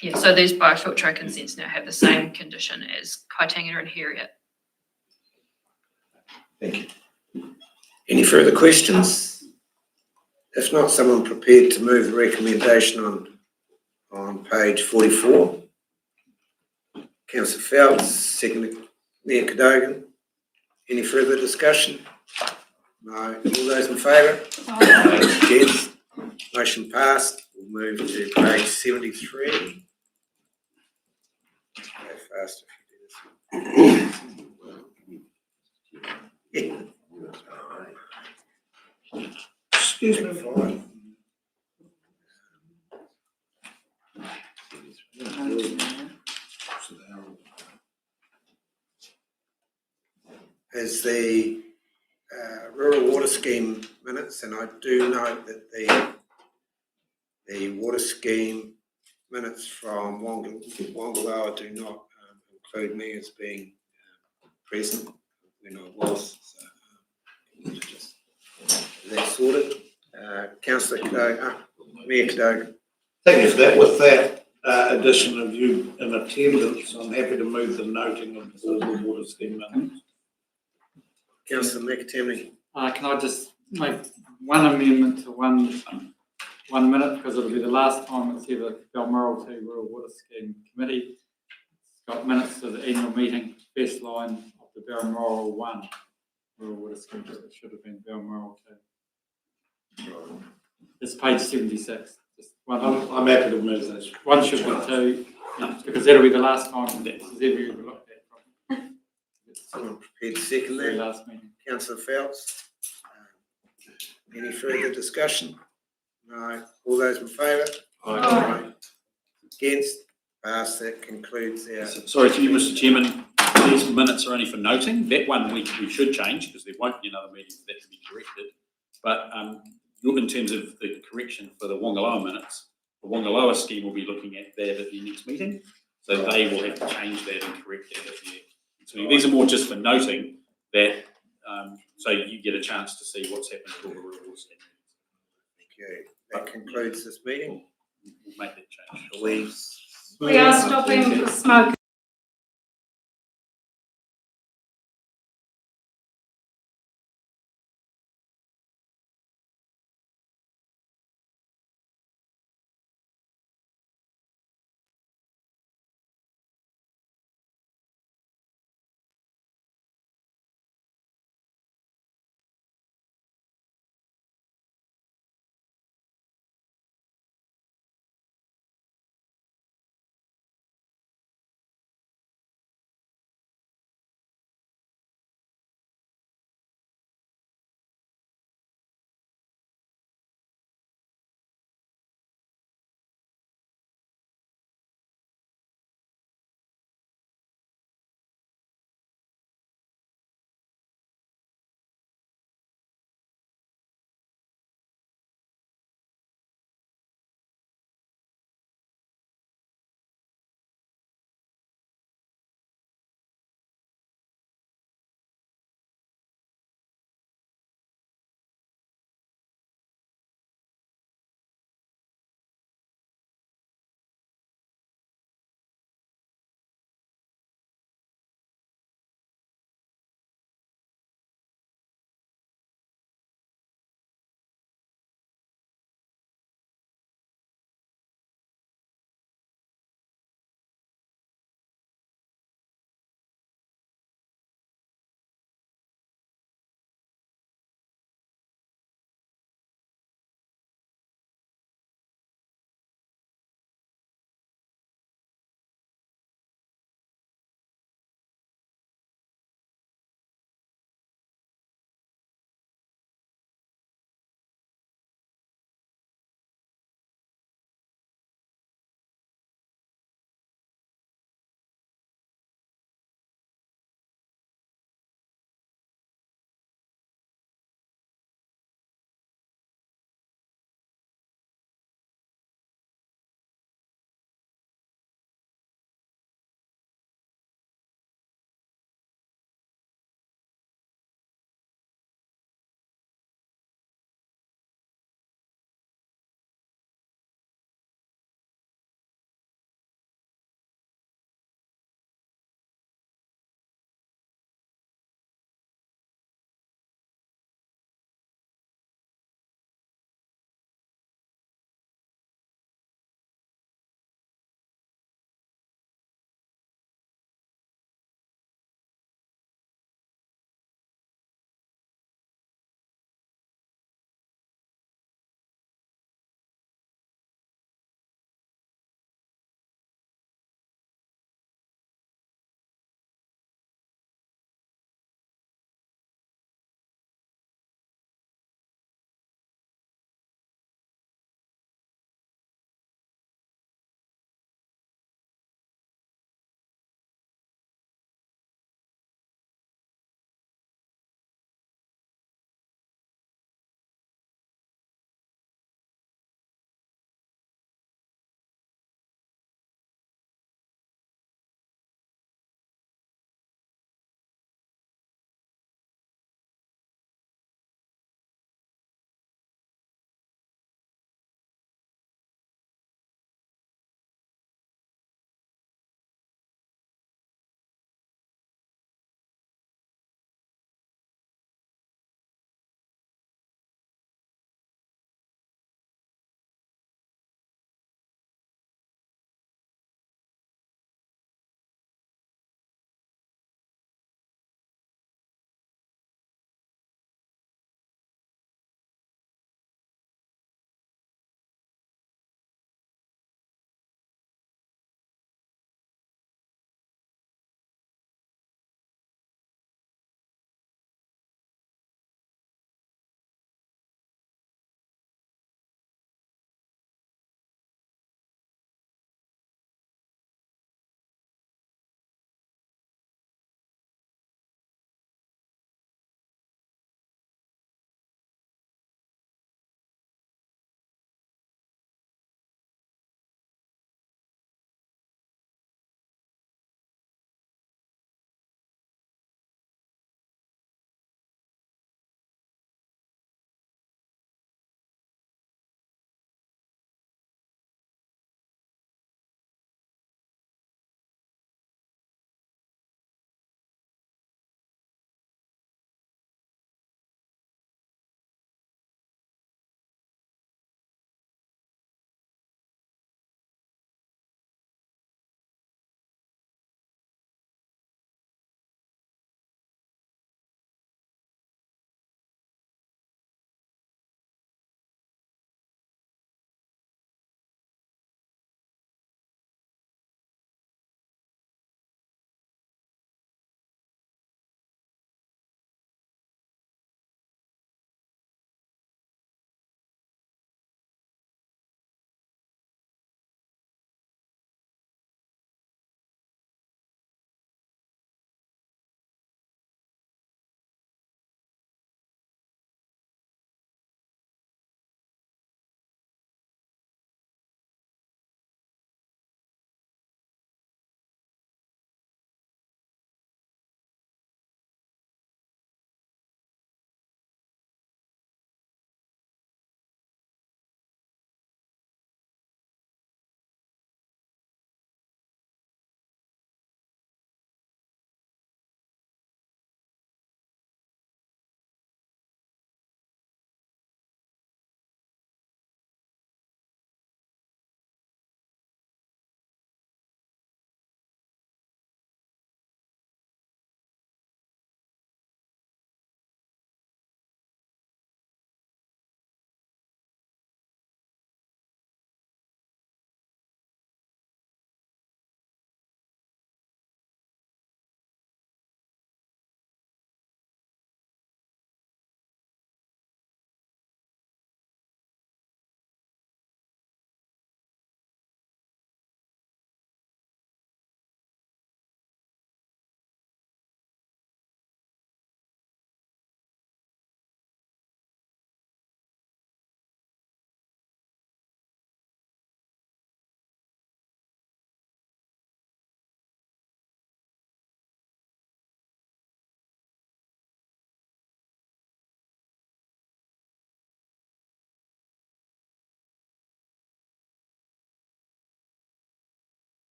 Yeah, so these biofiltro consents now have the same condition as Kaitangata and Heriot. Thank you. Any further questions? If not, someone prepared to move the recommendation on page 44. Councillor Phelps, second Mayor Cadogan. Any further discussion? No. All those in favour? Against? Motion passed. We'll move to page 73. Go fast if you do this. Excuse me, fine. As the rural water scheme minutes, and I do note that the water scheme minutes from Wongaloa do not include me as being present when I was. So, that's sorted. Councillor Cadogan, Mayor Cadogan. Thank you for that. With that addition of you in attendance, I'm happy to move the noting of the water scheme minutes. Councillor McAtamney. Can I just make one amendment to one minute, because it'll be the last time it's ever Balmoral 2 Rural Water Scheme Committee. It's got minutes to the annual meeting, first line of the Balmoral 1 Rural Water Scheme. It should have been Balmoral 2. It's page 76. Just one. I'm happy to move those. One should be 2, because that'll be the last time this is ever looked at. Someone prepared to second that. Last meeting. Councillor Phelps. Any further discussion? No. All those in favour? Aye. Against? Passed. That concludes our. Sorry to you, Mr. Chairman. These minutes are only for noting. That one we should change because there won't be another meeting for that to be corrected. But in terms of the correction for the Wongaloa minutes, the Wongaloa scheme will be looking at that at the next meeting. So they will have to change that and correct that at the end. So these are more just for noting that, so you get a chance to see what's happened with all the rural water scheme. Okay, that concludes this meeting. We'll make that change. We are stopping for smoke.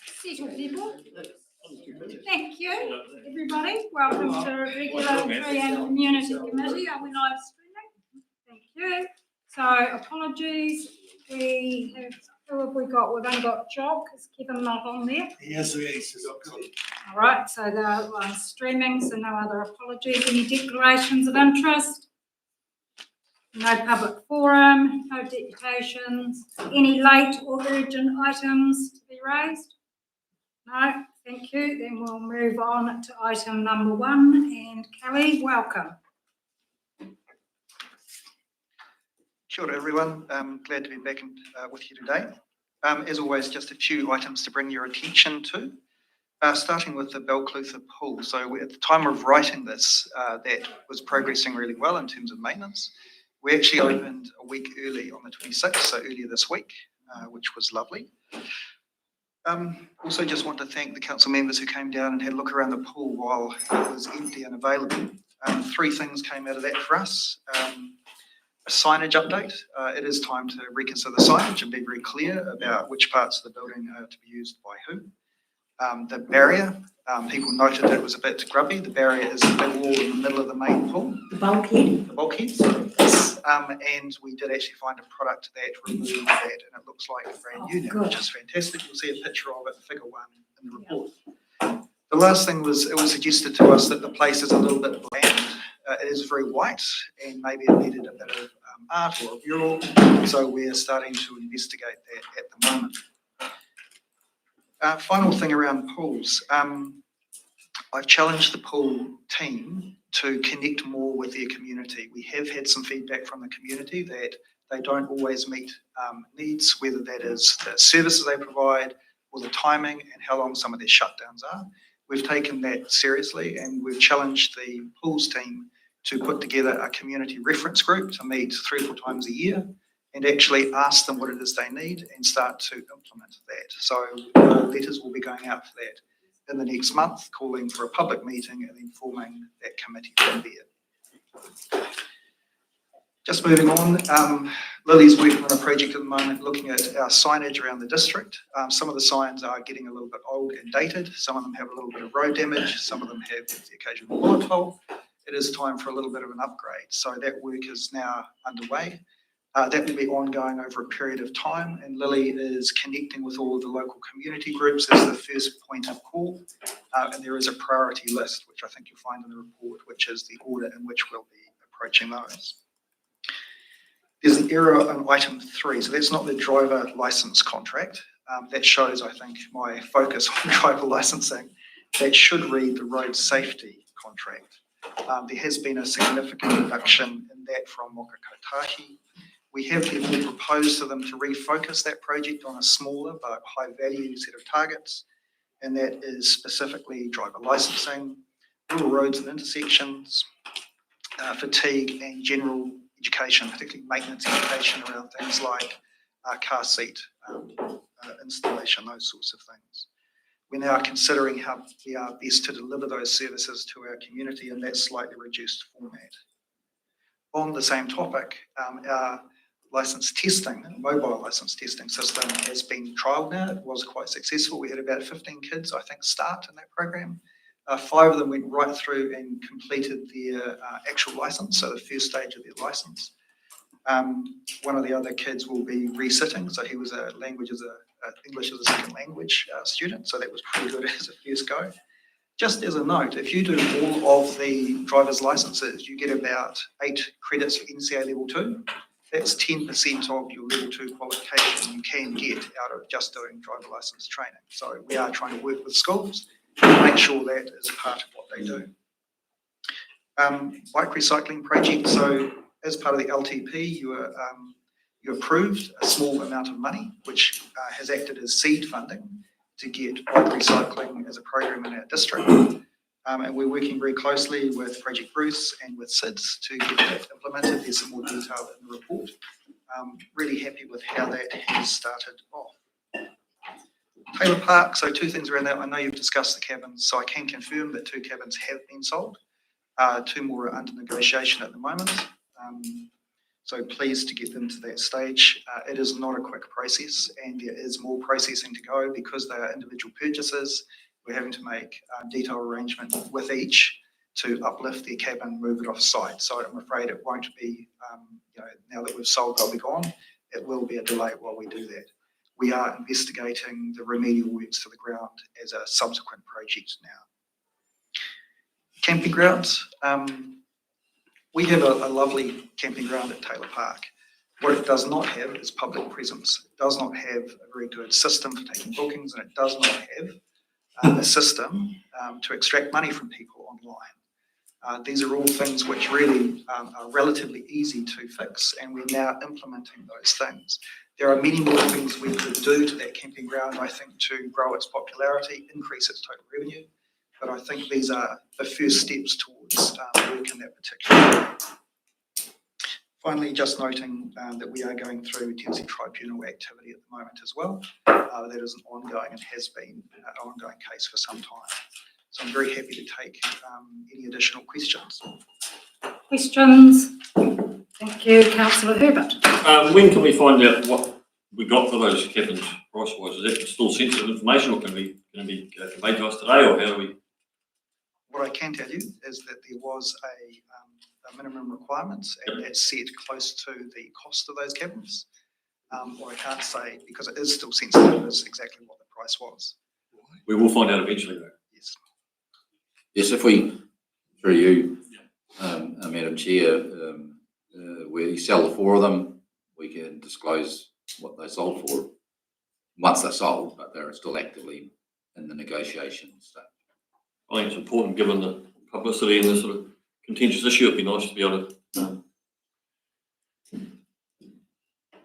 Settle people. Thank you, everybody. Welcome to Regulatory and Community Committee. Are we live streaming? Thank you. So apologies. We have, who have we got? We've only got Jock. Is Kevin not on there? Yes, All right, so they're streaming, so no other apologies. Any declarations of interest? No public forum, no deputations. Any late or urgent items to be raised? No, thank you. Then we'll move on to item number 1. And Kelly, welcome. Kia ora everyone, glad to be back with you today. As always, just a few items to bring your attention to, starting with the Belclutha pool. So at the time of writing this, that was progressing really well in terms of maintenance. We actually opened a week early on the 26th, so earlier this week, which was lovely. Also just want to thank the council members who came down and had a look around the pool while it was empty and available. 3 things came out of that for us. A signage update. It is time to reconsider the signage and be very clear about which parts of the building are to be used by who. The barrier, people noted that it was a bit grubby. The barrier is the big wall in the middle of the main pool. The bulkhead. The bulkhead. And we did actually find a product that removed that, and it looks like brand new now, which is fantastic. You'll see a picture of it, figure 1 in the report. The last thing was, it was suggested to us that the place is a little bit bland. It is very white, and maybe it needed a bit of art or a mural, so we're starting to investigate that at the moment. Final thing around pools. I've challenged the pool team to connect more with their community. We have had some feedback from the community that they don't always meet needs, whether that is the services they provide or the timing and how long some of their shutdowns are. We've taken that seriously, and we've challenged the pools team to put together a community reference group to meet 3 or 4 times a year and actually ask them what it is they need and start to implement that. So letters will be going out for that in the next month, calling for a public meeting and then forming that committee from there. Just moving on, Lily's working on a project at the moment looking at our signage around the district. Some of the signs are getting a little bit old and dated. Some of them have a little bit of road damage. Some of them have the occasional bullet hole. It is time for a little bit of an upgrade. So that work is now underway. That will be ongoing over a period of time, and Lily is connecting with all of the local community groups as the first point of call. And there is a priority list, which I think you'll find in the report, which is the order in which we'll be approaching those. There's an error on item 3, so that's not the driver license contract. That shows, I think, my focus on driver licensing. That should read the road safety contract. There has been a significant reduction in that from Moka Kotahi. We have therefore proposed to them to refocus that project on a smaller but high value set of targets, and that is specifically driver licensing, rural roads and intersections, fatigue and general education, particularly maintenance education around things like car seat installation, those sorts of things. We're now considering how we are best to deliver those services to our community in that slightly reduced format. On the same topic, our license testing, mobile license testing system has been trialled now. It was quite successful. We had about 15 kids, I think, start in that program. 5 of them went right through and completed their actual license, so the first stage of their license. One of the other kids will be resitting, so he was English as a second language student, so that was pretty good as a first go. Just as a note, if you do all of the driver's licenses, you get about 8 credits for NCA level 2. That's 10% of your level 2 qualification you can get out of just doing driver license training. So we are trying to work with schools to make sure that is part of what they do. Bike recycling project. So as part of the LTP, you approved a small amount of money, which has acted as seed funding to get bike recycling as a program in our district. And we're working very closely with Project Bruce and with SIDS to get that implemented. There's some more detail in the report. Really happy with how that has started off. Taylor Park, so 2 things around that. I know you've discussed the cabins, so I can confirm that 2 cabins have been sold. 2 more are under negotiation at the moment. So pleased to get them to that stage. It is not a quick process, and there is more processing to go because they are individual purchases. We're having to make detailed arrangement with each to uplift their cabin, move it off site. So I'm afraid it won't be, now that we've sold, they'll be gone. It will be a delay while we do that. We are investigating the remedial works to the ground as a subsequent project now. Camping grounds. We have a lovely camping ground at Taylor Park. What it does not have is public presence. It does not have a very good system for taking bookings, and it does not have a system to extract money from people online. These are all things which really are relatively easy to fix, and we're now implementing those things. There are many more things we could do to that camping ground, I think, to grow its popularity, increase its total revenue. But I think these are the first steps towards work in that particular area. Finally, just noting that we are going through Tennessee Tribunal activity at the moment as well. That is an ongoing and has been an ongoing case for some time. So I'm very happy to take any additional questions. Questions? Thank you, Councillor Herbert. When can we find out what we got for those cabins price-wise? Is that still sensitive information, or can it be conveyed to us today, or how do we? What I can tell you is that there was a minimum requirements, and that's set close to the cost of those cabins. What I can't say, because it is still sensitive, is exactly what the price was. We will find out eventually, though. Yes. Yes, if we, through you, Madam Chair, we sell the 4 of them, we can disclose what they sold for once they're sold, but they're still actively in the negotiation stage. I think it's important, given the publicity and the sort of contentious issue. It'd be nice to be able to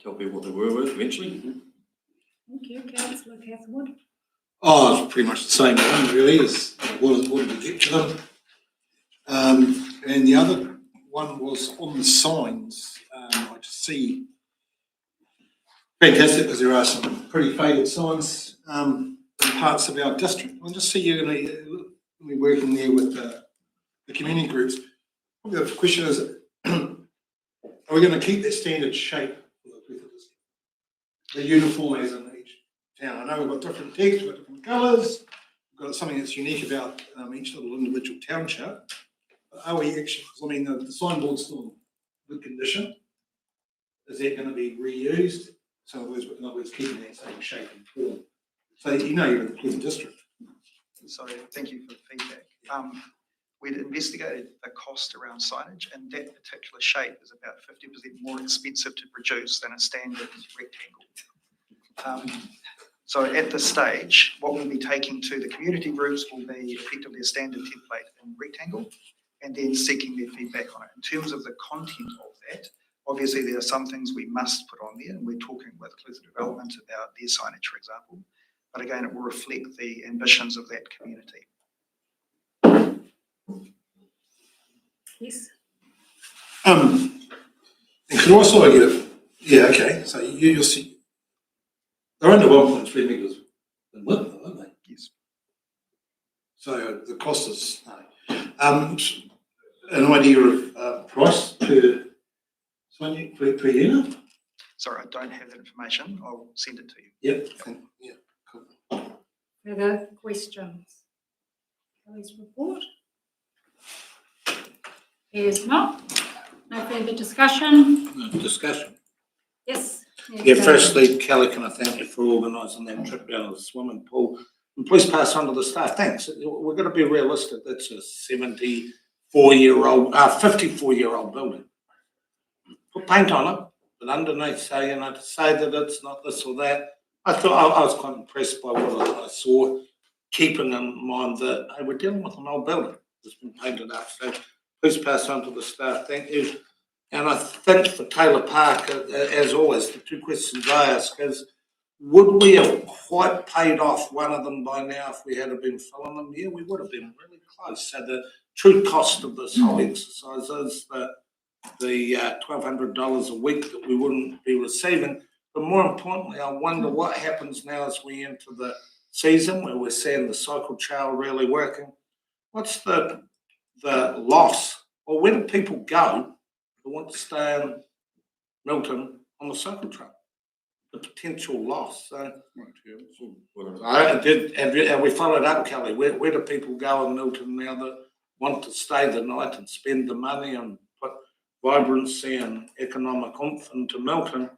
tell people what they were worth eventually. Thank you, Councillor Catherwood. Oh, it's pretty much the same one, really, as what did we get to them? And the other one was on the signs. I just see fantastic, because there are some pretty faded signs in parts of our district. I just see you're going to be working there with the community groups. The question is, are we going to keep that standard shape for the uniform as in each town? I know we've got different text, we've got different colours, we've got something that's unique about each little individual township. But are we actually, I mean, the signboard's still in good condition. Is that going to be reused? So in other words, keeping that same shape and form. So you know you're in the Cleveland district. So thank you for the feedback. We'd investigated the cost around signage, and that particular shape is about 50% more expensive to produce than a standard rectangle. So at this stage, what we'll be taking to the community groups will be effectively a standard template in rectangle, and then seeking their feedback on it. In terms of the content of that, obviously there are some things we must put on there, and we're talking with Cleveland Development about their signage, for example. But again, it will reflect the ambitions of that community. Yes. And could also get it, yeah, okay, so you'll see, they're under 1.3 metres in width, aren't they? Yes. So the cost is, an idea of price per unit? Sorry, I don't have that information. I'll send it to you. Yep, yeah, cool. Further questions? Kelly's report? Is not. No further discussion? Discussion. Yes. Yeah, firstly, Kelly, can I thank you for organising that trip down to the swimming pool? And please pass on to the staff. Thanks. We're going to be realistic. That's a 74-year-old, 54-year-old building. Put paint on it, but underneath, say, to say that it's not this or that. I thought I was quite impressed by what I saw, keeping in mind that hey, we're dealing with an old building that's been painted up. So please pass on to the staff. Thank you. And I think for Taylor Park, as always, the 2 questions I ask is, would we have quite paid off one of them by now if we had been filling them? Yeah, we would have been really close. So the true cost of this whole exercise is the $1,200 a week that we wouldn't be receiving. But more importantly, I wonder what happens now as we enter the season where we're seeing the cycle trail really working. What's the loss? Or where do people go who want to stay in Milton on the cycle trail. The potential loss, so. Have we followed up, Kelly? Where do people go in Milton now that want to stay the night and spend the money and put vibrancy and economic oomph into Milton?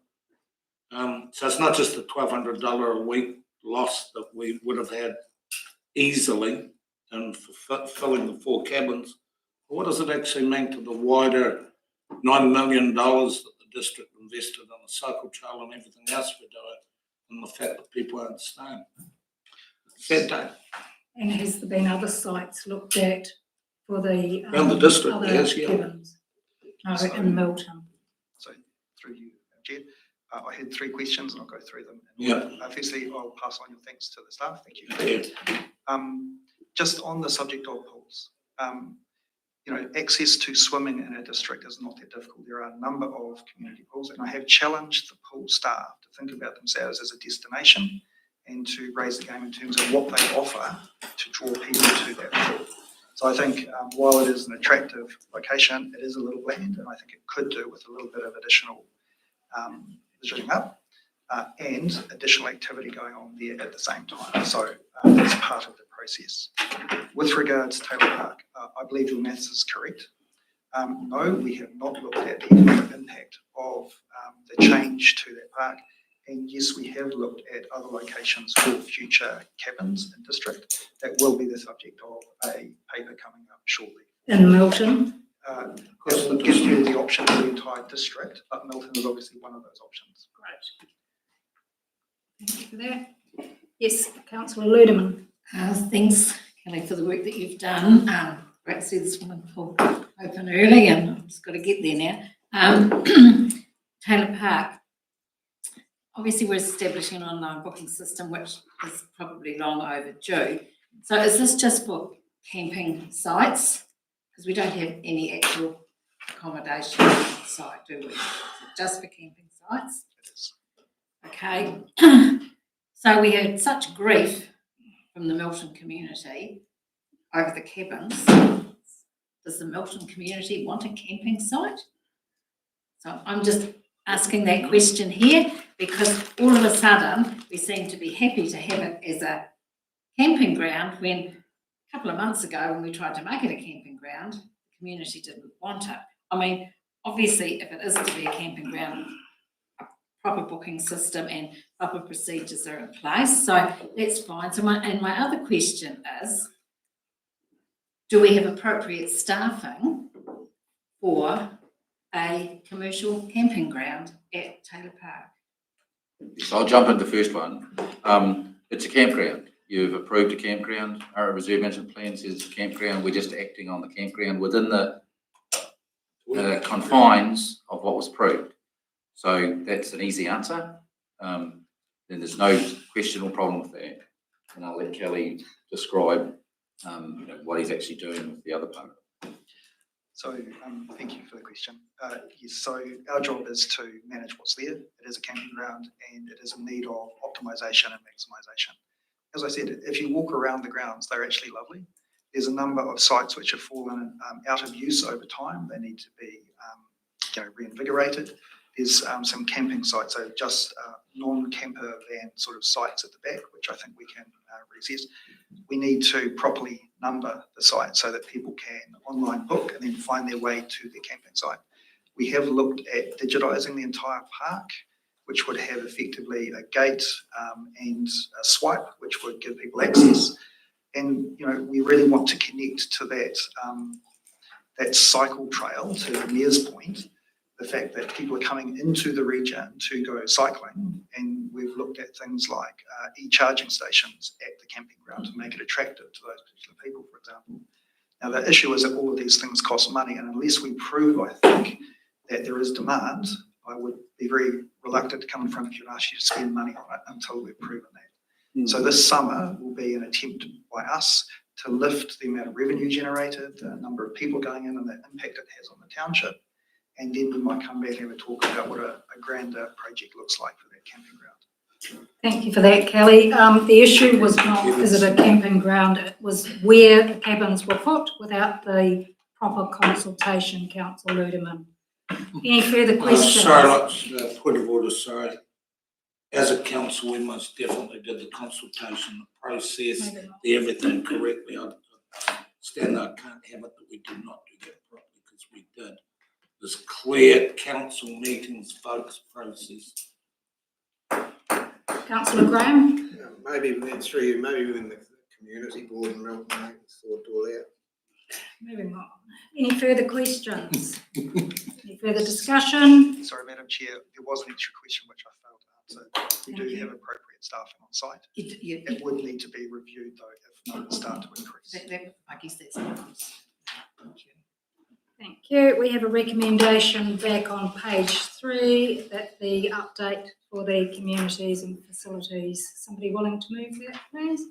So it's not just the $1,200 a week loss that we would have had easily and filling the 4 cabins. What does it actually mean to the wider $9 million that the district invested on the cycle trail and everything else we're doing, and the fact that people aren't staying? Sad day. And has there been other sites looked at for the Around the district, other yes, yeah. cabins? No, in Milton. So through you, Chair, I had 3 questions and I'll go through them. Yeah. Firstly, I'll pass on your thanks to the staff. Thank you. Yeah. Just on the subject of pools, you know, access to swimming in a district is not that difficult. There are a number of community pools, and I have challenged the pool staff to think about themselves as a destination and to raise the game in terms of what they offer to draw people to that pool. So I think while it is an attractive location, it is a little bland, and I think it could do with a little bit of additional visiting up and additional activity going on there at the same time. So that's part of the process. With regards to Taylor Park, I believe your maths is correct. No, we have not looked at the economic impact of the change to that park. And yes, we have looked at other locations for future cabins in district. That will be the subject of a paper coming up shortly. In Milton? It will give you the option for the entire district, but Milton is obviously one of those options. Great. Thank you for that. Yes, Councillor Ludeman. Thanks, Kelly, for the work that you've done. Great to see the swimming pool open early, and I've just got to get there now. Taylor Park. Obviously, we're establishing an online booking system, which is probably long overdue. So is this just for camping sites? Because we don't have any actual accommodation on the site, do we? Is it just for camping sites? Okay. So we had such grief from the Milton community over the cabins. Does the Milton community want a camping site? So I'm just asking that question here, because all of a sudden we seem to be happy to have it as a camping ground when a couple of months ago when we tried to make it a camping ground, the community didn't want it. I mean, obviously if it is to be a camping ground, a proper booking system and proper procedures are in place, so that's fine. So my other question is, do we have appropriate staffing for a commercial camping ground at Taylor Park? So I'll jump into the first one. It's a campground. You've approved a campground. Our reserve management plan says campground. We're just acting on the campground within the confines of what was approved. So that's an easy answer. Then there's no question or problem with that. And I'll let Kelly describe what he's actually doing with the other part. So thank you for the question. Yes, so our job is to manage what's there. It is a camping ground and it is in need of optimisation and maximisation. As I said, if you walk around the grounds, they're actually lovely. There's a number of sites which have fallen out of use over time. They need to be reinvigorated. There's some camping sites, so just non-camper van sort of sites at the back, which I think we can reassess. We need to properly number the site so that people can online book and then find their way to their camping site. We have looked at digitising the entire park, which would have effectively a gate and a swipe, which would give people access. And we really want to connect to that cycle trail, to the Mayor's point, the fact that people are coming into the region to go cycling, and we've looked at things like e-charging stations at the camping ground to make it attractive to those particular people, for example. Now, the issue is that all of these things cost money, and unless we prove, I think, that there is demand, I would be very reluctant to come in front of you and ask you to spend money on it until we've proven that. So this summer will be an attempt by us to lift the amount of revenue generated, the number of people going in and the impact it has on the township. And then we might come back and have a talk about what a grander project looks like for that camping ground. Thank you for that, Kelly. The issue was not, is it a camping ground? It was where the cabins were put without the proper consultation, Councillor Ludeman. Any further questions? Sorry, point of order, sorry. As a council, we most definitely did the consultation, the process, the everything correctly. I stand there, I can't have it that we did not do that properly, because we did. There's clear council meetings, folks, process. Councillor Graham? Maybe within the community board and Milton, they can sort all that. Moving on. Any further questions? Any further discussion? Sorry, Madam Chair, there was an extra question which I failed to answer. We do have appropriate staffing on site. It would need to be reviewed though if numbers start to increase. I guess that's obvious. Thank you. We have a recommendation back on page 3 that the update for the communities and facilities. Somebody willing to move that, please?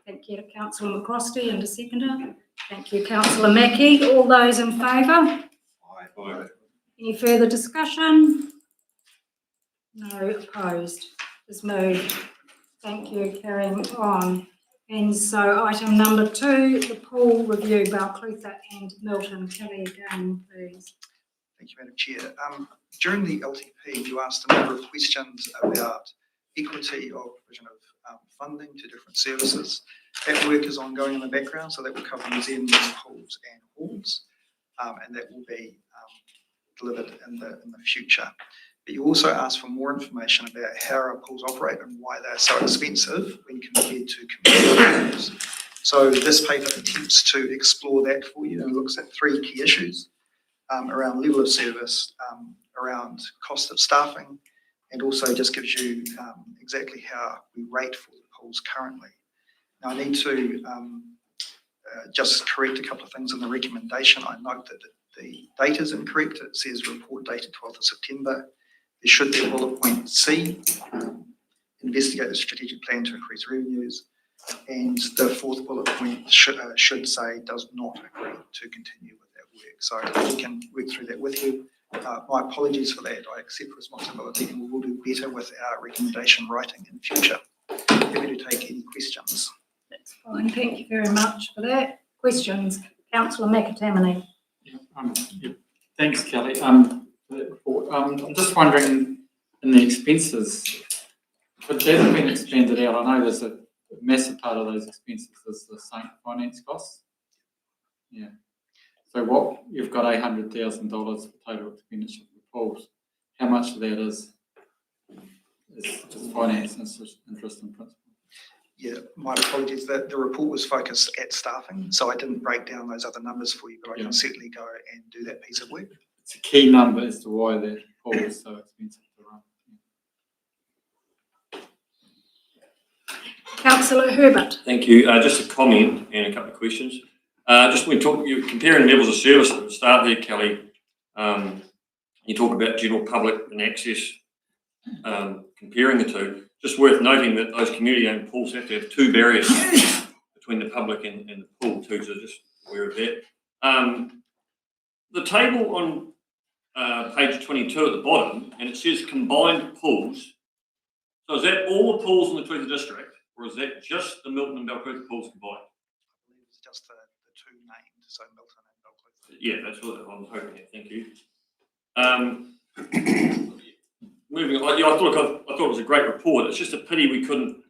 Thank you to Councillor McCrosty and a seconder. Thank you, Councillor Mackie. All those in favour? Aye. Any further discussion? No, opposed. Is moved. Thank you. Carrying on. And so item number 2, the pool review, Balclutha and Milton. Kelly again, please. Thank you, Madam Chair. During the LTP, you asked a number of questions about equity of provision of funding to different services. That work is ongoing in the background, so that will cover museums, pools and halls, and that will be delivered in the future. But you also asked for more information about how our pools operate and why they're so expensive when compared to community pools. So this paper attempts to explore that for you and looks at 3 key issues around level of service, around cost of staffing, and also just gives you exactly how we rate for the pools currently. Now I need to just correct a couple of things in the recommendation. I note that the date is incorrect. It says report dated 12th of September. There should be a bullet point C, investigate the strategic plan to increase revenues. And the 4th bullet point should say does not agree to continue with that work. So we can work through that with you. My apologies for that. I accept responsibility and we will do better with our recommendation writing in future. Happy to take any questions. That's fine. Thank you very much for that. Questions? Councillor McAtamaney. Thanks, Kelly. I'm just wondering, in the expenses, but that have been expanded out. I know there's a massive part of those expenses is the Saint finance costs. Yeah. So what you've got $800,000 for total expenditure for pools. How much of that is just finance, interest and principal? Yeah, my apologies. The report was focused at staffing, so I didn't break down those other numbers for you, but I can certainly go and do that piece of work. It's a key number as to why the pool is so expensive to run. Councillor Herbert. Thank you. Just a comment and a couple of questions. Just when you're comparing levels of service at the start there, Kelly, you talk about general public and access, comparing the two. Just worth noting that those community-owned pools have to have 2 barriers between the public and the pool too, so just aware of that. The table on page 22 at the bottom, and it says combined pools. So is that all the pools in the Clutha district, or is that just the Milton and Balclutha pools combined? I believe it's just the 2 named, so Milton and Balclutha. Yeah, that's what I was hoping. Thank you. Moving on, I thought it was a great report. It's just a pity we couldn't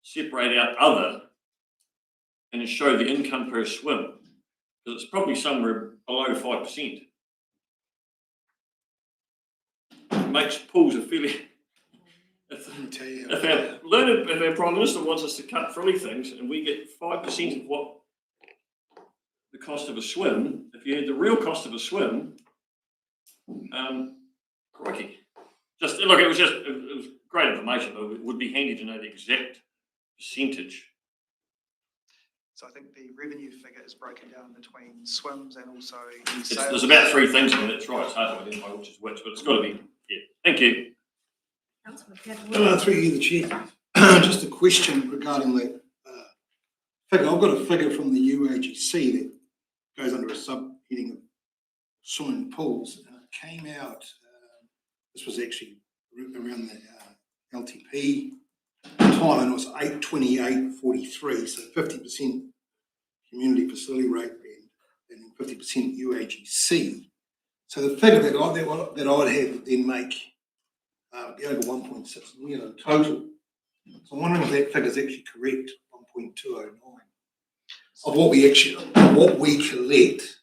separate out other and show the income per swim, because it's probably somewhere below 5%. It makes pools a fairly. If our Prime Minister wants us to cut frilly things and we get 5% of what the cost of a swim, if you had the real cost of a swim, crikey. Just look, it was great information, but it would be handy to know the exact percentage. So I think the revenue figure is broken down between swims and also There's about 3 things in it. That's right. It's hard to identify which is which, but it's got to be. Yeah. Thank you. Through you, the Chair. Just a question regarding that figure. I've got a figure from the UAGC that goes under a subheading of swimming pools, and it came out. This was actually around the LTP time, and it was 828.43, so 50% community facility rate and 50% UAGC. So the figure that I would have would then make be over 1.6 million in total. So I'm wondering if that figure is actually correct, 1.209, of what we collect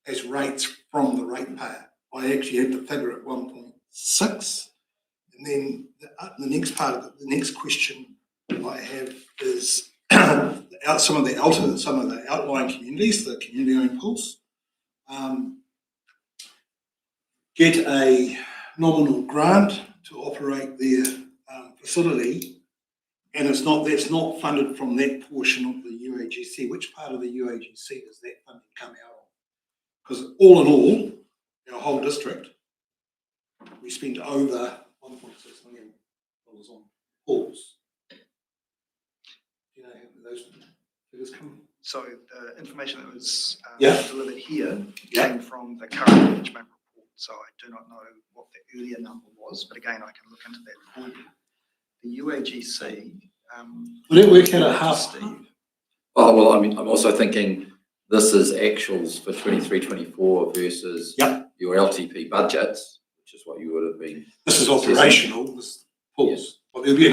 as rates from the ratepayer. I actually have the figure at 1.6, and then the next part of the next question I have is some of the outlying communities, the community-owned pools, get a nominal grant to operate their facility, and that's not funded from that portion of the UAGC. Which part of the UAGC does that funding come out of? Because all in all, our whole district, we spend over $1.6 million on pools. Do you know how those figures come? So the information that was Yeah. delivered here Yeah. came from the current management report. So I do not know what the earlier number was, but again, I can look into that for you. The UAGC. Will it work out at half? Steve? Oh, well, I mean, I'm also thinking this is actuals for 23-24 versus your LTP budgets, which is what you would have been. This is operational, this pools. Well, there'll be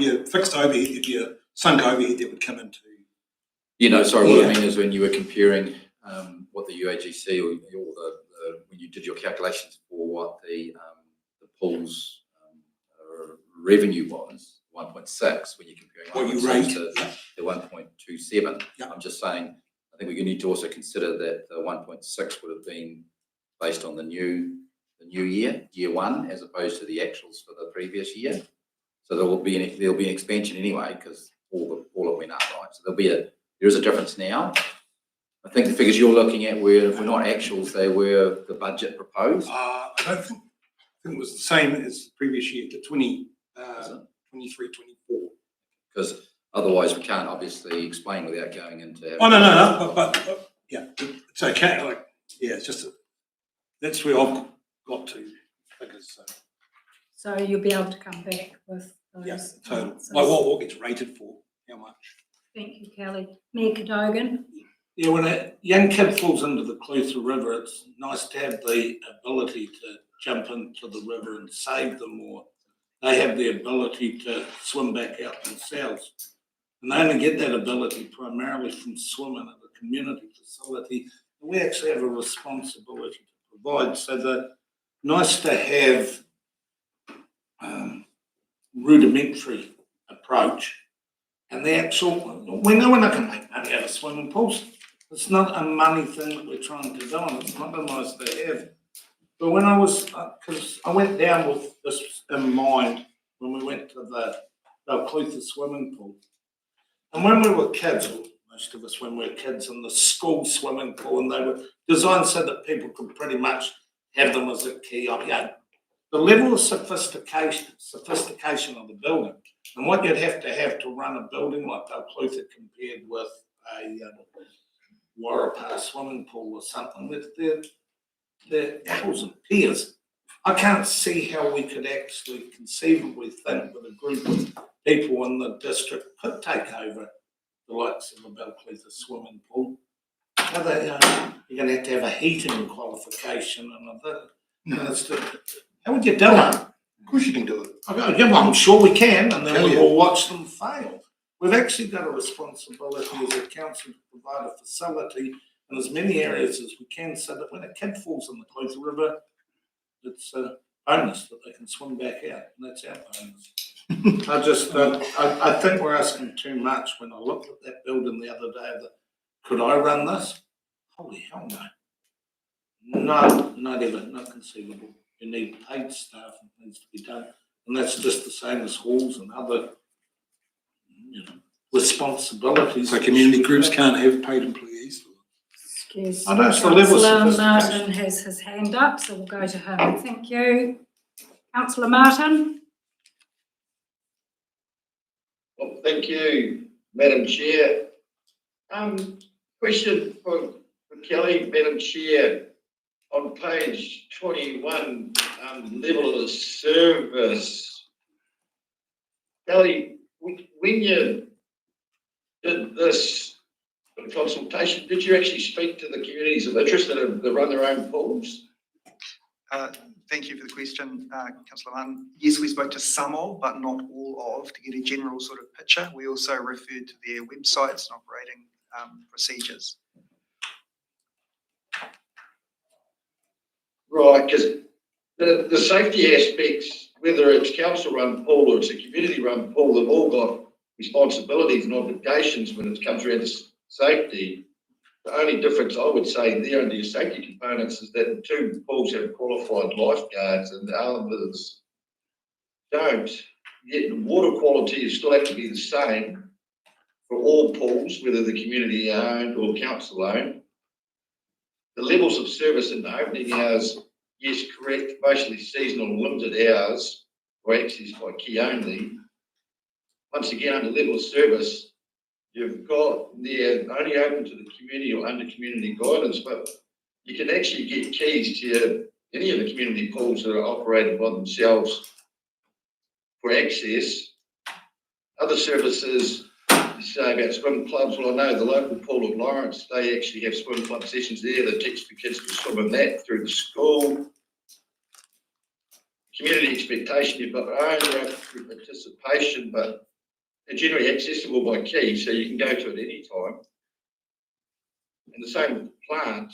a fixed overhead, there'll be a sunk overhead that would come into. What I mean is when you were comparing what the UAGC or when you did your calculations for what the pool's revenue was, 1.6, when you're comparing What you rate to the 1.27. I'm just saying, I think we need to also consider that the 1.6 would have been based on the new year one, as opposed to the actuals for the previous year. So there'll be an expansion anyway, because all it went up, right? So there is a difference now. I think the figures you're looking at were, if we're not actuals, they were the budget proposed. I don't think it was the same as the previous year, the 23-24. Because otherwise we can't obviously explain without going into. Oh, no, but yeah, it's okay. Like, yeah, it's just that's where I've got to figures. So you'll be able to come back with those. Total. answers. Like what gets rated for, how much? Thank you, Kelly. Mayor Cadogan? Yeah, when a young kid falls into the Clutha River, it's nice to have the ability to jump into the river and save them, or they have the ability to swim back out themselves. And they only get that ability primarily from swimming at a community facility. And we actually have a responsibility to provide. So the nice to have rudimentary approach, and the actual, we know we're not going to make money out of swimming pools. It's not a money thing that we're trying to do, and it's not a nice to have. But when I was, because I went down with this in mind when we went to the Clutha swimming pool. And when we were kids, or most of us when we were kids, in the school swimming pool, and they were designed so that people could pretty much have them as a key. The level of sophistication of the building, and what you'd have to run a building like Clutha compared with a Warrapah swimming pool or something, they're apples and pears. I can't see how we could actually conceivably think that a group of people in the district could take over the likes of a Clutha swimming pool. You're going to have a heating qualification and how would you do it? Of course you can do it. I'm sure we can, and then we will watch them fail. We've actually got a responsibility as a council to provide a facility in as many areas as we can, so that when a kid falls in the Clutha River, it's a bonus that they can swim back out, and that's our bonus. I think we're asking too much. When I looked at that building the other day, could I run this? Holy hell no. No, not ever, not conceivable. You need paid staff and things to be done. And that's just the same as halls and other responsibilities. So community groups can't have paid employees? Excuse I know it's the level of Councillor sophistication. Martin has his hand up, so we'll go to him. Thank you. Councillor Martin? Well, thank you, Madam Chair. Question for Kelly, Madam Chair. On page 21, level of service. Kelly, when you did this consultation, did you actually speak to the communities of interest that run their own pools? Thank you for the question, Councillor Martin. Yes, we spoke to some of, but not all of, to get a general sort of picture. We also referred to their websites and operating procedures. Right, because the safety aspects, whether it's council-run pool or it's a community-run pool, they've all got responsibilities and obligations when it comes around to safety. The only difference I would say there under your safety components is that the two pools have qualified lifeguards and the others don't. Yet the water quality is still have to be the same for all pools, whether they're community owned or council owned. The levels of service in the opening hours, yes, correct, mostly seasonal limited hours or access by key only. Once again, under level of service, you've got they're only open to the community or under community guidance, but you can actually get keys to any of the community pools that are operated by themselves for access. Other services, you say about swim clubs, well, I know the local pool of Lawrence, they actually have swim club sessions there. They teach the kids to swim in that through the school. Community expectation, you've got their own through participation, but they're generally accessible by key, so you can go to it any time. And the same with the plant.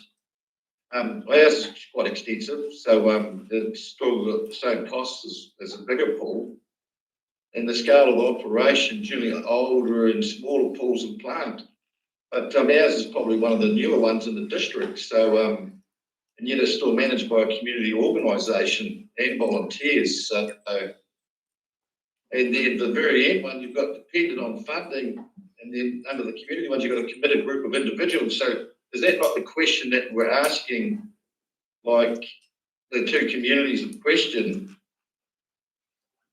Ours is quite extensive, so it's still got the same costs as a bigger pool. And the scale of the operation, generally older and smaller pools and plant. But ours is probably one of the newer ones in the district. So, and yet it's still managed by a community organisation and volunteers. So, and then the very end one, you've got dependent on funding, and then under the community ones, you've got a committed group of individuals. So is that not the question that we're asking, like the two communities in question?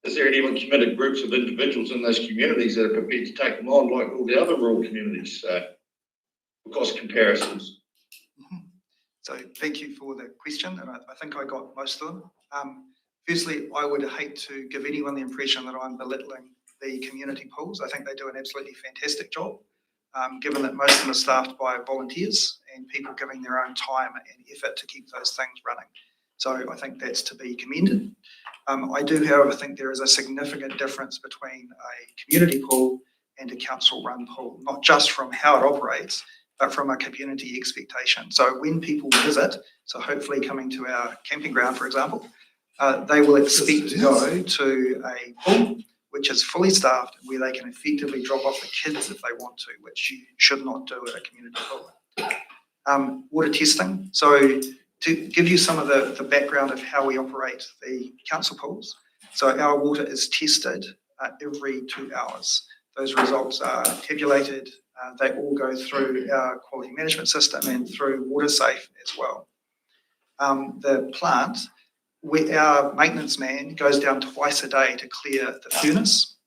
Is there anyone committed groups of individuals in those communities that are prepared to take them on like all the other rural communities? So, cost comparisons. So thank you for the question, and I think I got most of them. Firstly, I would hate to give anyone the impression that I'm belittling the community pools. I think they do an absolutely fantastic job, given that most of them are staffed by volunteers and people giving their own time and effort to keep those things running. So I think that's to be commended. I do, however, think there is a significant difference between a community pool and a council-run pool, not just from how it operates, but from a community expectation. So when people visit, so hopefully coming to our camping ground, for example, they will expect to go to a pool which is fully staffed, where they can effectively drop off the kids if they want to, which you should not do at a community pool. Water testing. So to give you some of the background of how we operate the council pools. So our water is tested every 2 hours. Those results are tabulated. They all go through our quality management system and through WaterSafe as well. The plant, our maintenance man goes down twice a day to clear the furnace.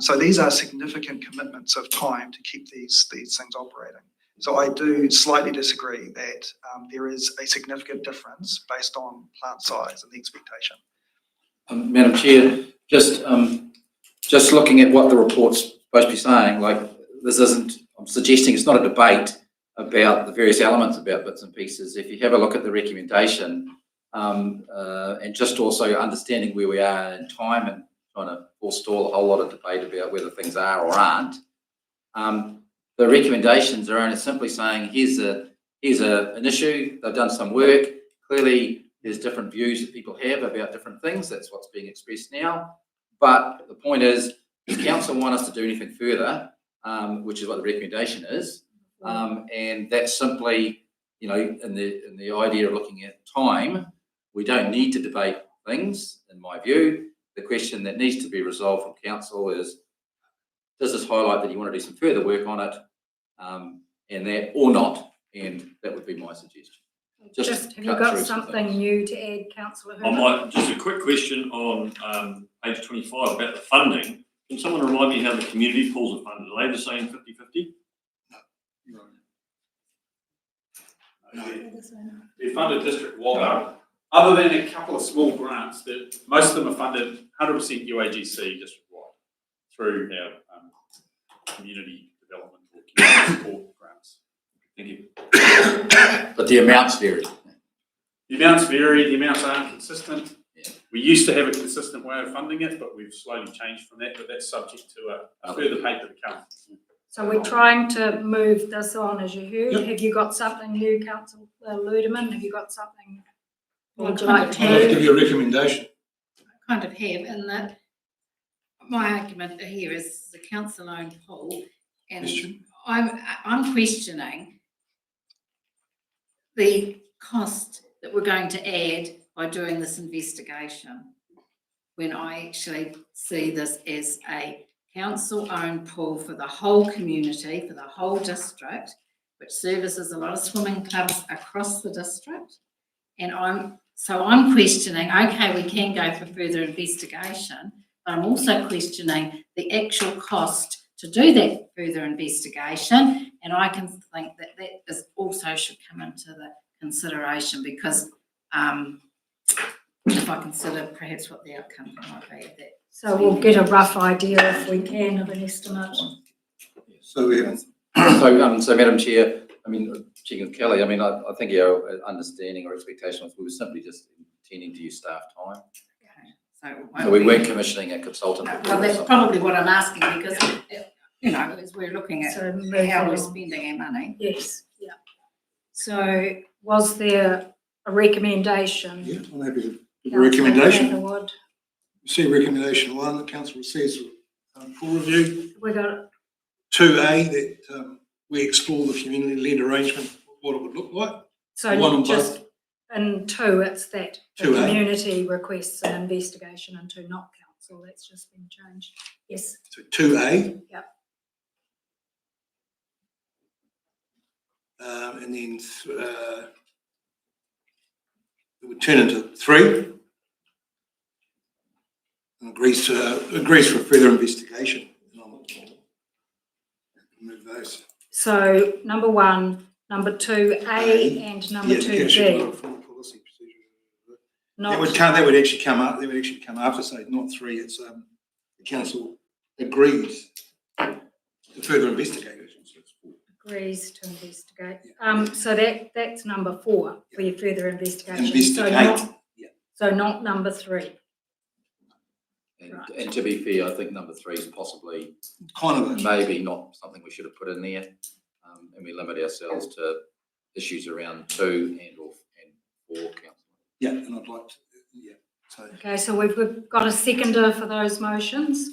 So these are significant commitments of time to keep these things operating. So I do slightly disagree that there is a significant difference based on plant size and the expectation. Madam Chair, just looking at what the report's supposed to be saying, like this isn't, I'm suggesting it's not a debate about the various elements about bits and pieces. If you have a look at the recommendation and just also understanding where we are in time and trying to forestall a whole lot of debate about whether things are or aren't, the recommendations are only simply saying here's an issue, they've done some work, clearly there's different views that people have about different things, that's what's being expressed now, but the point is, does council want us to do anything further, which is what the recommendation is, and that's simply, you know, in the idea of looking at time, we don't need to debate things, in my view. The question that needs to be resolved from council is, does this highlight that you want to do some further work on it, and that, or not? And that would be my suggestion. Just have you got something new to add, Councillor Hurd? I might, just a quick question on page 25 about the funding. Can someone remind me how the community pools are funded? Are they the same 50-50? They're funded district-wide. Other than a couple of small grants, that most of them are funded 100% UAGC district-wide through our community development or community support grants. Thank you. But the amounts vary. The amounts vary, the amounts aren't consistent. Yeah. We used to have a consistent way of funding it, but we've slowly changed from that, but that's subject to a further paper to come. So we're trying to move this on, as you heard. Yep. Have you got something new, Councillor Ludeman? Have you got something? Well, Would you kind like of to I'd like to move? give you a recommendation. kind of have in that my argument here is the council-owned pool, and Question. I'm questioning the cost that we're going to add by doing this investigation, when I actually see this as a council-owned pool for the whole community, for the whole district, which services a lot of swimming clubs across the district. And I'm questioning, okay, we can go for further investigation, but I'm also questioning the actual cost to do that further investigation. And I can think that that is also should come into the consideration, because if I consider perhaps what the outcome might be of that. So we'll get a rough idea, if we can, of an estimate. So, So Madam Chair, I mean, Chicken Kelly, I mean, I think our understanding or expectation was we were simply just intending to use staff time. So we weren't commissioning a consultant. Well, that's probably what I'm asking, because, you know, as we're looking at So how we're spending our money. Yes, yeah. So was there a recommendation? yeah, I'm happy to give a recommendation. Councillor Catherwood? See recommendation 1, the council receives full review. We got 2A, that we explore the community-led arrangement, what it would look like. so One on just in 2, it's that the 2A. community requests an investigation, and 2 not council. That's just been changed. Yes. So 2A. Yep. And then it would turn into 3. And agrees for further investigation. Move those. So number 1, number 2A, and number 2B. That would actually come up. That would actually come after, say, not 3. It's the council agrees to further investigate. Agrees to investigate. So that's number 4 for your further investigation. Investigate. So not number 3. And to be fair, I think number 3 is possibly kind of maybe not something we should have put in there, and we limit ourselves to issues around 2 and 4 council. Yeah, and I'd like to, yeah. So. Okay, so we've got a seconder for those motions.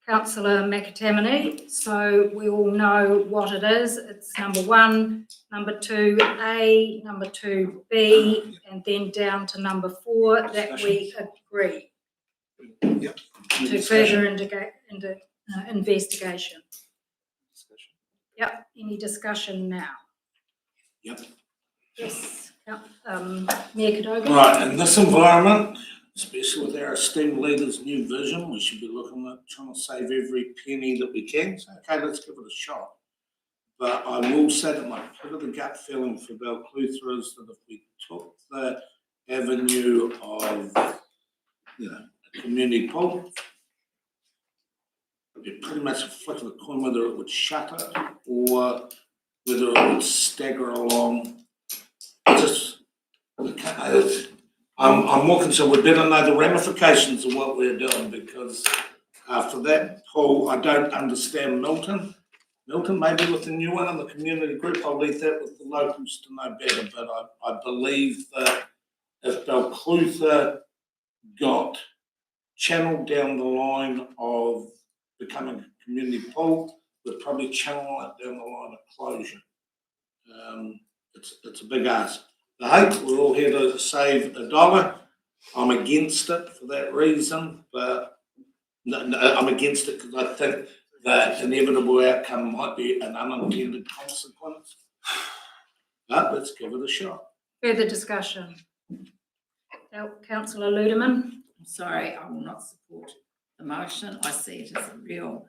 Councillor McAtamaney, so we all know what it is. It's number 1, number 2A, number 2B, and then down to number 4 that we agree to further investigation. Yep, any discussion now? Yep. Yes, Mayor Cadogan? Right, in this environment, especially with our esteemed leader's new vision, we should be looking at trying to save every penny that we can. So, okay, let's give it a shot. But I will say that my pit of the gut feeling for Balclutha is that if we took the avenue of, a community pool, it'd be pretty much a flick of the coin whether it would shut it or whether it would stagger along. I'm more concerned, we better know the ramifications of what we're doing, because after that poll, I don't understand Milton. Milton, maybe with the new one in the community group, I'll leave that with the locals to know better, but I believe that if Balclutha got channeled down the line of becoming a community pool, we'd probably channel it down the line of closure. It's a big ask. Hey, we're all here to save $1. I'm against it for that reason, but I'm against it because I think that inevitable outcome might be an unintended consequence. But let's give it a shot. Further discussion? Councillor Ludeman? I'm sorry, I will not support the motion. I see it as a real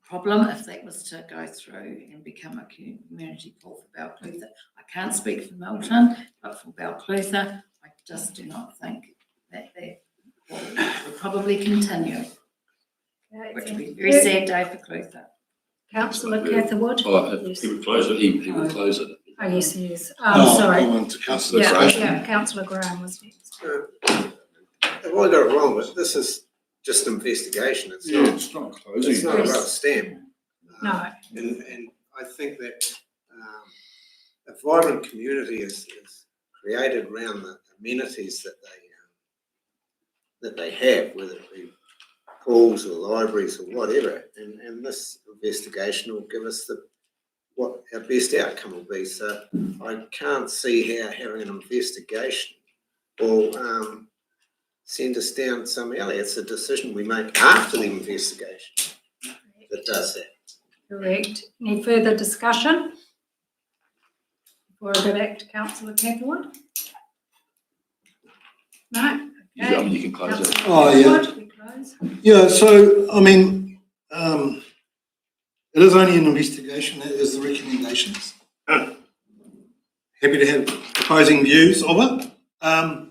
problem if that was to go through and become a community pool for Balclutha. I can't speak for Milton, but for Balclutha, I just do not think that will probably continue, which would be a very sad day for Clutha. Councillor Catherwood? Yes. He would close it. He would close it. Oh, yes, he is. No, Sorry. I want to Councillor Yeah, Graham. yeah, Councillor Graham was next. Have I got it wrong? But this is just an investigation. It's not. It's not closing. It's not about stamp. No. And I think that a vibrant community is created around the amenities that they have, whether it be pools or libraries or whatever. And this investigation will give us what our best outcome will be. So I can't see how having an investigation will send us down some alley. It's a decision we make after the investigation that does that. Correct. Any further discussion? Before I go back to Councillor Catherwood? No? Okay. You can close it. Oh, yeah. Catherwood, we close. Yeah, so, I mean, it is only an investigation, that is the recommendations. Happy to have opposing views of it. But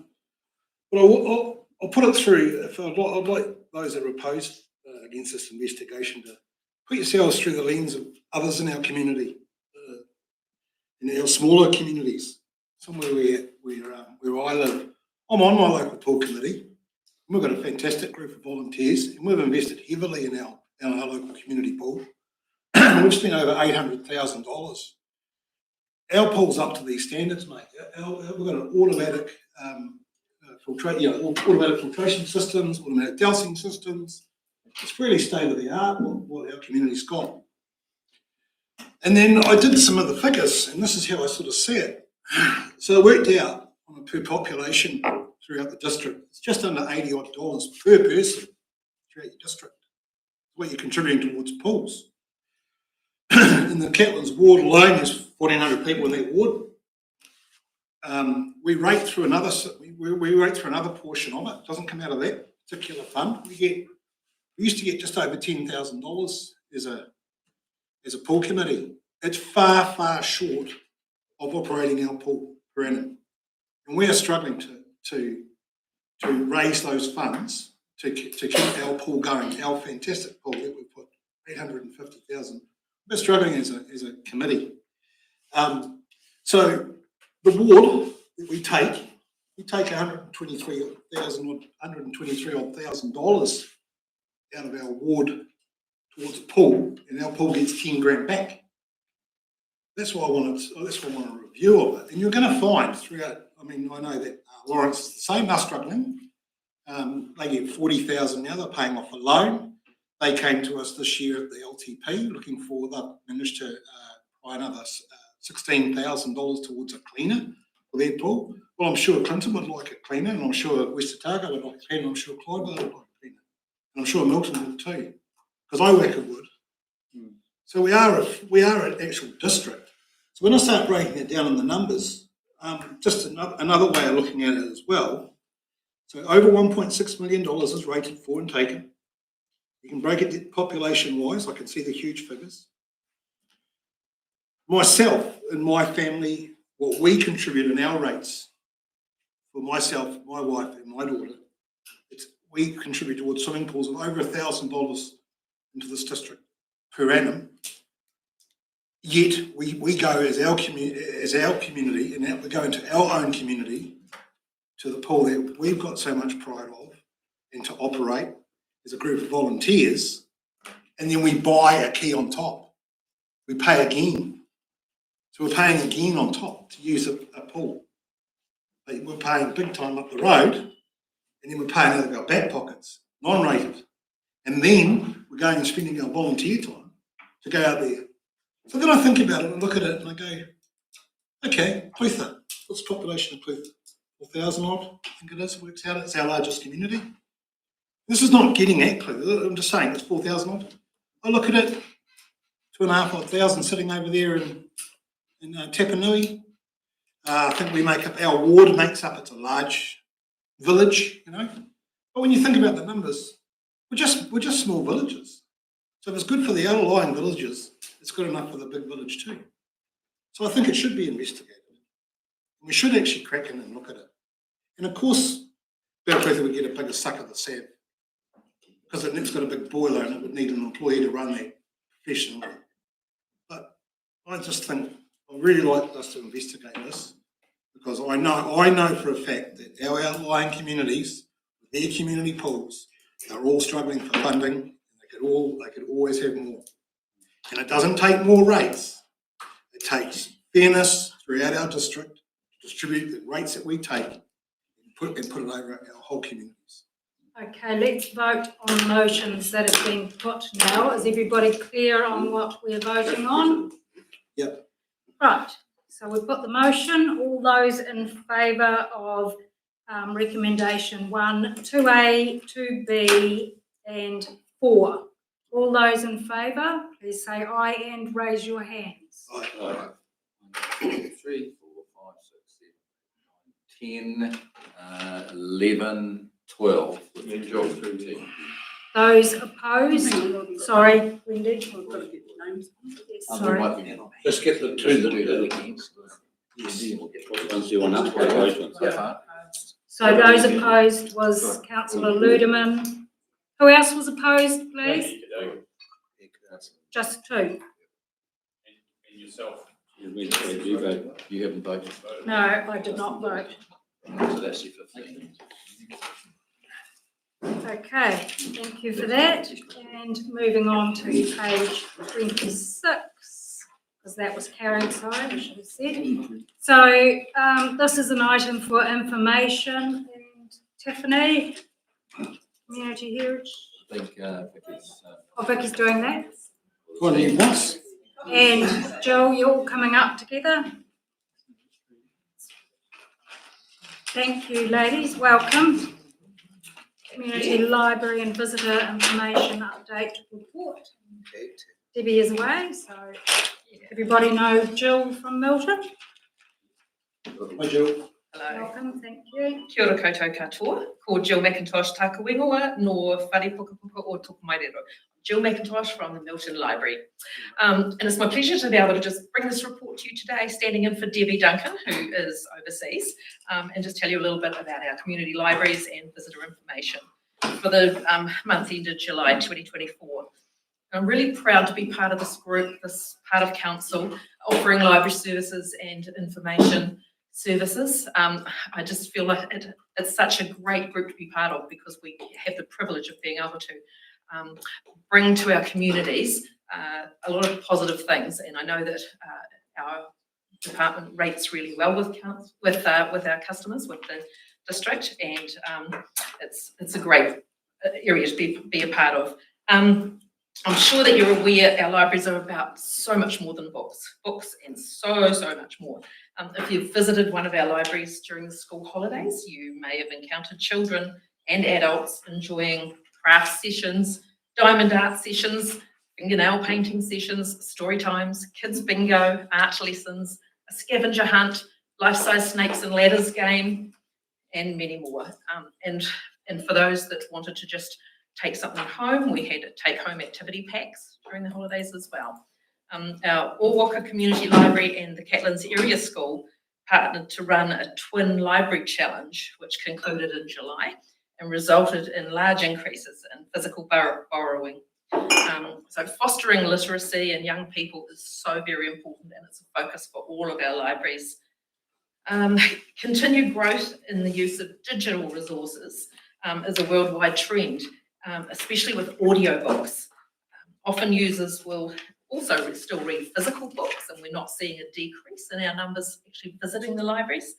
I'll put it through, I'd like those that are opposed against this investigation to put yourselves through the lens of others in our community, in our smaller communities, somewhere where I live. I'm on my local pool committee. We've got a fantastic group of volunteers, and we've invested heavily in our local community pool. We've spent over $800,000. Our pool's up to these standards, mate. We've got an automatic automatic filtration systems, automatic dowsing systems. It's really state of the art what our community's got. And then I did some of the figures, and this is how I sort of see it. So I worked out on a per population throughout the district. It's just under $80 odd per person throughout your district. What you're contributing towards pools. In the Catlins ward alone, there's 1,400 people in that ward. We rate through another portion of it. It doesn't come out of that particular fund. We used to get just over $10,000 as a pool committee. It's far, far short of operating our pool per annum. And we are struggling to raise those funds to keep our pool going, our fantastic pool that we put $850,000. We're struggling as a committee. So the ward that we take $123,000 out of our ward towards a pool, and our pool gets 10 grand back. That's why I want a review of it. And you're going to find throughout, I mean, I know that Lawrence is the same, they're struggling. They get 40,000 now, they're paying off a loan. They came to us this year at the LTP looking for, they've managed to buy another $16,000 towards a cleaner for their pool. Well, I'm sure Clinton would like a cleaner, and I'm sure West Otago would like a cleaner, and I'm sure Clyde would like a cleaner. And I'm sure Milton would too, because I work at Wood. So we are an actual district. So when I start breaking it down in the numbers, just another way of looking at it as well. So over $1.6 million is rated for and taken. You can break it population-wise. I can see the huge figures. Myself and my family, what we contribute in our rates for myself, my wife, and my daughter, we contribute towards swimming pools of over $1,000 into this district per annum. Yet we go as our community, and we go into our own community to the pool that we've got so much pride of, and to operate as a group of volunteers, and then we buy a key on top. We pay again. So we're paying again on top to use a pool. We're paying big time up the road, and then we're paying out of our back pockets, non-rated. And then we're going and spending our volunteer time to go out there. So then I think about it and look at it and I go, okay, Clutha, what's the population of Clutha? 4,000 odd, I think it is, works out. It's our largest community. This is not getting at Clutha, I'm just saying it's 4,000 odd. I look at it, 2,500 sitting over there in Tapanui. I think we make up, our ward makes up, it's a large village, you know. But when you think about the numbers, we're just small villages. So if it's good for the outlying villages, it's good enough for the big village too. So I think it should be investigated. We should actually crack in and look at it. And of course, Clutha would get a bigger suck of the sand because it's got a big boiler and it would need an employee to run that professionally. I just think, I'd really like us to investigate this, because I know for a fact that our outlying communities, their community pools, are all struggling for funding, and they could always have more. And it doesn't take more rates, it takes fairness throughout our district, distribute the rates that we take, and put it over our whole communities. Okay, let's vote on the motions that have been put now. Is everybody clear on what we're voting on? Yep. Right, so we put the motion. All those in favour of recommendation 1, 2A, 2B and 4. All those in favour, please say aye and raise your hands. Aye. 3, 4, 5, 6, 7, 8, 9, 10, 11, 12. With the job 13. Those opposed? Sorry, Wendy. Yes, sorry. Just get the two that did against. So those opposed was Councillor Ludeman. Who else was opposed, please? Just 2. And yourself. You haven't voted. No, I did not vote. So that's your 15. Okay, thank you for that. And moving on to page 26, because that was Karen's side, I should have said. So this is an item for information. And Tiffany, Community Heritage. I think Vicky's. Oh, Vicky's doing that. What do you want? And Jill, you're all coming up together. Thank you, ladies. Welcome. Community Library and Visitor Information Update Report. Debbie is away, so everybody know Jill from Milton. Hi, Jill. Hello. Welcome, thank you. Kia ora koutou katoa, ko Jill McIntosh tāka wingoa, no whare pukapuka o tōku mairero. Jill McIntosh from the Milton Library. And it's my pleasure to be able to just bring this report to you today, standing in for Debbie Duncan, who is overseas, and just tell you a little bit about our community libraries and visitor information for the month ended July 2024. I'm really proud to be part of this group, this part of council, offering library services and information services. I just feel like it's such a great group to be part of, because we have the privilege of being able to bring to our communities a lot of positive things, and I know that our department rates really well with our customers, with the district, and it's a great area to be a part of. I'm sure that you're aware our libraries are about so much more than books and so much more. If you've visited one of our libraries during the school holidays, you may have encountered children and adults enjoying craft sessions, diamond art sessions, fingernail painting sessions, story times, kids bingo, art lessons, a scavenger hunt, life-size snakes and ladders game, and many more. And for those that wanted to just take something home, we had take-home activity packs during the holidays as well. Our Orwaka Community Library and the Catlins Area School partnered to run a twin library challenge, which concluded in July and resulted in large increases in physical borrowing. So fostering literacy in young people is so very important, and it's a focus for all of our libraries. Continued growth in the use of digital resources is a worldwide trend, especially with audiobooks. Often users will also still read physical books, and we're not seeing a decrease in our numbers actually visiting the libraries,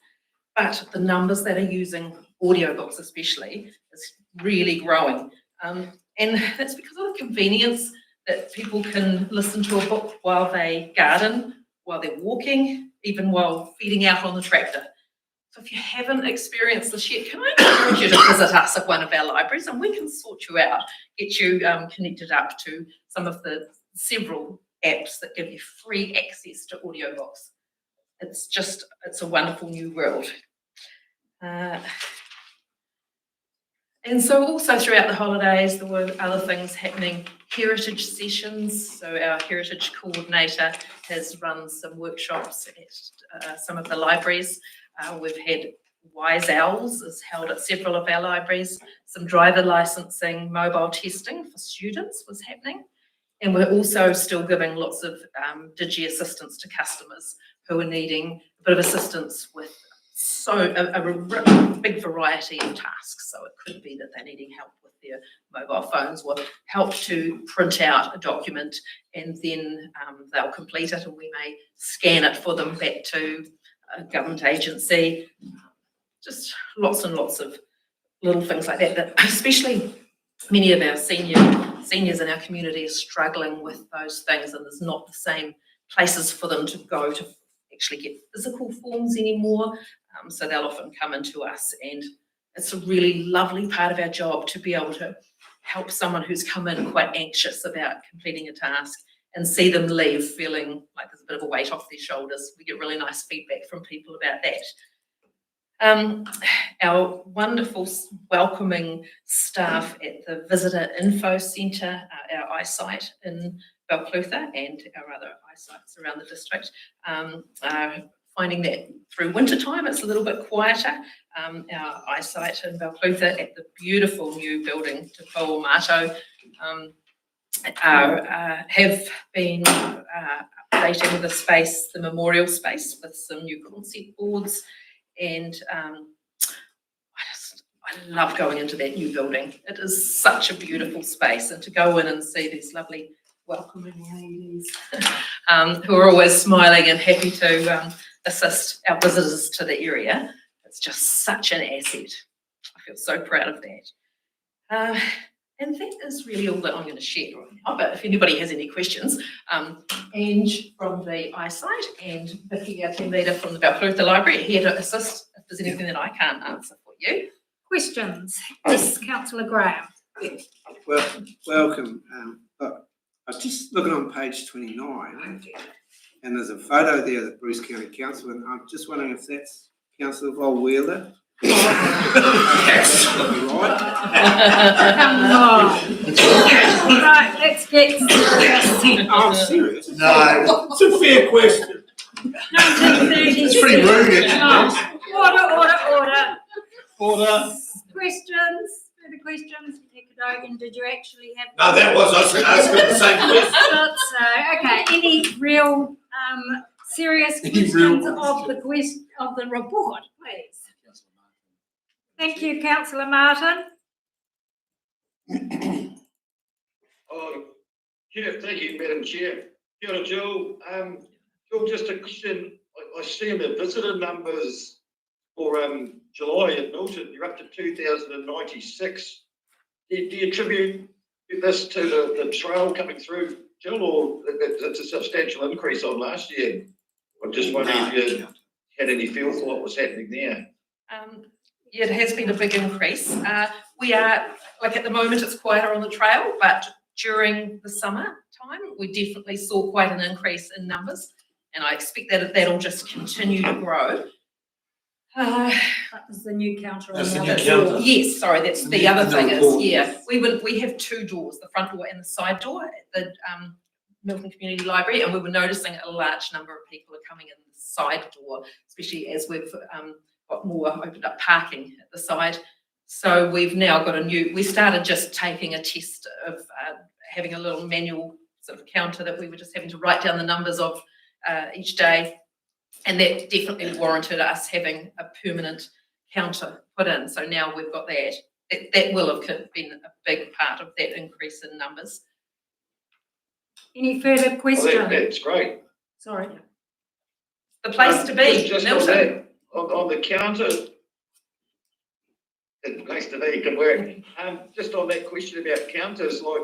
but the numbers that are using audiobooks especially is really growing. And that's because of the convenience that people can listen to a book while they garden, while they're walking, even while feeding out on the tractor. So if you haven't experienced this yet, can I encourage you to visit us at one of our libraries, and we can sort you out, get you connected up to some of the several apps that give you free access to audiobooks. It's a wonderful new world. And so also throughout the holidays, there were other things happening. Heritage sessions. So our heritage coordinator has run some workshops at some of the libraries. We've had Wise Owls is held at several of our libraries. Some driver licensing, mobile testing for students was happening. And we're also still giving lots of digi assistance to customers who are needing a bit of assistance with a big variety of tasks. So it could be that they're needing help with their mobile phones, or help to print out a document, and then they'll complete it and we may scan it for them back to a government agency. Just lots and lots of little things like that, that especially many of our seniors in our community are struggling with those things, and there's not the same places for them to go to actually get physical forms anymore. So they'll often come into us, and it's a really lovely part of our job to be able to help someone who's come in quite anxious about completing a task and see them leave feeling like there's a bit of a weight off their shoulders. We get really nice feedback from people about that. Our wonderful welcoming staff at the Visitor Info Centre, our eyesight in Balclutha, and our other eyesights around the district, are finding that through winter time it's a little bit quieter. Our eyesight in Balclutha at the beautiful new building Te Pauamato have been updating the space, the memorial space, with some new concept boards, and I love going into that new building. It is such a beautiful space, and to go in and see these lovely welcoming ladies who are always smiling and happy to assist our visitors to the area, it's just such an asset. I feel so proud of that. And that is really all that I'm going to share right now, but if anybody has any questions, Ange from the eyesight and Vicky, our team leader from the Balclutha Library, are here to assist if there's anything that I can't answer for you. Questions? Yes, Councillor Graham. Well, welcome. I was just looking on page 29, and there's a photo there of the Bruce County Council, and I'm just wondering if that's Councillor Volwheeler. Yes. Right. Right, let's get serious. I'm serious. No, it's a fair question. It's pretty rude, actually. Order. Questions? Further questions? And did you actually have? No, that was, I was asking the same question. Thought so. Okay, any real serious questions of the report, please? Thank you, Councillor Martin. Chair, thank you, Madam Chair. Kia ora, Jill. Jill, just a question. I see in the visitor numbers for July at Milton, you're up to 2,096. Do you attribute this to the trail coming through, Jill, or it's a substantial increase on last year? I'm just wondering if you had any feel for what was happening there. Yeah, it has been a big increase. We are, like at the moment it's quieter on the trail, but during the summer time, we definitely saw quite an increase in numbers, and I expect that that'll just continue to grow. That was the new counter. That's the new counter. Yes, sorry, that's the other thing is, yeah, we have two doors, the front door and the side door at the Milton Community Library, and we were noticing a large number of people are coming in the side door, especially as we've got more opened up parking at the side. So we've now got we started just taking a test of having a little manual sort of counter that we were just having to write down the numbers of each day. And that definitely warranted us having a permanent counter put in. So now we've got that. That will have been a big part of that increase in numbers. Any further questions? Well, that's great. Sorry. The place to be, Just Milton. on the counter, it's a place to be, good work. Just on that question about counters, like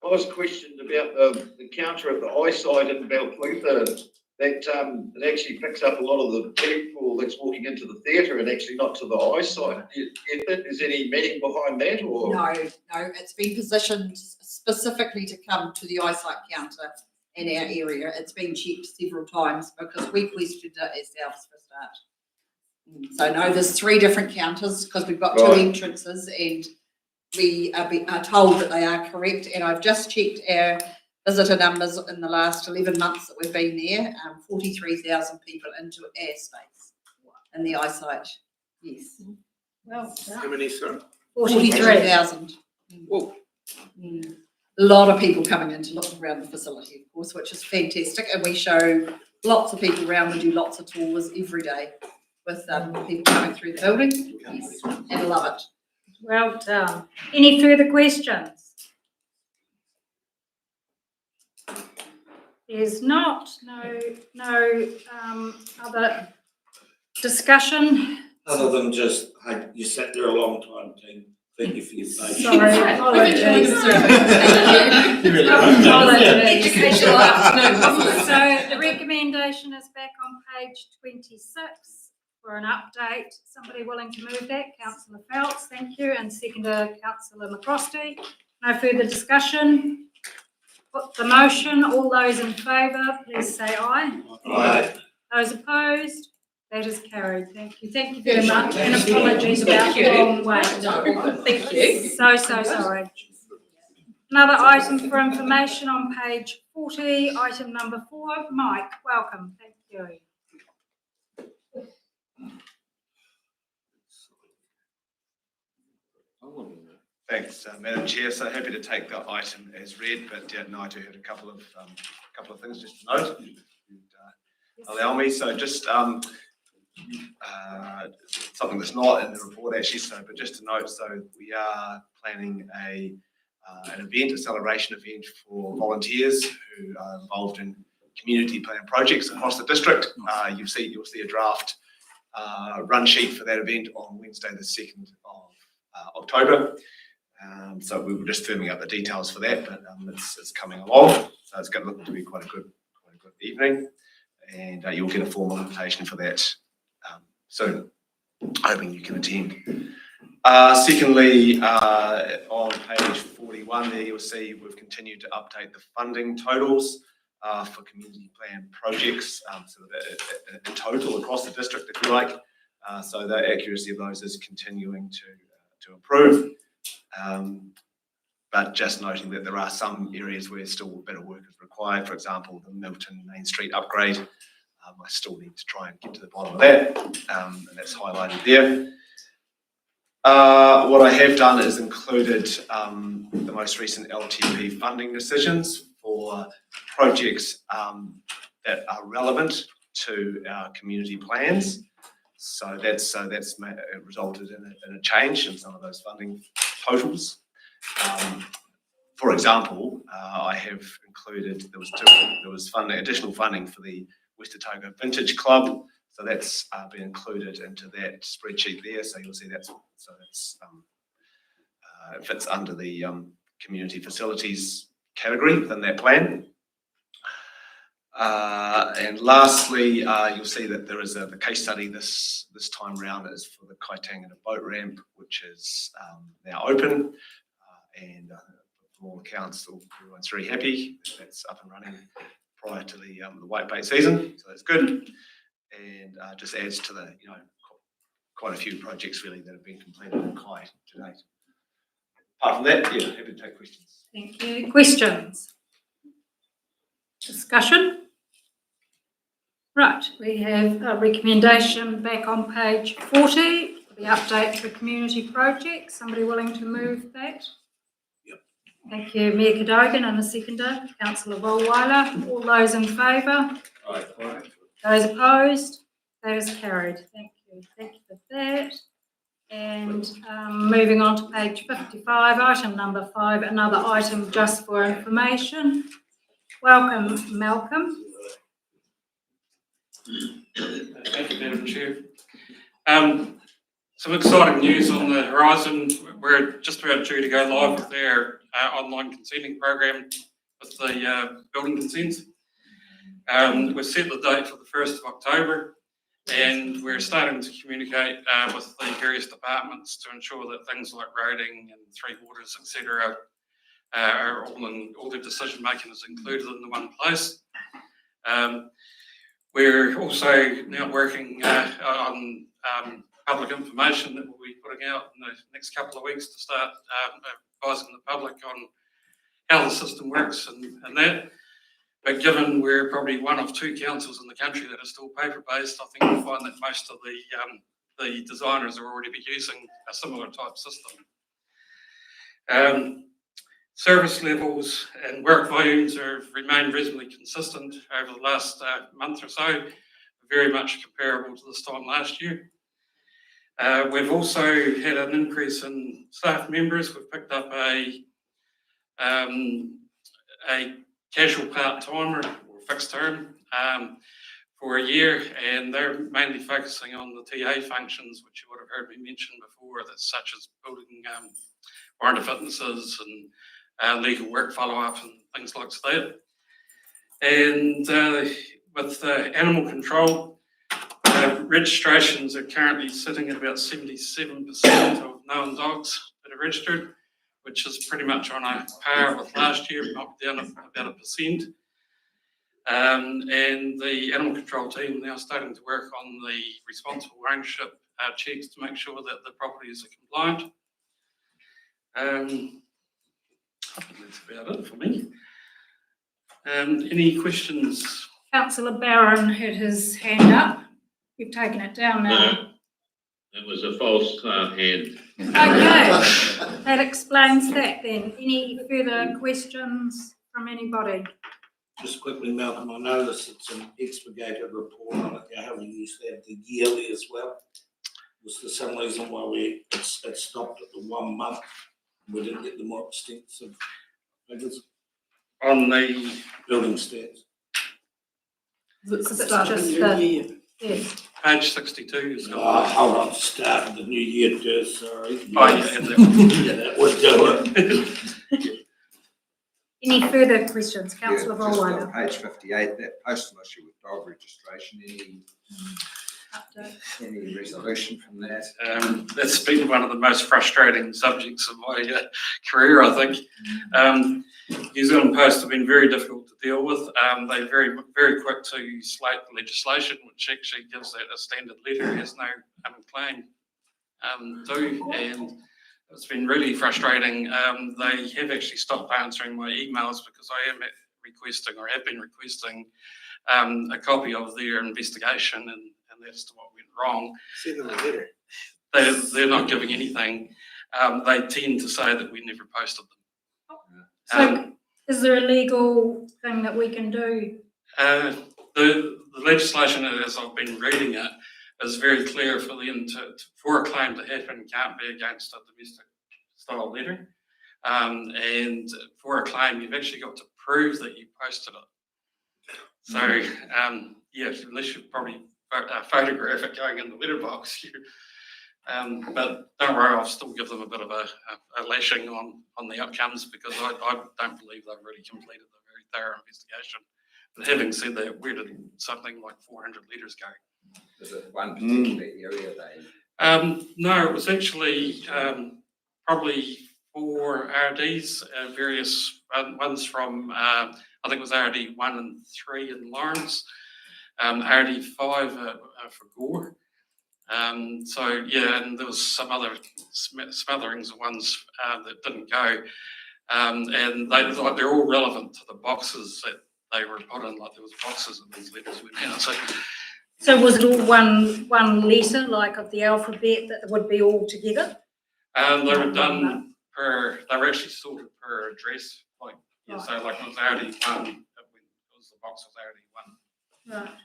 I was questioned about the counter at the eyesight in Balclutha, that it actually picks up a lot of the people that's walking into the theatre and actually not to the eyesight. Is there any meaning behind that, or? No, it's been positioned specifically to come to the eyesight counter in our area. It's been checked several times because we questioned it ourselves for start. So no, there's 3 different counters because we've got 2 entrances, and we are told that they are correct. And I've just checked our visitor numbers in the last 11 months that we've been there. 43,000 people into our space in the eyesight. Yes. Well, How many, sir? 43,000. Whoa. a lot of people coming in to look around the facility, of course, which is fantastic. And we show lots of people around. We do lots of tours every day with people coming through the building. Yes, and I love it. Well done. Any further questions? There's not, no other discussion. Other than just, hey, you sat there a long time, team. Thank you for your patience. Sorry, apologies. Educational afternoon. So the recommendation is back on page 26 for an update. Somebody willing to move that? Councillor Phelps, thank you, and seconder Councillor McCrosty. No further discussion. Put the motion. All those in favour, please say aye. Aye. Those opposed? That is carried. Thank you. Thank you very much. And apologies about the long wait. No, thank you. So sorry. Another item for information on page 40, item number 4. Mike, welcome. Thank you. Thanks, Madam Chair. So happy to take the item as read, but no, I do have a couple of things just to note. Allow me. So just something that's not in the report actually. So, but just to note, so we are planning an event, a celebration event for volunteers who are involved in community plan projects across the district. You'll see a draft run sheet for that event on Wednesday, the 2nd of October. So we were just firming up the details for that, but it's coming along. So it's going to look to be quite a good evening, and you'll get a formal invitation for that soon. Hoping you can attend. Secondly, on page 41 there, you'll see we've continued to update the funding totals for community plan projects, sort of in total across the district, if you like. So the accuracy of those is continuing to improve. But just noting that there are some areas where still better work is required. For example, the Milton Main Street upgrade. I still need to try and get to the bottom of that, and that's highlighted there. What I have done is included the most recent LTP funding decisions for projects that are relevant to our community plans. So that's resulted in a change in some of those funding totals. For example, I have included there was additional funding for the West Otago Vintage Club, so that's been included into that spreadsheet there. So you'll see it fits under the community facilities category within that plan. And lastly, you'll see that there is the case study this time round is for the Kaitangata boat ramp, which is now open, and from all accounts, everyone's very happy that that's up and running prior to the whitebait season, so that's good, and just adds to the quite a few projects really that have been completed in Kai to date. Apart from that, yeah, happy to take questions. Thank you. Questions? Discussion? Right, we have a recommendation back on page 40 for the update for community projects. Somebody willing to move that? Yep. Thank you, Mayor Cadogan, and a seconder, Councillor Vollweiler. All those in favour? Aye. Those opposed? That is carried. Thank you. Thank you for that. And moving on to page 55, item number 5, another item just for information. Welcome, Malcolm. Thank you, Madam Chair. Some exciting news on the horizon. We're just about due to go live with our online consenting program with the building consents. We've set the date for the 1st of October, and we're starting to communicate with the various departments to ensure that things like roading and Three Waters, etc., are all the decision making is included in the one place. We're also now working on public information that we'll be putting out in the next couple of weeks to start advising the public on how the system works and that. But given we're probably one of 2 councils in the country that are still paper-based, I think we'll find that most of the designers are already be using a similar type system. service levels and work volumes have remained reasonably consistent over the last month or so, very much comparable to this time last year. We've also had an increase in staff members. We've picked up a casual part-timer or fixed term for a year, and they're mainly focusing on the TA functions, which you would have heard me mention before, that's such as building warrant of fitnesses and legal work follow-up and things like that. And with animal control, registrations are currently sitting at about 77% of known dogs that are registered, which is pretty much on a par with last year, knocked down about 1%. And the animal control team now starting to work on the responsible ownership checks to make sure that the properties are compliant. I think that's about it for me. Any questions? Councillor Barron had his hand up. You've taken it down now. No, it was a false hand. Okay, that explains that then. Any further questions from anybody? Just quickly, Malcolm, I noticed it's an expurgated report on it. How we used to have the yearly as well. Was there some reason why it stopped at the 1 month? We didn't get the more extensive figures on the building stats. It's just the, yes. Page 62 is hold on, start of the new year, too, sorry. Oh, yeah, that would do it. Any further questions, Yeah, Councillor just on Volweiler? page 58, that postal issue with dog registration, any resolution from that? That's been one of the most frustrating subjects of my career, I think. New Zealand Post have been very difficult to deal with. They're very, very quick to slate the legislation, which actually gives that a standard letter. It has no claim to, and it's been really frustrating. They have actually stopped answering my emails because I am requesting, or have been requesting, a copy of their investigation, and that's to what went wrong. Send them a letter. They're not giving anything. They tend to say that we never posted them. So is there a legal thing that we can do? The legislation, as I've been reading it, is very clear for them for a claim to happen can't be against a domestic style letter. And for a claim, you've actually got to prove that you posted it. So, yeah, unless you've probably photograph it going in the letterbox. But don't worry, I'll still give them a bit of a lashing on the outcomes, because I don't believe they've really completed a very thorough investigation. But having said that, where did something like 400 letters go? Was it one particular area they? No, it was actually probably 4 RDs, various ones from, I think it was RD 1 and 3 in Lawrence, RD 5 for Gore. So yeah, and there was some other smotherings of ones that didn't go, and they're all relevant to the boxes that they were put in. Like there was boxes and these letters went out. So was it all one letter, like of the alphabet, that would be all together? They were done per. They were actually sorted per address. Like yeah, so like it was RD 1. It was the box was RD 1. Right.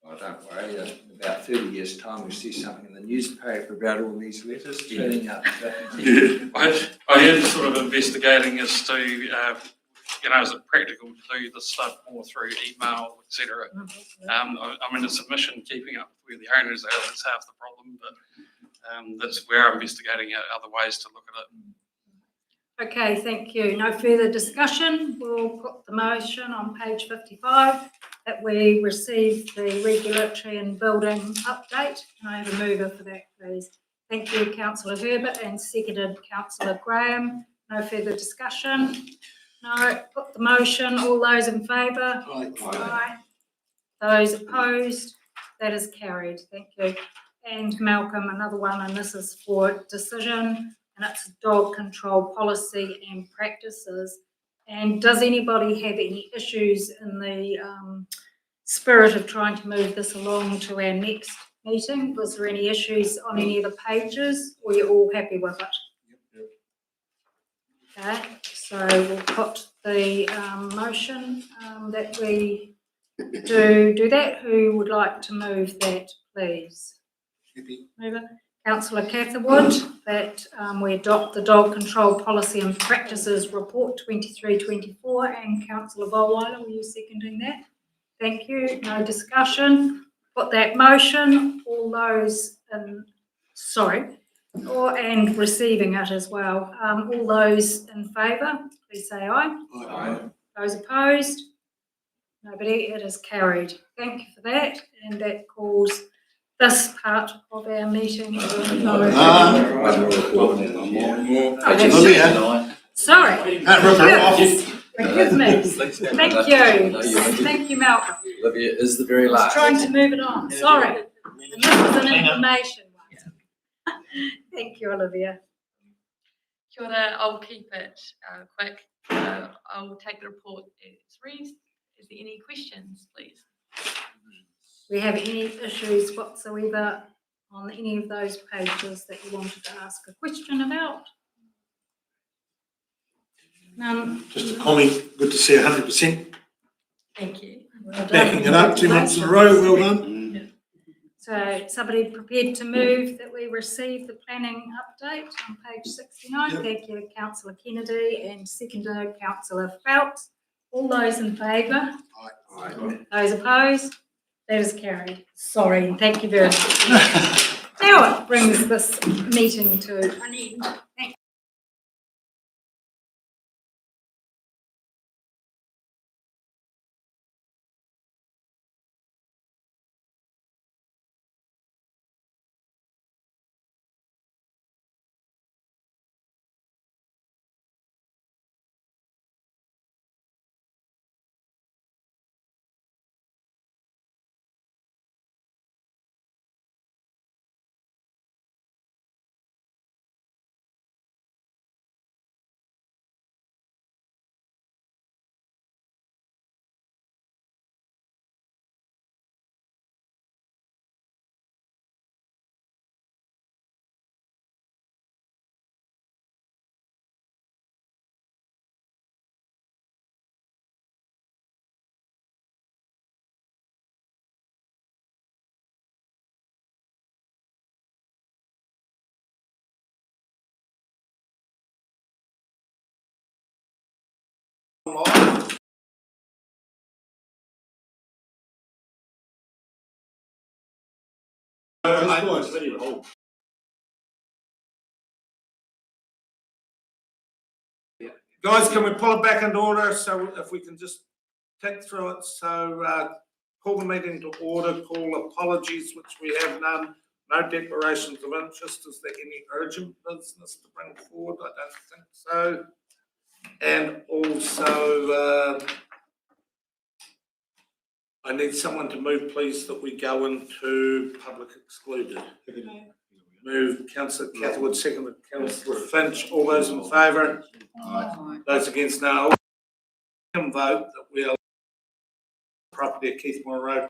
Oh, don't worry, in about 30 years' time, we'll see something in the newspaper about all these letters turning up. I am sort of investigating as to, is it practical to do this stuff more through email, etc. I mean, it's submission keeping up with where the owners are, that's half the problem, but that's where I'm investigating other ways to look at it. Okay, thank you. No further discussion. We'll put the motion on page 55 that we receive the regulatory and building update. Can I have a mover for that, please? Thank you, Councillor Herbert, and seconded Councillor Graham. No further discussion. No, put the motion. All those in favour? Aye. Aye. Those opposed? That is carried. Thank you. And Malcolm, another one, and this is for decision, and it's dog control policy and practices. And does anybody have any issues in the spirit of trying to move this along to our next meeting? Was there any issues on any of the pages, or you're all happy with it? Okay, so we'll put the motion that we do that. Who would like to move that, please? Mover. Councillor Catherwood, that we adopt the dog control policy and practices report 2324, and Councillor Bolweiler, were you seconding that? Thank you. No discussion. Put that motion. All those and receiving it as well. All those in favour, please say aye. Aye. Those opposed? Nobody. It is carried. Thank you for that, and that calls this part of our meeting. Sorry. Forgive me. Thank you. Thank you, Malcolm. Olivia is the very I was last. trying to move it on. Sorry. And this was an information one. Thank you, Olivia. Kia ora, I'll keep it quick. I'll take the report as read. Is there any questions, please? We have any issues whatsoever on any of those pages that you wanted to ask a question about? None. Just a comment, good to see 100%. Thank you. Well done. Backing it up 2 months in a row, well done. So somebody prepared to move that we receive the planning update on page 69. Yep. Thank you, Councillor Kennedy, and seconder, Councillor Phelps. All those in favour? Aye. Those opposed? That is carried. Sorry, thank you very much. Now it brings this meeting to an end. Thank Guys, can we pull it back into order? So if we can just take through it. So call the meeting to order, call apologies, which we have none. No declarations of interest. Is there any urgent business to bring forward? I don't think so. And also, I need someone to move, please, that we go into public excluded. Move, Councillor Catherwood, second, Councillor Finch. All those in favour? Aye. Those against, no. Vote that we are property at Keithmore Road.